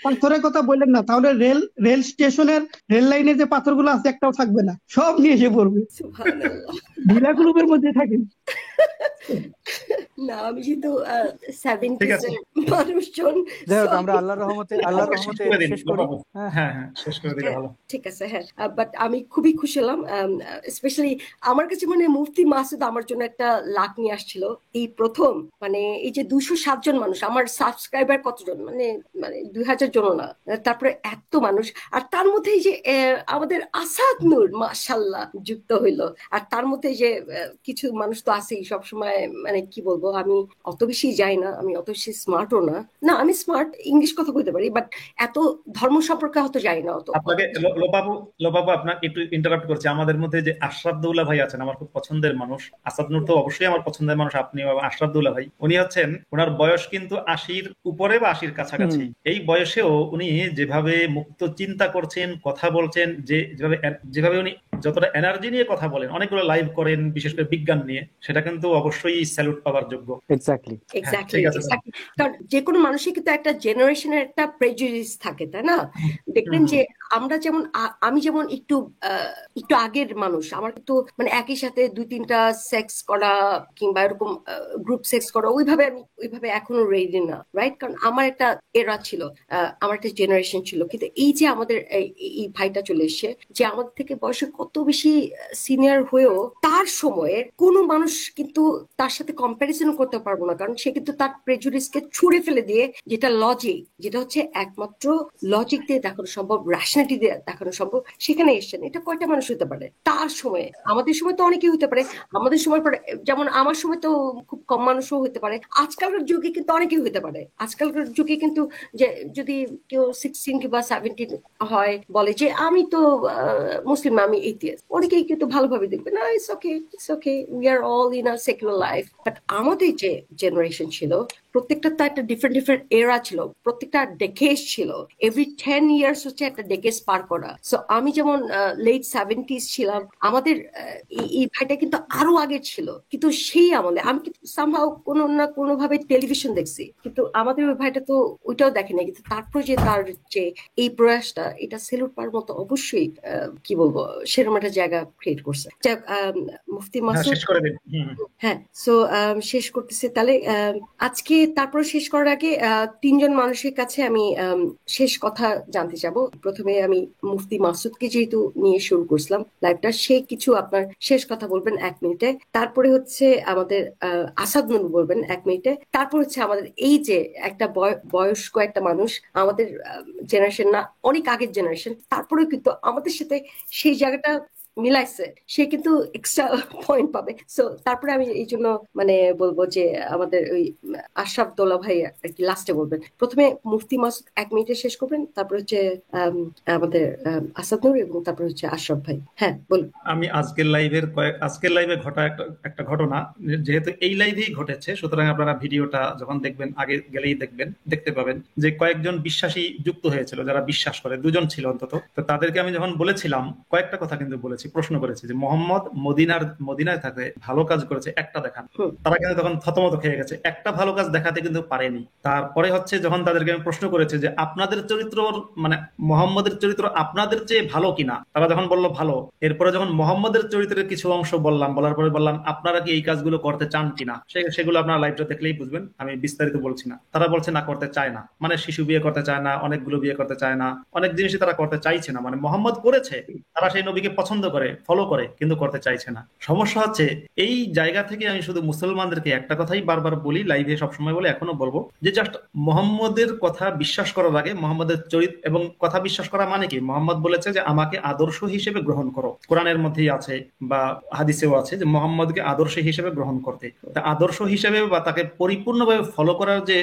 [SPEAKER 5] পাথরের কথা বললেন না, তাহলে রেল স্টেশনের রেল লাইনে যে পাথরগুলো আছে একটাও থাকবে না, সব নিয়ে এসে পড়বে,
[SPEAKER 1] সুবহানাল্লাহ।
[SPEAKER 5] ঢিলা গ্রুপের মধ্যে থাকে।
[SPEAKER 1] না, আমি যেহেতু 70s এর মানুষজন,
[SPEAKER 2] যাই হোক, আমরা আল্লাহর রহমতে শেষ করি।
[SPEAKER 4] হ্যাঁ, শেষ করে দিলে ভালো।
[SPEAKER 1] ঠিক আছে। হ্যাঁ, বাট আমি খুবই খুশি হলাম, স্পেশালি আমার কাছে মানে মুফতি মাসুদ আমার জন্য একটা লাক নিয়ে আসছিল এই প্রথম। মানে এই যে 207 জন মানুষ, আমার সাবস্ক্রাইবার কতজন, মানে 2000 জন না, তারপরে এত মানুষ, আর তার মধ্যে এই যে আমাদের আসাদ নূর মাশাআল্লাহ যুক্ত হইলো। আর তার মধ্যে যে কিছু মানুষ তো আছেই সবসময়, মানে কি বলবো, আমি অত বেশি যাই না, আমি অত বেশি স্মার্টও না, আমি স্মার্ট, ইংলিশ কথা বলতে পারি, বাট এত ধর্ম সম্পর্কে হয়তো জানি না অত।
[SPEAKER 4] আপনাকে লোপাপু আপনাকে একটু ইন্টারাপ্ট করছি। আমাদের মধ্যে যে আশরাফুদ্দৌলা ভাই আছেন, আমার খুব পছন্দের মানুষ। আসাদ নূর তো অবশ্যই আমার পছন্দের মানুষ, আপনি আশরাফুদ্দৌলা ভাই, উনি হচ্ছেন, ওনার বয়স কিন্তু 80-র উপরে বা 80-র কাছাকাছি। এই বয়সেও উনি যেভাবে মুক্ত চিন্তা করছেন, কথা বলছেন, যেভাবে উনি যতটা এনার্জি নিয়ে কথা বলেন, অনেকগুলো লাইভ করেন বিশেষ করে বিজ্ঞান নিয়ে, সেটা কিন্তু অবশ্যই স্যালুট পাওয়ার যোগ্য।
[SPEAKER 1] এক্স্যাক্টলি। কারণ যে কোনো মানুষের কিন্তু একটা জেনারেশনের একটা প্রেজুডিস থাকে, তাই না? দেখবেন যে আমরা যেমন, আমি যেমন একটু আগের মানুষ, আমার কিন্তু মানে একই সাথে 2-3টা সেক্স করা কিংবা এরকম গ্রুপ সেক্স করা, ওইভাবে এখনো রেডি না, রাইট? কারণ আমার একটা এরা ছিল, আমার একটা জেনারেশন ছিল। কিন্তু এই যে আমাদের এই ভাইটা চলে এসছে, যে আমাদের থেকে বয়সে কত বেশি সিনিয়র হয়েও তার সময়ের কোনো মানুষ কিন্তু তার সাথে কম্প্যারিজন করতে পারবো না, কারণ সে কিন্তু তার প্রেজুডিসকে ছুঁড়ে ফেলে দিয়ে, যেটা লজিক, যেটা হচ্ছে একমাত্র লজিক দিয়ে দেখানো সম্ভব, র্যাশনালিটি দিয়ে দেখানো সম্ভব, সেখানে এসছেন। এটা কয়টা মানুষ হতে পারে তার সময়ে? আমাদের সময় তো অনেকেই হতে পারে, আমাদের সময় যেমন আমার সময় তো খুব কম মানুষও হতে পারে, আজকালকার যুগে কিন্তু অনেকেই হতে পারে। আজকালকার যুগে কিন্তু যে যদি কেউ 16 কিংবা 17 হয়, বলে যে আমি তো মুসলিম, আমি এথিয়াস্ট, অনেকেই কিন্তু ভালোভাবে দেখবে না, it's okay, we are all in a secular life. But আমাদের যে জেনারেশন ছিল, প্রত্যেকটা তো একটা ডিফারেন্ট এরা ছিল, প্রত্যেকটা ডেকেজ ছিল, এভরি 10 ইয়ার্স হচ্ছে একটা ডেকেজ পার করা। সো আমি যেমন লেট 70s ছিলাম, আমাদের এই ভাইটা কিন্তু আরো আগে ছিল, কিন্তু সেই আমলে আমি কিন্তু সামহাও কোনো না কোনো ভাবে টেলিভিশন দেখছি, কিন্তু আমাদের ওই ভাইটা তো ওইটাও দেখেনি। কিন্তু তারপর যে তার যে এই প্রয়াসটা, এটা সেলুট পাওয়ার মতো অবশ্যই, কি বলবো, সেরকম একটা জায়গা ক্রিয়েট করছে। মুফতি মাসুদ, হ্যাঁ, সো শেষ করতেছে তাহলে আজকে। তারপর শেষ করার আগে 3জন মানুষের কাছে আমি শেষ কথা জানতে চাবো। প্রথমে আমি মুফতি মাসুদকে যেহেতু নিয়ে শুরু করছিলাম লাইভটা, সে কিছু আপনার শেষ কথা বলবেন 1 মিনিটে। তারপরে হচ্ছে আমাদের আসাদ নূর বলবেন 1 মিনিটে। তারপর হচ্ছে আমাদের এই যে একটা বয়স্ক একটা মানুষ, আমাদের জেনারেশন না, অনেক আগের জেনারেশন, তারপরেও কিন্তু আমাদের সাথে সেই জায়গাটা মিলাইছে সে কিন্তু এক্সট্রা পয়েন্ট পাবে। সো তারপরে আমি এই জন্য মানে বলবো যে আমাদের ওই আশরাফ দোলা ভাই আর কি লাস্টে বলবেন, প্রথমে মুফতি মাসুদ 1 মিনিটে শেষ করবেন, তারপর হচ্ছে আমাদের আসাদ নূর, এবং তারপর হচ্ছে আশরাফ ভাই। হ্যাঁ বলুন।
[SPEAKER 4] আমি আজকের লাইভে ঘটা একটা ঘটনা, যেহেতু এই লাইভেই ঘটেছে, সুতরাং আপনারা ভিডিওটা যখন দেখবেন আগে গেলেই দেখতে পাবেন যে কয়েকজন বিশ্বাসী যুক্ত হয়েছিল, যারা বিশ্বাস করে, 2জন ছিল অন্তত। তো তাদেরকে আমি যখন বলেছিলাম, কয়েকটা কথা কিন্তু বলেছি, প্রশ্ন করেছি যে মোহাম্মদ মদিনায় থাকে ভালো কাজ করেছে, একটা দেখান। তারা কিন্তু তখন থতমত খেয়ে গেছে, একটা ভালো কাজ দেখাতে কিন্তু পারেনি। তারপরে হচ্ছে যখন তাদেরকে আমি প্রশ্ন করেছি যে আপনাদের চরিত্র, মানে মোহাম্মদের চরিত্র আপনাদের চেয়ে ভালো কিনা, তারা যখন বললো ভালো, এরপরে যখন মোহাম্মদের চরিত্রের কিছু অংশ বলার পরে বললাম আপনারা কি এই কাজগুলো করতে চান কিনা, সেগুলো আপনারা লাইভটা দেখলেই বুঝবেন, আমি বিস্তারিত বলছি না। তারা বলছে না, করতে চায় না, মানে শিশু বিয়ে করতে চায় না, অনেকগুলো বিয়ে করতে চায় না, অনেক জিনিসই তারা করতে চাইছে না। মানে মোহাম্মদ করেছে, তারা সেই নবীকে পছন্দ করে, ফলো করে, কিন্তু করতে চাইছে না। সমস্যা হচ্ছে এই জায়গা থেকে আমি শুধু মুসলমানদেরকে একটা কথাই বারবার বলি, লাইভে সবসময় বলে, এখনো বলবো, যে জাস্ট মোহাম্মদের কথা বিশ্বাস করার আগে মোহাম্মদের চরিত্র এবং কথা বিশ্বাস করা মানে কি, মোহাম্মদ বলেছে যে আমাকে আদর্শ হিসেবে গ্রহণ করো, কোরআনের মধ্যেই আছে বা হাদিসেও আছে যে মোহাম্মদকে আদর্শ হিসেবে গ্রহণ করতে। আদর্শ হিসেবে বা তাকে পরিপূর্ণভাবে ফলো করার যে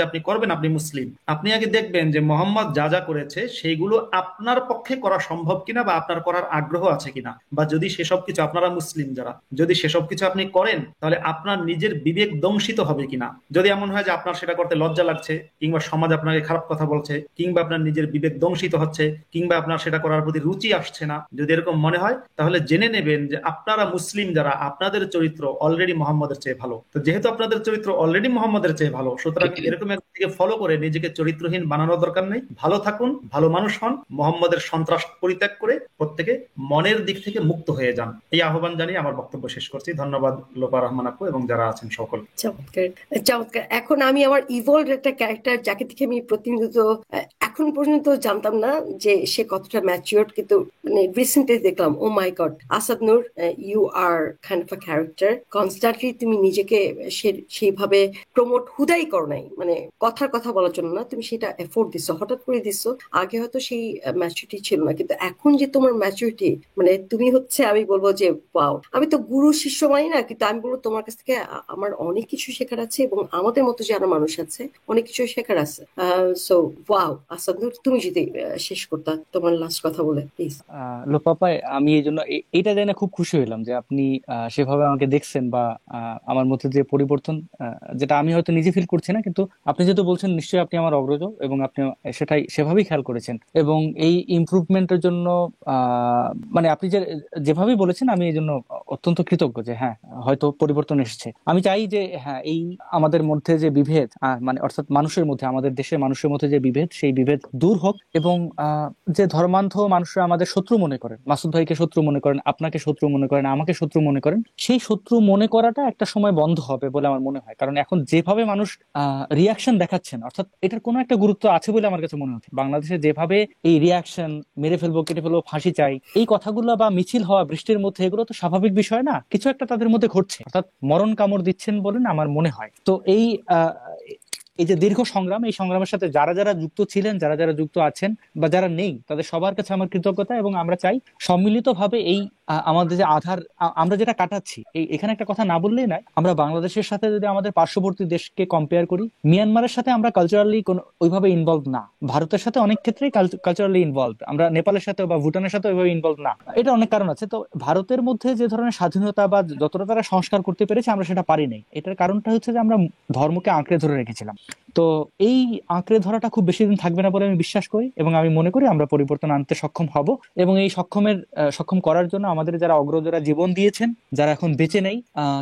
[SPEAKER 4] আপনি করবেন, আপনি মুসলিম, আপনি আগে দেখবেন যে মোহাম্মদ যা যা করেছে সেইগুলো আপনার পক্ষে করা সম্ভব কিনা, বা আপনার করার আগ্রহ আছে কিনা, বা যদি সেসব কিছু, আপনারা মুসলিম যারা, যদি সেসব কিছু আপনি করেন তাহলে আপনার নিজের বিবেক দংশিত হবে কিনা। যদি এমন হয় যে আপনার সেটা করতে লজ্জা লাগছে, কিংবা সমাজ আপনাকে খারাপ কথা বলছে, কিংবা আপনার নিজের বিবেক দংশিত হচ্ছে, কিংবা আপনার সেটা করার প্রতি রুচি আসছে না, যদি এরকম মনে হয়, তাহলে জেনে নেবেন যে আপনারা মুসলিম যারা, আপনাদের চরিত্র অলরেডি মোহাম্মদের চেয়ে ভালো। তো যেহেতু আপনাদের চরিত্র অলরেডি মোহাম্মদের চেয়ে ভালো, সুতরাং এরকম একদিকে ফলো করে নিজেকে চরিত্রহীন বানানোর দরকার নেই। ভালো থাকুন, ভালো মানুষ হন, মোহাম্মদের সন্ত্রাস পরিত্যাগ করে প্রত্যেকে মনের দিক থেকে মুক্ত হয়ে যান, এই আহ্বান জানিয়ে আমার বক্তব্য শেষ করছি। ধন্যবাদ লোপা রহমান আপু এবং যারা আছেন সকল।
[SPEAKER 1] চমৎকার চমৎকার। এখন আমি আমার ইভলভড একটা ক্যারেক্টার, যাকে থেকে আমি প্রতিনিয়ত এখন পর্যন্ত জানতাম না যে সে কতটা ম্যাচিওর, কিন্তু মানে রিসেন্টলি দেখলাম, oh my god, Asad Noor, you are kind of a character. Constantly তুমি নিজেকে সেইভাবে প্রমোট হুদাই করো নাই, মানে কথার কথা বলার জন্য না, তুমি সেটা এফোর্ট দিছো, হঠাৎ করে দিছো। আগে হয়তো সেই ম্যাচুরিটি ছিল না, কিন্তু এখন যে তোমার ম্যাচুরিটি, মানে তুমি হচ্ছে, আমি বলবো যে ওয়াও। আমি তো গুরু শিষ্য মানি না, কিন্তু আমি বলবো তোমার কাছ থেকে আমার অনেক কিছু শেখার আছে, এবং আমাদের মতো যারা মানুষ আছে অনেক কিছু শেখার আছে। So wow. আসাদ নূর, তুমি যদি শেষ করতা তোমার লাস্ট কথা বলে প্লিজ।
[SPEAKER 2] লোপাপা, আমি এই জন্য এইটা জেনে খুব খুশি হলাম যে আপনি সেভাবে আমাকে দেখছেন, বা আমার মধ্যে যে পরিবর্তন, যেটা আমি হয়তো নিজে ফিল করছি না, কিন্তু আপনি যেহেতু বলছেন নিশ্চয়ই আপনি আমার অগ্রজ, এবং আপনি সেটাই সেভাবেই খেয়াল করেছেন, এবং এই ইমপ্রুভমেন্টের জন্য মানে আপনি যেভাবেই বলেছেন, আমি এই জন্য অত্যন্ত কৃতজ্ঞ যে হ্যাঁ, হয়তো পরিবর্তন এসেছে। আমি চাই যে হ্যাঁ, এই আমাদের মধ্যে যে বিভেদ, মানে অর্থাৎ মানুষের মধ্যে, আমাদের দেশের মানুষের মধ্যে যে বিভেদ, সেই বিভেদ দূর হোক, এবং যে ধর্মান্ধ মানুষরা আমাদের শত্রু মনে করেন, মাসুদ ভাইকে শত্রু মনে করেন, আপনাকে শত্রু মনে করেন, আমাকে শত্রু মনে করেন, সেই শত্রু মনে করাটা একটা সময় বন্ধ হবে বলে আমার মনে হয়। কারণ এখন যেভাবে মানুষ রিয়াকশন দেখাচ্ছেন, অর্থাৎ এটার কোনো একটা গুরুত্ব আছে বলে আমার কাছে মনে হচ্ছে। বাংলাদেশে যেভাবে এই রিয়াকশন, মেরে ফেলবো, কেটে ফেলবো, ফাঁসি চাই, এই কথাগুলো বা মিছিল হওয়া বৃষ্টির মধ্যে, এগুলো তো স্বাভাবিক বিষয় না, কিছু একটা তাদের মধ্যে ঘটছে, অর্থাৎ মরণ কামড় দিচ্ছেন বলেন আমার মনে হয়। তো এই যে দীর্ঘ সংগ্রাম, এই সংগ্রামের সাথে যারা যারা যুক্ত ছিলেন, যারা যারা যুক্ত আছেন, বা যারা নেই, তাদের সবার কাছে আমার কৃতজ্ঞতা। এবং আমরা চাই সম্মিলিতভাবে এই আমাদের যে আধার আমরা যেটা কাটাচ্ছি, এখানে একটা কথা না বললেই নয়, আমরা বাংলাদেশের সাথে যদি আমাদের পার্শ্ববর্তী দেশকে কম্পেয়ার করি, মিয়ানমারের সাথে আমরা কালচারালি ওইভাবে ইনভলভ না, ভারতের সাথে অনেক ক্ষেত্রেই কালচারালি ইনভলভ, আমরা নেপালের সাথে বা ভুটানের সাথে ওইভাবে ইনভলভ না। এটা অনেক কারণ আছে। তো ভারতের মধ্যে যে ধরনের স্বাধীনতা বা যতটা তারা সংস্কার করতে পেরেছে, আমরা সেটা পারি নাই। এটার কারণটা হচ্ছে যে আমরা ধর্মকে আঁকড়ে ধরে রেখেছিলাম। তো এই আঁকড়ে ধরাটা খুব বেশি দিন থাকবে না বলে আমি বিশ্বাস করি, এবং আমি মনে করি আমরা পরিবর্তন আনতে সক্ষম হব। এবং এই সক্ষম করার জন্য আমাদের যারা অগ্রজরা জীবন দিয়েছেন, যারা এখন বেঁচে নেই,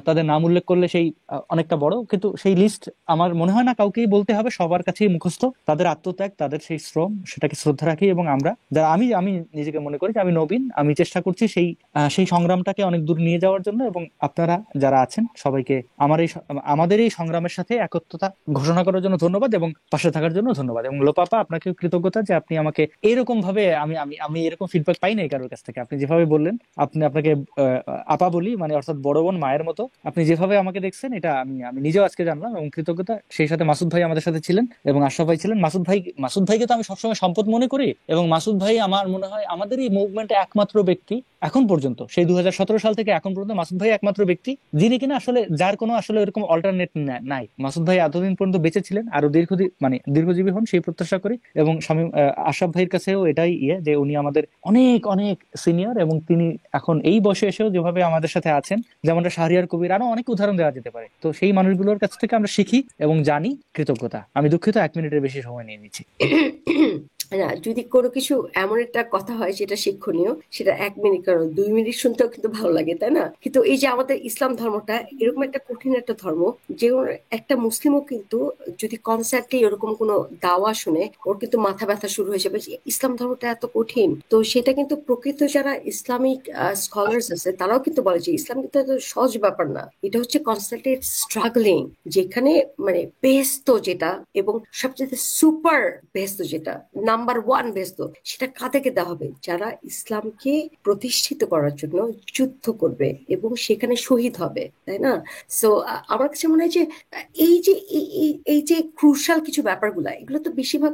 [SPEAKER 2] তাদের নাম উল্লেখ করলে সেই অনেকটা বড়, কিন্তু সেই লিস্ট আমার মনে হয় না কাউকেই বলতে হবে, সবার কাছেই মুখস্থ। তাদের আত্মত্যাগ, তাদের সেই শ্রম, সেটাকে শ্রদ্ধা রাখি। এবং আমরা যারা, আমি নিজেকে মনে করি যে আমি নবীন, আমি চেষ্টা করছি সেই সংগ্রামটাকে অনেক দূর নিয়ে যাওয়ার জন্য। এবং আপনারা যারা আছেন সবাইকে আমাদের এই সংগ্রামের সাথে একত্রতা ঘোষণা করার জন্য ধন্যবাদ, এবং পাশে থাকার জন্য ধন্যবাদ। এবং লোপাপা, আপনাকে কৃতজ্ঞতা যে আপনি আমাকে এরকম ভাবে, আমি এরকম ফিডব্যাক পাই নাই কারোর কাছ থেকে। আপনি যেভাবে বললেন, আপনাকে আপা বলি, মানে অর্থাৎ বড় বোন, মায়ের মতো, আপনি যেভাবে আমাকে দেখছেন, এটা আমি নিজেও আজকে জানলাম, এবং কৃতজ্ঞতা। সেই সাথে মাসুদ ভাই আমাদের সাথে ছিলেন, এবং আশরাফ ভাই ছিলেন। মাসুদ ভাইকে তো আমি সবসময় সম্পদ মনে করি, এবং মাসুদ ভাই আমার মনে হয় আমাদের এই মুভমেন্টে একমাত্র ব্যক্তি, এখন পর্যন্ত, সেই 2017 সাল থেকে এখন পর্যন্ত মাসুদ ভাই একমাত্র ব্যক্তি যিনি কিনা আসলে, যার কোনো আসলে এরকম অল্টারনেট নাই। মাসুদ ভাই এতদিন পর্যন্ত বেঁচে ছিলেন, আরো দীর্ঘজীবী হন সেই প্রত্যাশা করি। এবং আশরাফ ভাইয়ের কাছেও এটাই যে উনি আমাদের অনেক অনেক সিনিয়র, এবং তিনি এখন এই বয়সে এসেও যেভাবে আমাদের সাথে আছেন, যেমনটা শাহরিয়ার কবির, আরো অনেক উদাহরণ দেওয়া যেতে পারে। তো সেই মানুষগুলোর কাছ থেকে আমরা শিখি এবং জানি। কৃতজ্ঞতা। আমি দুঃখিত 1 মিনিটের বেশি সময় নিয়ে নিচ্ছি।
[SPEAKER 1] না, যদি কোনো কিছু এমন একটা কথা হয় যেটা শিক্ষণীয়, সেটা 1 মিনিট কারণ 2 মিনিট শুনতেও কিন্তু ভালো লাগে, তাই না? কিন্তু এই যে আমাদের ইসলাম ধর্মটা এরকম একটা কঠিন একটা ধর্ম, যে একটা মুসলিমও কিন্তু যদি কনসেপ্টে এরকম কোনো দাওয়া শুনে ওর কিন্তু মাথা ব্যথা শুরু হয়ে যাবে যে ইসলাম ধর্মটা এত কঠিন। তো সেটা কিন্তু প্রকৃত যারা ইসলামিক স্কলার্স আছে তারাও কিন্তু বলে যে ইসলাম কিন্তু এত সহজ ব্যাপার না, এটা হচ্ছে কনস্ট্যান্টলি স্ট্রাগলিং, যেখানে মানে বেস্ট যেটা এবং সবচেয়ে সুপার বেস্ট যেটা নাম্বার 1 বেস্ট, সেটা কাদেরকে দেওয়া হবে? যারা ইসলামকে প্রতিষ্ঠিত করার জন্য যুদ্ধ করবে এবং সেখানে শহীদ হবে, তাই না? সো আমার কাছে মনে হয় যে এই যে ক্রুশাল কিছু ব্যাপারগুলা, এগুলো তো বেশিরভাগ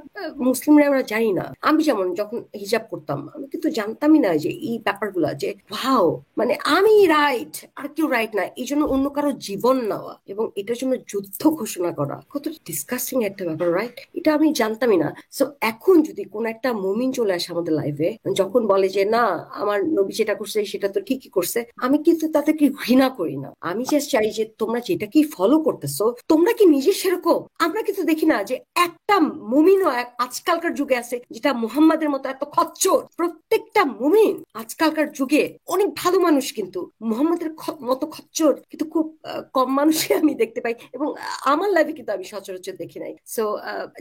[SPEAKER 1] মুসলিমরা আমরা জানি না। আমি যেমন যখন হিজাব করতাম আমি কিন্তু জানতামই না যে এই ব্যাপারগুলা, যে ভাও মানে আমি রাইট আর কেউ রাইট না, এই জন্য অন্য কারো জীবন নেওয়া এবং এটার জন্য যুদ্ধ ঘোষণা করা কত ডিসকাস্টিং একটা ব্যাপার, রাইট? এটা আমি জানতামই না। সো এখন যদি কোন একটা মুমিন চলে আসে আমাদের লাইফে, যখন বলে যে না আমার নবী যেটা করছে সেটা তো ঠিকই করছে, আমি কিন্তু তাদেরকে ঘৃণা করি না। আমি জাস্ট চাই যে তোমরা যেটা কি ফলো করতেছো তোমরা কি নিজে সেরকম? আমরা কিন্তু দেখি না যে একটা মুমিনও আজকালকার যুগে আছে যেটা মুহাম্মাদের মতো এত খচ্চর। প্রত্যেকটা মুমিন আজকালকার যুগে অনেক ভালো মানুষ, কিন্তু মুহাম্মাদের মতো খচ্চর কিন্তু খুব কম মানুষই আমি দেখতে পাই, এবং আমার লাইফে কিন্তু আমি সচরাচর দেখি নাই। সো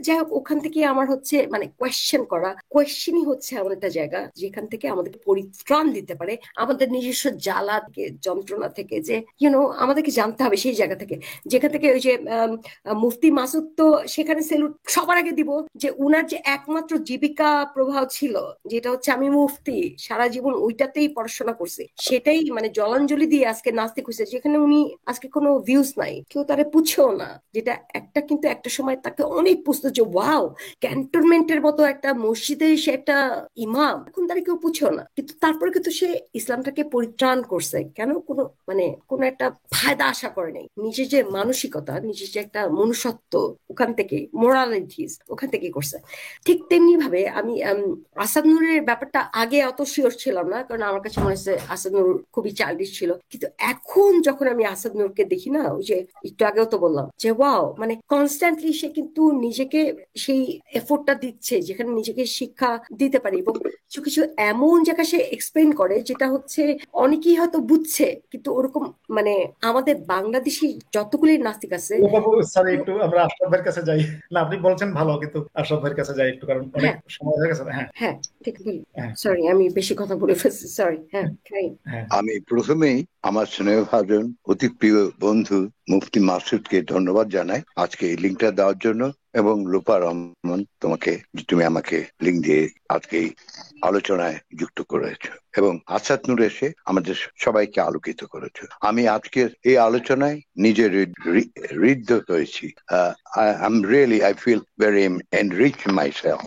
[SPEAKER 1] যাই হোক, ওখান থেকে আমার হচ্ছে মানে কোয়েশ্চেনই হচ্ছে এমন একটা জায়গা যেখান থেকে আমাদেরকে পরিত্রাণ দিতে পারে আমাদের নিজস্ব জ্বালা থেকে, যন্ত্রণা থেকে, যে আমাদেরকে জানতে হবে সেই জায়গা থেকে, যেখান থেকে ওই যে মুফতি মাসুদ তো সেখানে সেলুট সবার আগে দিব, যে উনার যে একমাত্র জীবিকা প্রবাহ ছিল যেটা হচ্ছে আমি মুফতি, সারা জীবন ওইটাতেই পড়াশোনা করছি, সেটাই মানে জলাঞ্জলি দিয়ে আজকে নাস্তিক হয়েছে, যেখানে উনি আজকে কোনো ভিউজ নাই, কেউ তারে পুছেও না, যেটা কিন্তু একটা সময় তাকে অনেক পুছতো যে ওয়াও ক্যান্টনমেন্টের মতো একটা মসজিদে সে একটা ইমাম, এখন তারা কেউ পুছেও না, কিন্তু তারপরে কিন্তু সে ইসলামটাকে পরিত্রাণ করছে। কেন? কোনো একটা ফায়দা আশা করে নাই, নিজের যে মানসিকতা, নিজের যে একটা মনুষ্যত্ব, ওখান থেকে মোরালিটিস ওখান থেকে করছে। ঠিক তেমনি ভাবে আমি আসাদ নূরের ব্যাপারটা আগে অত শিওর ছিলাম না, কারণ আমার কাছে মনে হচ্ছে আসাদ নূর খুবই চাইল্ডিশ ছিল, কিন্তু এখন যখন আমি আসাদ নূরকে দেখি না, ওই যে একটু আগেও তো বললাম যে ওয়াও মানে কনস্ট্যান্টলি সে কিন্তু নিজেকে সেই এফোর্টটা দিচ্ছে যেখানে নিজেকে শিক্ষা দিতে পারে, এবং কিছু কিছু এমন জায়গা সে এক্সপ্লেন করে যেটা হচ্ছে অনেকেই হয়তো বুঝছে, কিন্তু ওরকম মানে আমাদের বাংলাদেশি যতগুলি নাস্তিক আছে।
[SPEAKER 4] সরি একটু আমরা আশরাফ ভাইয়ের কাছে যাই। না আপনি বলছেন ভালো, কিন্তু আশরাফ ভাইয়ের কাছে যাই একটু, কারণ অনেক সময় হয়ে গেছে।
[SPEAKER 1] হ্যাঁ ঠিক বলি, সরি আমি বেশি কথা বলে ফেলছি, সরি।
[SPEAKER 3] আমি প্রথমেই আমার স্নেহভাজন অতি প্রিয় বন্ধু মুফতি মাসুদকে ধন্যবাদ জানাই আজকে এই লিঙ্কটা দেওয়ার জন্য, এবং লোপা রহমান তোমাকে, তুমি আমাকে লিঙ্ক দিয়ে আজকে আলোচনায় যুক্ত করেছো এবং আসাদ নূর এসে আমাদের সবাইকে আলোকিত করেছো। আমি আজকের এই আলোচনায় নিজে ঋদ্ধ হয়েছি। I feel very enriched myself.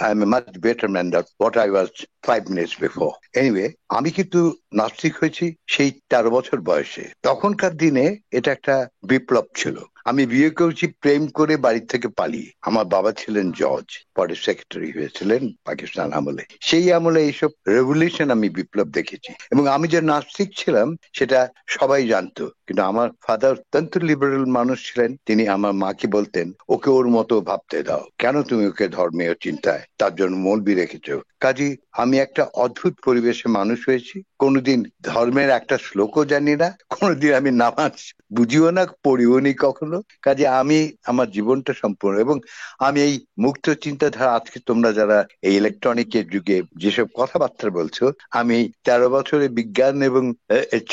[SPEAKER 3] I'm a much better man than what I was 5 minutes before. Anyway, আমি কিন্তু নাস্তিক হয়েছি সেই 13 বছর বয়সে। তখনকার দিনে এটা একটা বিপ্লব ছিল। আমি বিয়ে করেছি প্রেম করে বাড়ি থেকে পালিয়ে। আমার বাবা ছিলেন জজ, পরে সেক্রেটারি হয়েছিলেন পাকিস্তান আমলে। সেই আমলে এইসব রেভলিউশন, আমি বিপ্লব দেখেছি, এবং আমি যে নাস্তিক ছিলাম সেটা সবাই জানতো। কিন্তু আমার ফাদার অত্যন্ত লিবারেল মানুষ ছিলেন, তিনি আমার মাকে বলতেন ওকে ওর মতো ভাবতে দাও, কেন তুমি ওকে ধর্মীয় চিন্তায় তার জন্য মৌলবি রেখেছো। কাজী আমি একটা অদ্ভুত পরিবেশে মানুষ হয়েছি, কোনোদিন ধর্মের একটা শ্লোকও জানি না, কোনোদিন আমি নামাজ বুঝিও না, পড়িও নি কখনো। কাজে আমি আমার জীবনটা সম্পূর্ণ, এবং আমি এই মুক্ত চিন্তাধারা, আজকে তোমরা যারা এই ইলেকট্রনিকের যুগে যেসব কথাবার্তা বলছো, আমি 13 বছরে বিজ্ঞান এবং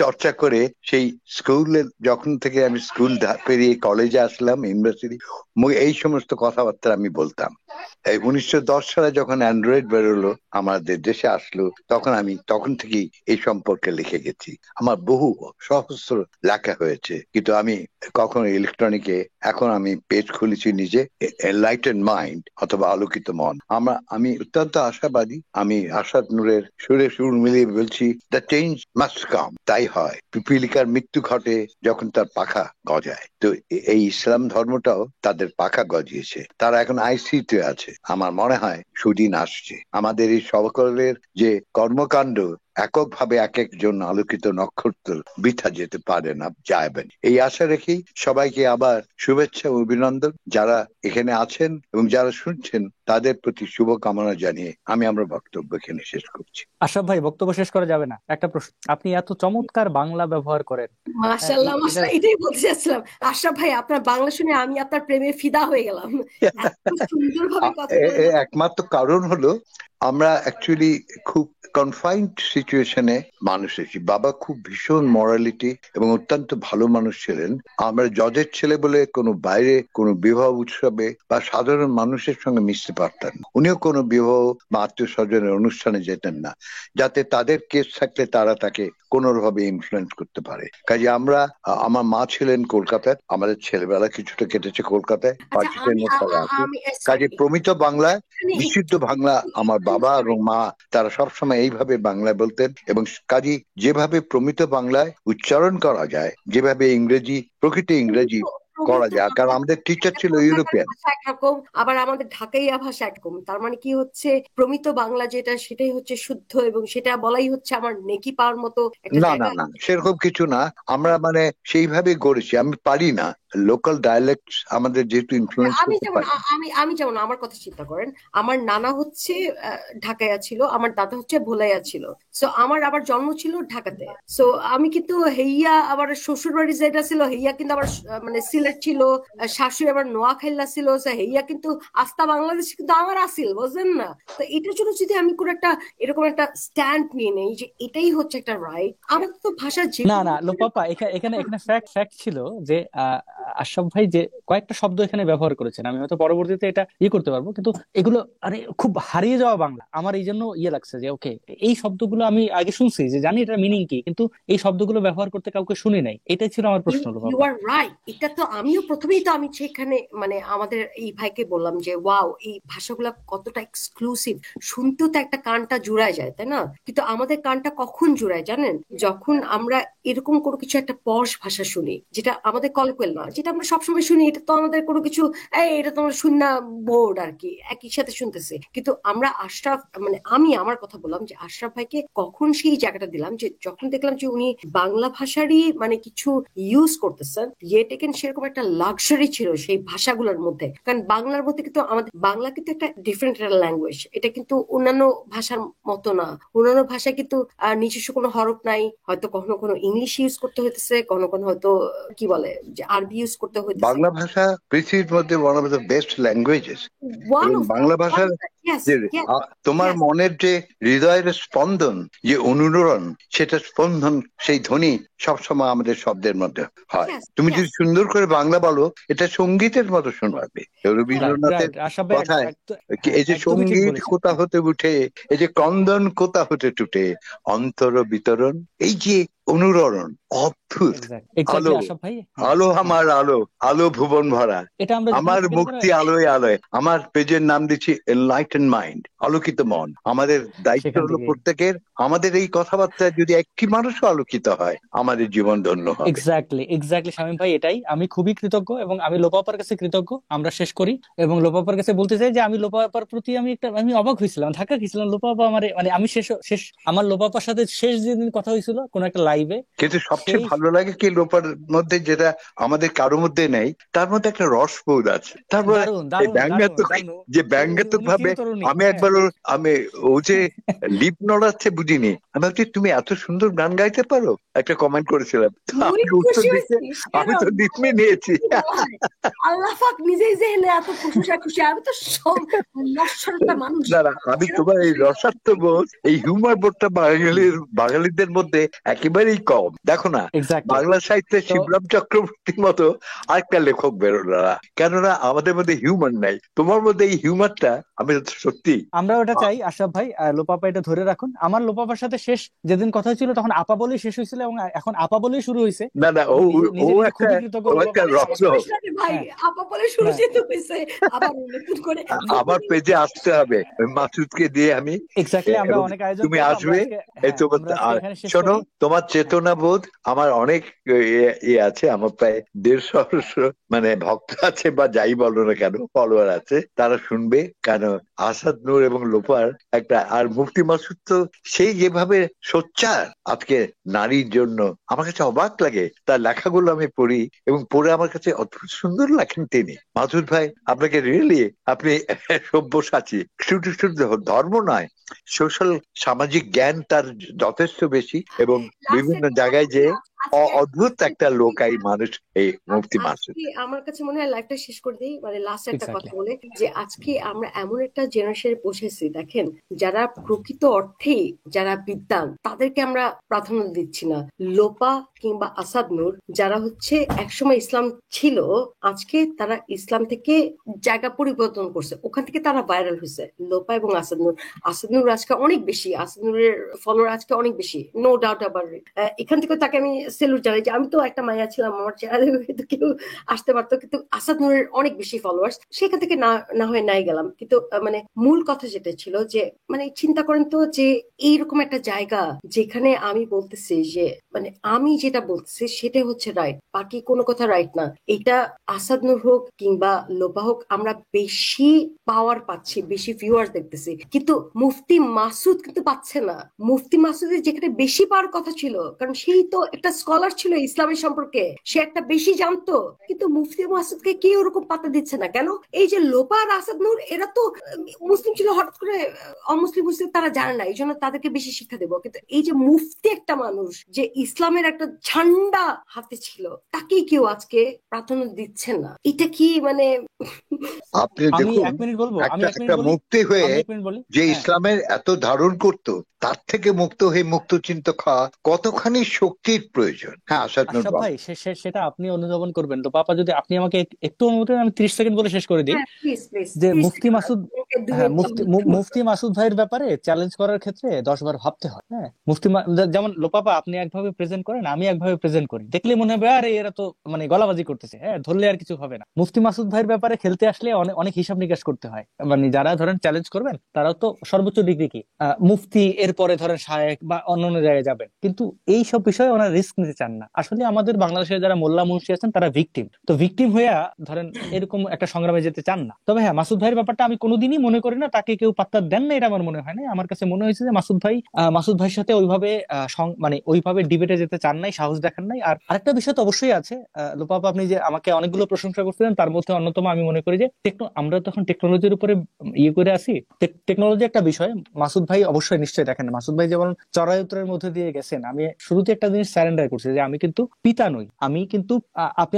[SPEAKER 3] চর্চা করে সেই স্কুলে, যখন থেকে আমি স্কুল পেরিয়ে কলেজে আসলাম, ইউনিভার্সিটি, এই সমস্ত কথাবার্তা আমি বলতাম। এই 1910 সালে যখন অ্যান্ড্রয়েড বেরোলো, আমাদের দেশে আসলো, তখন থেকেই এই সম্পর্কে লিখে গেছি। আমার বহু সহস্র লেখা হয়েছে, কিন্তু আমি কখনো ইলেকট্রনিকে, এখন আমি পেজ খুলেছি নিজে, এনলাইটেন মাইন্ড অথবা আলোকিত মন। আমি অত্যন্ত আশাবাদী। আমি আশাদ নূরের সুরে সুর মিলিয়ে বলছি, দ্য চেঞ্জ মাস্ট কাম। তাই হয়, পিপীলিকার মৃত্যু ঘটে যখন তার পাখা গজায়। তো এই ইসলাম ধর্মটাও তাদের পাখা গজিয়েছে, তারা এখন আইসিইউতে আছে। আমার মনে হয় সুদিন আসছে, আমাদের এই সকলের যে কর্মকাণ্ড এককভাবে এক একজন আলোকিত নক্ষত্র বৃথা যেতে পারে না, যাবেন। এই আশা রেখেই সবাইকে আবার শুভেচ্ছা ও অভিনন্দন। যারা এখানে আছেন এবং যারা শুনছেন তাদের প্রতি শুভকামনা জানিয়ে আমি আমার বক্তব্য এখানে শেষ করছি।
[SPEAKER 2] আশরাফ ভাই, বক্তব্য শেষ করা যাবে না, একটা প্রশ্ন। আপনি এত চমৎকার বাংলা ব্যবহার করেন,
[SPEAKER 1] মাশাআল্লাহ, মাশাআল্লাহ, এটাই বলতে চাচ্ছিলাম। আশরাফ ভাই, আপনার বাংলা শুনে আমি আপনার প্রেমে ফিদা হয়ে গেলাম। এত সুন্দরভাবে কথা বলেন।
[SPEAKER 3] একমাত্র কারণ হলো আমরা অ্যাকচুয়ালি খুব কনফাইন্ড সিচুয়েশনে মানুষ এসেছি। বাবা খুব ভীষণ মরালিটি এবং অত্যন্ত ভালো মানুষ ছিলেন। আমরা জজের ছেলে বলে কোনো বাইরে কোনো বিবাহ উৎসবে বা সাধারণ মানুষের সঙ্গে মিশতে পারতেন। উনিও কোনো বিবাহ বা আত্মীয় স্বজনের অনুষ্ঠানে যেতেন না, যাতে তাদের কেস থাকলে তারা তাকে কোনোভাবে ইনফ্লুয়েন্স করতে পারে। কাজে আমার মা ছিলেন কলকাতায়, আমাদের ছেলেবেলা কিছুটা কেটেছে কলকাতায়, কাজে প্রমিত বাংলায়, বিশুদ্ধ বাংলা আমার বাবা এবং মা তারা সবসময় এইভাবে বাংলায় বলতেন। এবং কাজী যেভাবে প্রমিত বাংলায় উচ্চারণ করা যায়, যেভাবে প্রকৃত ইংরেজি করা যায়, কারণ আমাদের টিচার ছিল ইউরোপিয়ান।
[SPEAKER 1] একরকম, আবার আমাদের ঢাকাইয়া ভাষা একরকম। তার মানে কি হচ্ছে, প্রমিত বাংলা যেটা সেটাই হচ্ছে শুদ্ধ, এবং সেটা বলাই হচ্ছে আমার নেকি পাওয়ার মতো একটা
[SPEAKER 3] না
[SPEAKER 1] জায়গা।
[SPEAKER 3] না না, সেরকম কিছু না। আমরা সেইভাবে গড়েছি। আমি পারি না লোকাল ডায়ালেক্ট আমাদের যেহেতু ইনফ্লুয়েন্স করতে পারে।
[SPEAKER 1] আমি যেমন, আমার কথা চিন্তা করেন, আমার নানা হচ্ছে ঢাকাইয়া ছিল, আমার দাদা হচ্ছে ভোলাইয়া ছিল। সো আবার জন্ম ছিল ঢাকাতে। সো আমি কিন্তু হেইয়া, আবার শ্বশুর বাড়ি যেটা ছিল হেইয়া কিন্তু আবার মানে সিলেট ছিল, শাশুড়ি আবার নোয়াখাইলা ছিল। সো হেইয়া কিন্তু আস্থা বাংলাদেশ কিন্তু আমার আসিল, বুঝলেন না? তো এটার জন্য যদি আমি কোনো একটা এরকম একটা স্ট্যান্ড নিয়ে নেই যে এটাই হচ্ছে একটা রাইট, আমার তো ভাষা
[SPEAKER 2] না না লোপাপা, এখানে ফ্যাক্ট ছিল যে আশরাফ ভাই যে কয়েকটা শব্দ এখানে ব্যবহার করেছেন, আমি হয়তো পরবর্তীতে এটা করতে পারবো, কিন্তু এগুলো খুব হারিয়ে যাওয়া বাংলা। আমার এই জন্য লাগছে যে ওকে, এই শব্দগুলো আমি আগে শুনছি, যে জানি এটা মিনিং কি, কিন্তু এই শব্দগুলো ব্যবহার করতে কাউকে শুনি নাই। এটাই ছিল আমার প্রশ্ন।
[SPEAKER 1] You are right. এটা তো আমিও প্রথমেই তো আমি সেখানে মানে আমাদের এই ভাইকে বললাম যে ওয়াও, এই ভাষাগুলো কতটা এক্সক্লুসিভ, শুনতেও তো একটা কানটা জুড়ায় যায়, তাই না? কিন্তু আমাদের কানটা কখন জুড়ায় জানেন? যখন আমরা এরকম কোনো কিছু একটা পশ ভাষা শুনি, যেটা আমাদের কলকুয়েল না, যেটা আমরা সবসময় শুনি, এটা তো আমাদের কোনো কিছু এটা তো আমরা শুননা বোর্ড আর কি, একই সাথে শুনতেছি। কিন্তু আমরা আশরাফ, মানে আমি আমার কথা বললাম যে আশরাফ ভাইকে কখন সেই জায়গাটা দিলাম, যে যখন দেখলাম যে উনি বাংলা ভাষারই মানে কিছু ইউজ করতেছেন, টেকেন সেরকম একটা লাক্সারি ছিল সেই ভাষাগুলোর মধ্যে। কারণ বাংলার মধ্যে কিন্তু আমাদের বাংলা কিন্তু একটা ডিফারেন্ট ল্যাঙ্গুয়েজ, এটা কিন্তু অন্যান্য ভাষার মতো না। অন্যান্য ভাষায় কিন্তু নিজস্ব কোনো হরফ নাই, হয়তো কখনো কোনো ইংলিশ ইউজ করতে হইতেছে, কখনো হয়তো কি বলে যে আরবি ইউজ করতে হইতেছে।
[SPEAKER 3] বাংলা ভাষা পৃথিবীর মধ্যে one of the best languages. Bangla ভাষার তোমার মনের যে হৃদয়ের স্পন্দন, যে অনুরণ, সেটা স্পন্দন, সেই ধ্বনি সবসময় আমাদের শব্দের মধ্যে হয়। তুমি যদি সুন্দর করে বাংলা বলো, এটা সঙ্গীতের মতো শোনাবে। রবীন্দ্রনাথের কথায়, এই যে সঙ্গীত কোথা হতে উঠে, এই যে ক্রন্দন কোথা হতে টুটে, অন্তর বিতরণ, এই যে অনুরণন, অদ্ভুত। আলো আলো আমার আলো, আলো ভুবন ভরা, আমার মুক্তি আলোয় আলোয়। আমার পেজের নাম দিচ্ছি এনলাইটেন মাইন্ড, আলোকিত মন। আমাদের দায়িত্ব হলো প্রত্যেকের, আমাদের এই কথাবার্তায় যদি একটি মানুষও আলোকিত হয়, আমাদের জীবন ধন্য হবে।
[SPEAKER 2] এক্স্যাক্টলি শামীম ভাই, এটাই। আমি খুবই কৃতজ্ঞ, এবং আমি লোপাপার কাছে কৃতজ্ঞ। আমরা শেষ করি, এবং লোপাপার কাছে বলতে চাই যে আমি লোপাপার প্রতি আমি অবাক হয়েছিলাম, ধাক্কা খেয়েছিলাম। লোপাপা মানে আমি শেষ আমার লোপাপার সাথে শেষ যেদিন কথা হয়েছিল কোন একটা লাইভে,
[SPEAKER 3] কিন্তু সবচেয়ে ভালো লাগে কি, লোপার মধ্যে যেটা আমাদের কারো মধ্যে নেই, তার মধ্যে একটা রসবোধ আছে। তারপরে ব্যঙ্গাত্মক ভাবে
[SPEAKER 2] উনি।
[SPEAKER 3] আমি একবার আমি ও যে লিপ নড়াচ্ছে বুঝিনি, আমি ভাবছি তুমি এত সুন্দর গান গাইতে পারো, একটা কমেন্ট করেছিলাম, তো
[SPEAKER 1] খুবই
[SPEAKER 3] আমাকে উত্তর
[SPEAKER 1] খুশি
[SPEAKER 3] দিচ্ছে
[SPEAKER 1] হয়েছি,
[SPEAKER 3] আমি তো
[SPEAKER 1] সেরকম
[SPEAKER 3] লিপে নিয়েছি।
[SPEAKER 1] কি বলা হয়, আল্লাহ পাক নিজেই জেনে এত প্রশংসা খুশি, আমি তো সব নশ্বর একটা মানুষ,
[SPEAKER 3] না না, আমি
[SPEAKER 1] এরকম
[SPEAKER 3] তোমার এই
[SPEAKER 1] কিছুই না।
[SPEAKER 3] রসাত্মবোধ, এই হিউমার বোধটা বাঙালিদের মধ্যে একেবারেই কম। দেখো না,
[SPEAKER 2] এক্স্যাক্টলি।
[SPEAKER 3] বাংলা সাহিত্যে
[SPEAKER 2] তো
[SPEAKER 3] শিবরাম চক্রবর্তীর মতো আরেকটা লেখক বেরোলো না, কেননা আমাদের মধ্যে হিউমার নাই। তোমার মধ্যে এই হিউমারটা আমি সত্যি।
[SPEAKER 2] আমরা ওটা চাই আশরাফ ভাই। লোপাপা এটা ধরে রাখুন। আমার লোপাপার সাথে শেষ যেদিন কথা ছিল তখন আপা বলেই শেষ হয়েছিল, এবং এখন আপা বলেই শুরু হয়েছে।
[SPEAKER 3] না না, ও
[SPEAKER 2] আমি নিজে
[SPEAKER 3] ও
[SPEAKER 2] নিজে নিজে
[SPEAKER 3] একটা
[SPEAKER 2] খুবই কৃতজ্ঞ
[SPEAKER 3] ও
[SPEAKER 2] লোপাপা
[SPEAKER 3] একটা
[SPEAKER 2] ভাই
[SPEAKER 1] শেষ
[SPEAKER 2] আমাকে।
[SPEAKER 3] রত্ন।
[SPEAKER 1] হইস নাকি ভাই,
[SPEAKER 2] হ্যাঁ,
[SPEAKER 1] আপা বলে শুরু
[SPEAKER 2] হ্যাঁ,
[SPEAKER 1] যেতে হয়েছে, আবার নতুন করে
[SPEAKER 3] আমার পেজে আসতে হবে, ওই মাসুদকে দিয়ে আমি
[SPEAKER 2] এক্স্যাক্টলি। আমরা
[SPEAKER 3] এবং
[SPEAKER 2] অনেক আয়োজন
[SPEAKER 3] তুমি
[SPEAKER 2] করবো। আমরা
[SPEAKER 3] আসবে।
[SPEAKER 2] আজকে,
[SPEAKER 3] এই
[SPEAKER 2] হ্যাঁ,
[SPEAKER 3] তো
[SPEAKER 2] আমরা আজকে এখানে শেষ
[SPEAKER 3] শোনো,
[SPEAKER 2] করি।
[SPEAKER 3] তোমার
[SPEAKER 2] হ্যাঁ,
[SPEAKER 3] চেতনা বোধ আমার অনেক ইয়ে আছে, আমার প্রায় 150 মানে ভক্ত আছে, বা যাই বলো না কেন ফলোয়ার আছে, তারা শুনবে। কারণ আসাদ নূর এবং লোপার একটা, আর মুফতি মাসুদ তো সেই যেভাবে সোচ্চার আজকে নারীর জন্য, আমার কাছে অবাক লাগে তার লেখাগুলো। আমি পড়ি এবং পড়ে আমার কাছে অদ্ভুত সুন্দর লেখেন তিনি। মাসুদ ভাই, আপনাকে রিয়েলি আপনি সব্যসাচী। শুধু শুধু ধর্ম নয়, সোশ্যাল সামাজিক জ্ঞান তার যথেষ্ট বেশি, এবং
[SPEAKER 1] লাস্ট
[SPEAKER 3] বিভিন্ন
[SPEAKER 1] একটা কথা
[SPEAKER 3] জায়গায় যে
[SPEAKER 1] বলি, আজকে
[SPEAKER 3] অদ্ভুত একটা লোক এই মানুষ, এই মুফতি মাসুদ।
[SPEAKER 1] আজকে আমার কাছে মনে হয় লাইফটা শেষ করে দিই, মানে লাস্ট একটা কথা
[SPEAKER 2] এক্স্যাক্টলি।
[SPEAKER 1] বলে, যে আজকে আমরা এমন একটা জেনারেশনে পৌঁছেছি, দেখেন, যারা প্রকৃত অর্থেই যারা বিদ্বান তাদেরকে আমরা প্রাধান্য দিচ্ছি না। লোপা কিংবা আসাদ নূর যারা হচ্ছে একসময় ইসলাম ছিল, আজকে তারা ইসলাম থেকে জায়গা পরিবর্তন করছে, ওখান থেকে তারা ভাইরাল হয়েছে। লোপা এবং আসাদ নূর, আসাদ নূর আজকে অনেক বেশি, আসাদ নূরের ফলোয়ার আজকে অনেক বেশি, নো ডাউট অ্যাবাউট ইট। এখান থেকে তাকে আমি সেলুট জানাই, যে আমি তো একটা মাইয়া ছিলাম, আমার চেহারা দেখে কিন্তু কেউ আসতে পারতো, কিন্তু আসাদ নূরের অনেক বেশি ফলোয়ার্স, সেখান থেকে না না হয়ে নাই গেলাম। কিন্তু মানে মূল কথা যেটা ছিল, যে মানে চিন্তা করেন তো, যে এইরকম একটা জায়গা যেখানে আমি বলতেছি যে মানে আমি যেটা বলতেছি সেটা হচ্ছে রাইট, বাকি কোনো কথা রাইট না। এটা আসাদ নূর হোক কিংবা লোপা হোক, আমরা বেশি পাওয়ার পাচ্ছি, বেশি ভিউয়ার্স দেখতেছি, কিন্তু মুফতি মাসুদ কিন্তু পাচ্ছে না। মুফতি মাসুদের যেখানে বেশি পাওয়ার কথা ছিল, কারণ সেই তো একটা স্কলার ছিল ইসলামের সম্পর্কে, সে একটা বেশি জানতো, কিন্তু মুফতি মাসুদকে কেউ ওরকম পাত্তা দিচ্ছে না কেন? এই যে লোপা আর আসাদ নূর, এরা তো মুসলিম ছিল, হঠাৎ করে অমুসলিম মুসলিম তারা জানে না, এই জন্য তাদেরকে বেশি শিক্ষা দেবো। কিন্তু এই যে মুফতি একটা মানুষ, যে ইসলামের একটা ঝান্ডা হাতে ছিল, তাকেই কেউ আজকে প্রাধান্য দিচ্ছে না। এটা কি মানে
[SPEAKER 3] আপনি
[SPEAKER 2] আমি
[SPEAKER 3] দেখুন,
[SPEAKER 2] 1 মিনিট বলবো, আমি
[SPEAKER 3] একটা
[SPEAKER 2] 1 মিনিট
[SPEAKER 3] একটা
[SPEAKER 2] বলি,
[SPEAKER 3] মুক্তি হয়ে
[SPEAKER 2] আমি 1 মিনিট বলি।
[SPEAKER 3] যে
[SPEAKER 2] হ্যাঁ,
[SPEAKER 3] ইসলামের এত ধারণ করত, তার থেকে মুক্ত হয়ে মুক্ত চিন্তা খাওয়া কতখানি শক্তির প্রয়োজন। হ্যাঁ, আসাদ নূর
[SPEAKER 2] আশরাফ
[SPEAKER 3] বল।
[SPEAKER 2] ভাই, সেটা আপনি অনুধাবন করবেন। তো পাপা, যদি আপনি আমাকে একটু অনুমতি দেন, আমি 30 সেকেন্ড বলে শেষ করে দিই।
[SPEAKER 1] হ্যাঁ, প্লিজ প্লিজ
[SPEAKER 2] যে
[SPEAKER 1] প্লিজ,
[SPEAKER 2] মুফতি মাসুদ, হ্যাঁ, মুফতি মাসুদ ভাইয়ের ব্যাপারে চ্যালেঞ্জ করার ক্ষেত্রে 10 বার ভাবতে হয়। হ্যাঁ, যেমন লোপাপা আপনি একভাবে প্রেজেন্ট করেন, আমি একভাবে প্রেজেন্ট করি, দেখলে মনে হবে আরে এরা তো মানে গলাবাজি করতেছে, হ্যাঁ, ধরলে আর কিছু হবে না। মুফতি মাসুদ ভাইয়ের ব্যাপারে খেলতে আসলে অনেক অনেক হিসাব নিকাশ করতে হয়। মানে যারা ধরেন চ্যালেঞ্জ করবেন, তারাও তো সর্বোচ্চ ডিগ্রি কি মুফতি, এরপরে ধরেন শায়েখ বা অন্যান্য জায়গায় যাবেন, কিন্তু এই সব বিষয়ে ওনারা রিস্ক নিতে চান না। আসলে আমাদের বাংলাদেশের যারা মোল্লা মুন্সি আছেন, তারা ভিকটিম, তো ভিকটিম হইয়া ধরেন এরকম একটা সংগ্রামে যেতে চান না। তবে হ্যাঁ, মাসুদ ভাইয়ের ব্যাপারটা আমি কোনোদিনই মনে করি না তাকে কেউ পাত্তা দেন না, এটা আমার মনে হয় না। আমার কাছে মনে হয়েছে যে মাসুদ ভাইয়ের সাথে ওইভাবে মানে ওইভাবে ডিবেটে যেতে চান নাই, সাহস দেখান নাই। আর আরেকটা বিষয় তো অবশ্যই আছে, লোপাপা, আপনি যে আমাকে অনেকগুলো প্রশংসা করছিলেন, তার মধ্যে অন্যতম আমি মনে করি যে আমরা তখন টেকনোলজির উপরে ইয়ে করে আসি। টেকনোলজি একটা বিষয়, মাসুদ ভাই অবশ্যই নিশ্চয়ই দেখেন, মাসুদ ভাই যেমন চড়াই উত্তরের মধ্যে দিয়ে গেছেন। আমি শুরুতে একটা জিনিস স্যারেন্ডার করছি, যে আমি কিন্তু পিতা নই, আমি কিন্তু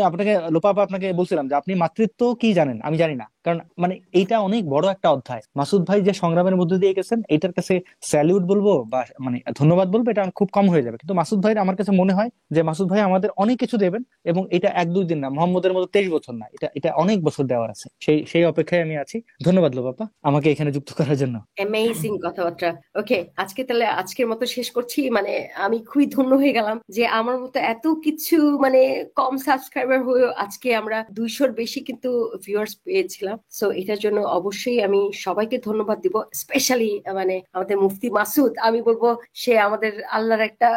[SPEAKER 2] আপনাকে লোপাপা আপনাকে বলছিলাম যে আপনি মাতৃত্ব কি জানেন, আমি জানি না। কারণ মানে এইটা অনেক বড় একটা অধ্যায়। মাসুদ ভাই যে সংগ্রামের মধ্যে দিয়ে গেছেন, এটার কাছে স্যালিউট বলবো বা মানে ধন্যবাদ বলবো, এটা খুব কম হয়ে যাবে। কিন্তু মাসুদ ভাই, আমার কাছে মনে হয় যে মাসুদ ভাই আমাদের অনেক কিছু দেবেন, এবং এটা 1-2 দিন না, মোহাম্মদের মতো 23 বছর না, এটা অনেক বছর দেওয়ার আছে। সেই অপেক্ষায় আমি আছি। ধন্যবাদ লোপাপা আমাকে এখানে যুক্ত করার জন্য।
[SPEAKER 1] অ্যামেজিং কথাবার্তা। ওকে, আজকে তাহলে আজকের মতো শেষ করছি। মানে আমি খুবই ধন্য হয়ে গেলাম যে আমার মতো এত কিছু মানে কম সাবস্ক্রাইবার হয়েও আজকে আমরা 200-র বেশি কিন্তু ভিউয়ার্স পেয়েছিলাম। সো এটার জন্য অবশ্যই আমি সবাইকে ধন্যবাদ দিব, স্পেশালি মানে আমাদের মুফতি মাসুদ। আমি বলবো সে আমাদের আল্লাহর একটা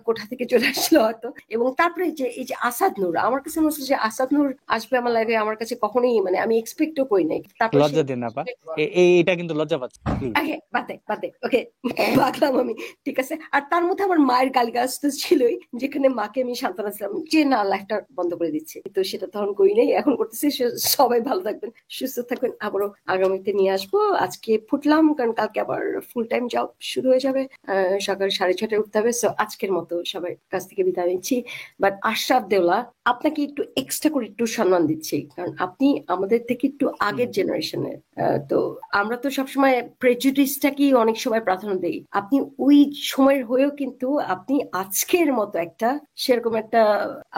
[SPEAKER 1] কোঠা থেকে চলে আসলো হয়তো। এবং তারপরে যে এই যে আসাদ নূর, আমার কাছে মনে হচ্ছে যে আসাদ নূর আসবে আমার লাইফে, আমার কাছে কখনোই মানে আমি এক্সপেক্টও করি নাই। তারপরে
[SPEAKER 2] লজ্জা দেন না, এটা কিন্তু লজ্জা পাচ্ছে, প্লিজ।
[SPEAKER 1] ওকে, বাদে ওকে, বাগলাম আমি, ঠিক আছে। আর তার মধ্যে আমার মায়ের গালিগালাজ তো ছিলই, যেখানে মাকে আমি সান্ত্বনা ছিলাম যে না, লাইফটা বন্ধ করে দিচ্ছে, তো সেটা তখন করি নাই, এখন করতেছি। সবাই ভালো থাকবেন, সুস্থ থাকুন। আবারও আগামীতে নিয়ে আসবো। আজকে ফুটলাম কারণ কালকে আবার ফুল টাইম জব শুরু হয়ে যাবে, সকাল 6:30টায় উঠতে হবে। সো আজকের মতো সবাই কাছ থেকে বিদায় নিচ্ছি। বাট আশরাফ দেওলা, আপনাকে একটু এক্সট্রা করে একটু সম্মান দিচ্ছি, কারণ আপনি আমাদের থেকে একটু আগের জেনারেশনের। তো আমরা তো সবসময় প্রেজুডিসটাকেই অনেক সময় প্রাধান্য দিই। আপনি ওই সময়ের হয়েও কিন্তু আপনি আজকের মতো একটা সেরকম একটা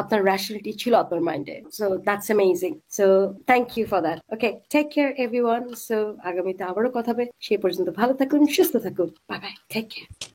[SPEAKER 1] আপনার র্যাশনালিটি ছিল আপনার মাইন্ডে। So that's amazing. So thank you for that. Okay, take care everyone. So আগামীতে আবারও কথা হবে। সেই পর্যন্ত ভালো থাকুন, সুস্থ থাকুন। Bye bye, take care.